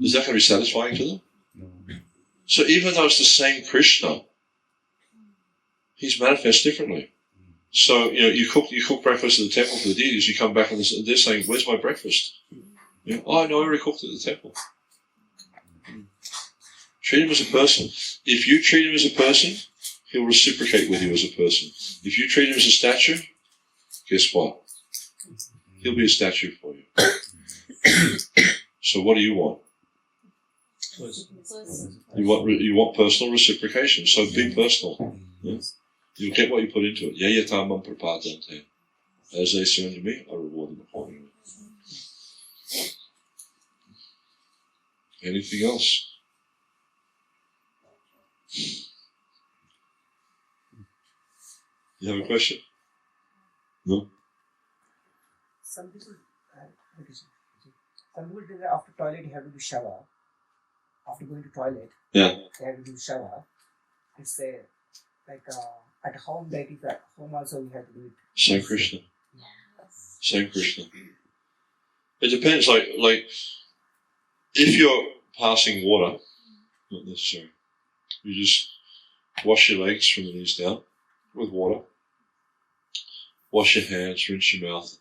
Is that going to be satisfying to them? No. So even though it's the same Krishna, he's manifest differently. So, you cook breakfast at the temple for the deities, you come back and they're saying, where's my breakfast? Oh, no, I already cooked it at the temple. Treat him as a person. If you treat him as a person, he'll reciprocate with you as a person. If you treat him as a statue, guess what? He'll be a statue for you. So what do you want? You want personal reciprocation, so be personal. Yeah? You'll get what you put into it. Yayatamam prapadante. As they surrender me, I reward them accordingly. Anything else? You have a question? No? Some people do that after toilet you have to do shower. After going to toilet, they have to do shower. It's at home, that if at home also we have to do it. Same Krishna. Same Krishna. It depends, like if you're passing water, not necessary. You just wash your legs from the knees down with water. Wash your hands, rinse your mouth,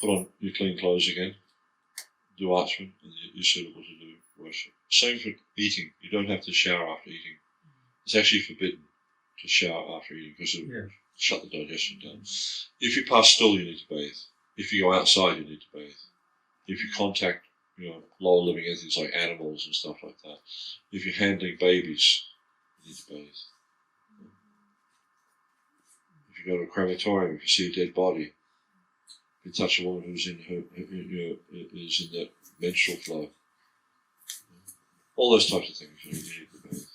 put on your clean clothes again, do Archman, and you're suitable to do worship. Same for eating. You don't have to shower after eating. It's actually forbidden to shower after eating because it will shut the digestion down. If you pass stool, you need to bathe. If you go outside, you need to bathe. If you contact, lower living entities like animals and stuff like that. If you're handling babies, you need to bathe. If you go to a crematorium, if you see a dead body, if you touch a woman who's in is in the menstrual flow, all those types of things you need to bathe.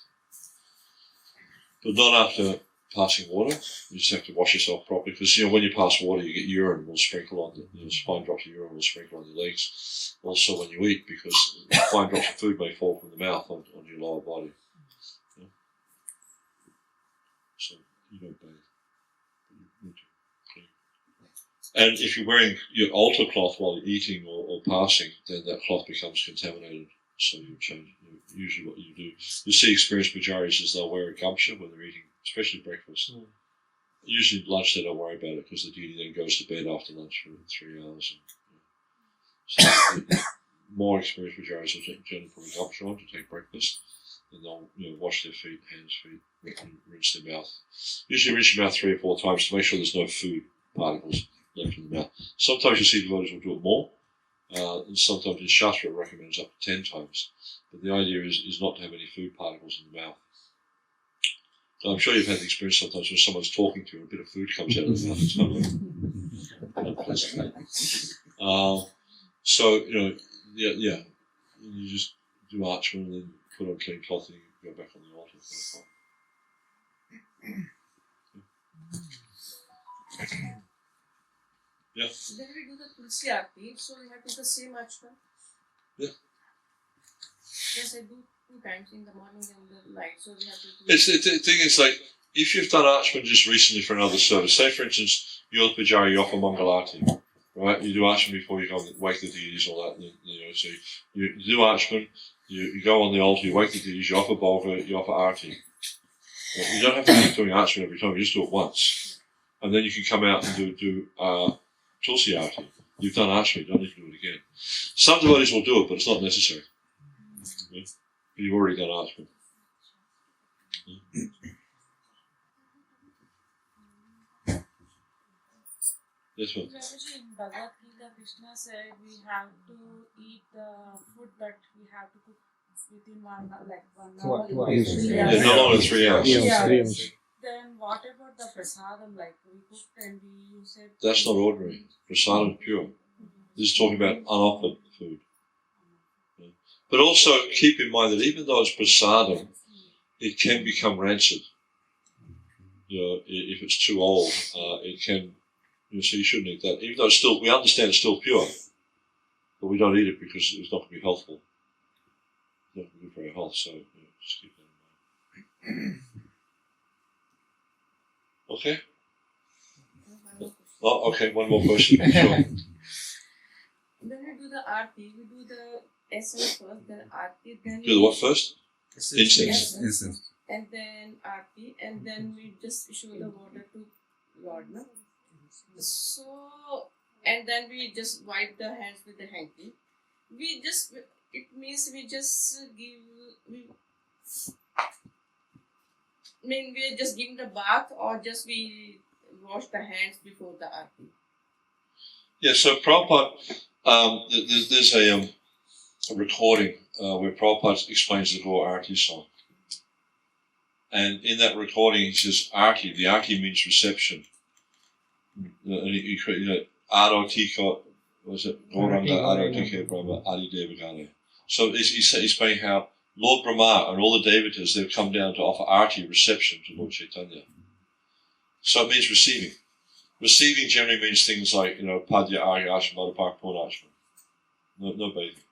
But not after passing water. You just have to wash yourself properly because when you pass water, you get urine will sprinkle on fine drops of urine will sprinkle on your legs. Also, when you eat, because fine drops of food may fall from the mouth on your lower body. So you don't bathe. You need to clean. And if you're wearing your altar cloth while you're eating or passing, then that cloth becomes contaminated. So you change. Usually, what you do, you see experienced pujaris as they'll wear a gamcha when they're eating, especially breakfast. Usually, lunch they don't worry about it because the deity then goes to bed after lunch for 3 hours. So more experienced pujaris will generally put a gamcha on to take breakfast, and they'll wash their feet, hands, feet, and rinse their mouth. Usually, rinse your mouth 3 or 4 times to make sure there's no food particles left in the mouth. Sometimes you see devotees will do it more. And sometimes in Shastra it recommends up to 10 times. But the idea is not to have any food particles in the mouth. So I'm sure you've had the experience sometimes when someone's talking to you and a bit of food comes out of the mouth. It's not unpleasant. You just do Archman and then put on clean cloth and you go back on the altar. Yeah. Then we do the Tulsi Aarti, so we have to do the same Archman. Yeah. Yes, I do 2 times in the morning and the night, so we have to do the thing is, like, if you've done Archman just recently for another service, say for instance, you're the Pujari, you offer Mangalarti, right? You do Archman before you go and wake the deities, all that, so you do Archman, you go on the altar, you wake the deities, you offer Bhoga, you offer Arti. You don't have to keep doing Archman every time, you just do it once. And then you can come out and do Tulsi Aarti. You've done Archman, you don't need to do it again. Some devotees will do it, but it's not necessary. Yeah? But you've already done Archman. Yeah? Yes, ma'am. Prabhuji, in Bhagavad Gita, Krishna said we have to eat the food that we have to cook within 1 hour. 2 hours. 3 Yeah, hours. no longer than 3 hours. 3 hours. 3 Yeah. hours. Then what about the prasadam, like we cooked and we you said? That's not ordinary. Prasadam is pure. This is talking about unoffered food. Yeah. But also keep in mind that even though it's prasadam, it can become rancid. If it's too old, it can. So you shouldn't eat that. Even though it's still, we understand it's still pure, but we don't eat it because it's not going to be healthful. It's not going to be good for our health. So just keep that in mind. Okay. Oh, okay. One more question. Sure. Then we do the Aarti, we do the essence first, then Aarti, then Do the what first? Incense. Incense. and then Aarti, and then we just show the water to Lord, no? So, and then we just wipe the hands with the hanky. It means we just we are just giving the bath, or just we wash the hands before the Aarti. Yeah, so Prabhupada, there's a recording where Prabhupada explains the Gaur Arti song. And in that recording he says Arti, the Arti means reception. He created Arotika, was it? Gauranga Arotika Brahma Adi Devagane. So he's saying how Lord Brahma and all the Devatas, they've come down to offer Arti, reception to Lord Chaitanya. So it means receiving. Receiving generally means things like, Padya, Arya, Ashma, Madhapak, Purnashma. No bathing.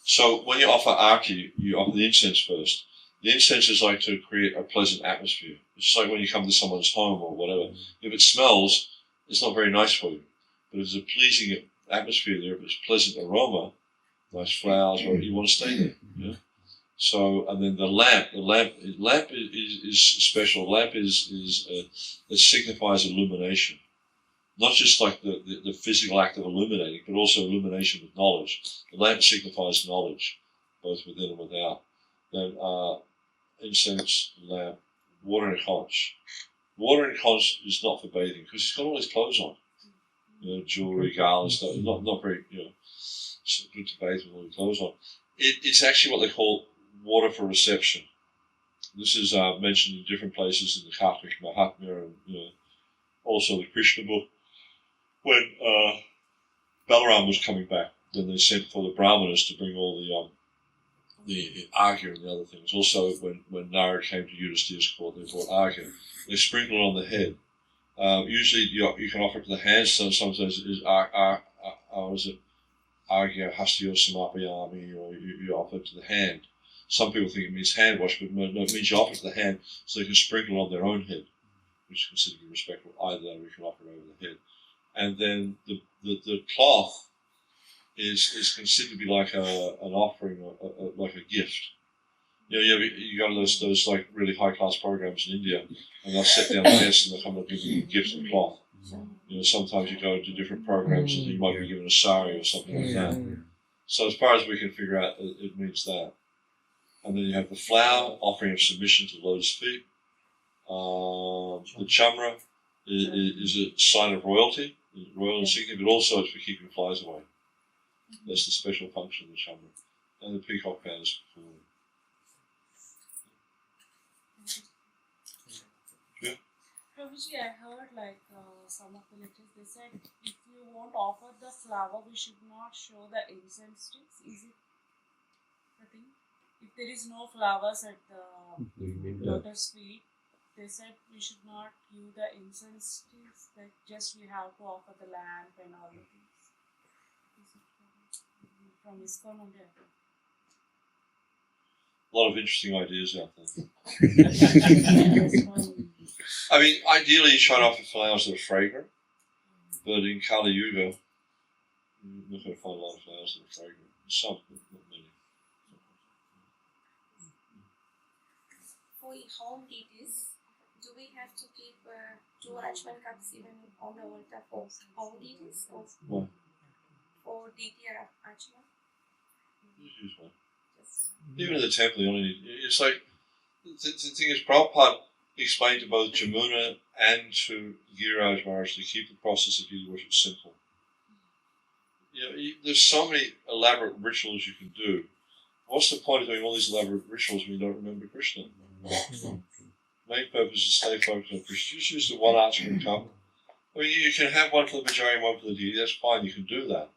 So when you offer Arti, you offer the incense first. The incense is like to create a pleasant atmosphere. It's just like when you come to someone's home or whatever. If it smells, it's not very nice for you. But if there's a pleasing atmosphere there, if it's pleasant aroma, nice flowers, whatever, you want to stay there. Yeah? So, and then the lamp is special. Lamp it signifies illumination, not just like the physical act of illuminating, but also illumination with knowledge. The lamp signifies knowledge, both within and without. Then incense, lamp, water and conch. Water and conch is not for bathing because he's got all his clothes on, jewelry, garlands, stuff. Not very, good to bathe with all his clothes on. It's actually what they call water for reception. This is mentioned in different places in the Kartik Mahatmya and also the Krishna book. When Balaram was coming back, then they sent for the Brahmanas to bring all the arghya and the other things. Also, when Nara came to Yudhishthira's court, they brought arghya. They sprinkled it on the head. Usually, you can offer it to the hands. So sometimes it is arghya hastyo samapayami, or you offer it to the hand. Some people think it means hand wash, but no, it means you offer it to the hand so they can sprinkle it on their own head, which is considered to be respectful. Either that, or you can offer it over the head. And then the cloth is considered to be like an offering, like a gift. You go to those like really high class programs in India, and they'll sit down guests and they'll come up and give you gifts of cloth. Sometimes you go to different programs and you might be given a sari or something like that. So as far as we can figure out, it means that. And then you have the flower, offering of submission to the lotus feet. The chamra is a sign of royalty, royal insignia, but also it's for keeping flies away. That's the special function of the chamra. And the peacock fan is for falling. Yeah. Prabhuji, I heard some of the lectures, they said if you won't offer the flower, we should not show the incense sticks. Is it the thing? If there is no flowers at the lotus feet, they said we should not give the incense sticks, that just we have to offer the lamp and all the things. Is it from ISKCON only? A lot of interesting ideas out there. I mean, ideally you try to offer flowers that are fragrant, but in Kali Yuga, you're not going to find a lot of flowers that are fragrant. Some, but not many. For home deities, do we have to keep 2 Achman cups even on the altar for home deities? Or What? for deity Achman? Just use one. Even in the temple, you only need. It's like the thing is, Prabhupada explained to both Jamuna and to Giriraj Maharaj to keep the process of deity worship simple. There's so many elaborate rituals you can do. What's the point of doing all these elaborate rituals when you don't remember Krishna? Main purpose is to stay focused on Krishna. Just use the one Achman cup. I mean, you can have one for the Manjari and one for the deity. That's fine. You can do that,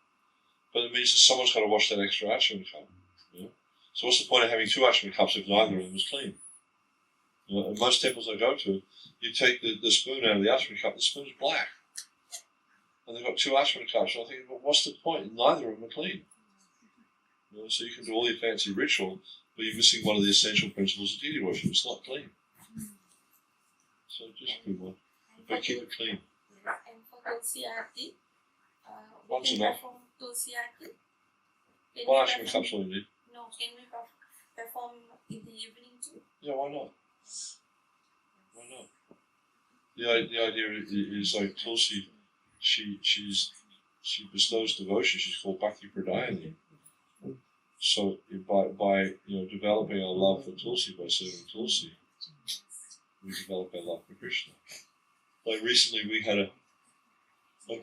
but it means that someone's got to wash that extra Achman cup. So what's the point of having 2 Achman cups if neither of them is clean? In most temples I go to, you take the spoon out of the Achman cup, the spoon's black. And they've got 2 Achman cups. So I think, well, what's the point? Neither of them are clean. So you can do all your fancy ritual, but you're missing one of the essential principles of deity worship. It's not clean. So just do one. But keep it clean. And for Tulsi Aarti, Once we can enough. perform Tulsi Aarti. One Achman cup's all you need. No, can we perform in the evening too? Yeah, why not? Why not? The idea is like Tulsi, she bestows devotion. She's called Bhakti Pradayani. So by developing our love for Tulsi, by serving Tulsi, we develop our love for Krishna. Like recently, we had a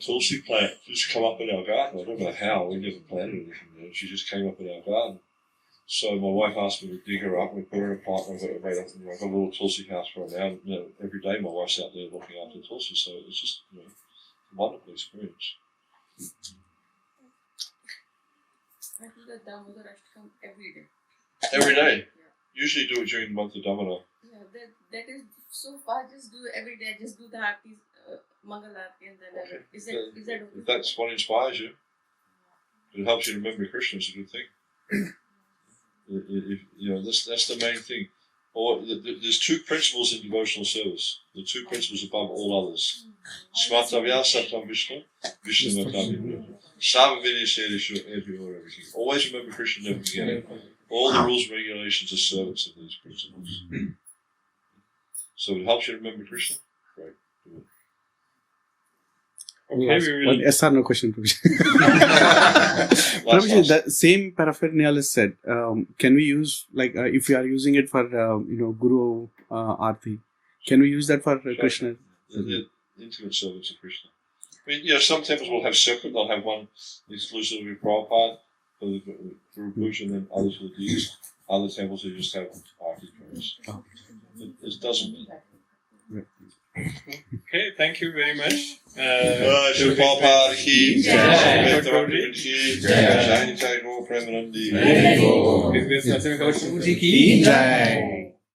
Tulsi plant just come up in our garden. I don't know how. We never planted anything. She just came up in our garden. So my wife asked me to dig her up. We put her in a pot, and I've got a little Tulsi house for her now. Every day my wife's out there looking after Tulsi, so it's just a wonderful experience. I do the Damodar Ashtakam every day. Every day? Yeah. Usually do it during the month of Damodar. Yeah, that is so far. Just do it every day. Just do the aartis, Mangal Aarti, and then Okay. is that okay? If that's what inspires you, it helps you remember Krishna. It's a good thing. That's the main thing. There's 2 principles in devotional service. The 2 principles above all others. Smartavya Satam Vishnu, Vishnu Matavya. Sava Vinay Sedishu, everything. Always remember Krishna, never forget it. All the rules and regulations are servants of these principles. So it helps you remember Krishna? Great. Do it. Okay, we really... One yes or no question, Prabhuji. Prabhuji, the same paraphernalia is said. Can we use, like, if we are using it for, Guru Aarti, can we use that for Krishna? The intimate servants of Krishna. I mean, some temples will have separate. They'll have one exclusively with Prabhupada for Guru Puja, and then others for the deities. Other temples they just have Aarti prayers. It doesn't. Okay, thank you very much. Shri Prabhupada ki jai, Prabhuji ki jai, Jai Jai Gaur Premanandi. Is this Nrsimha Ki jai.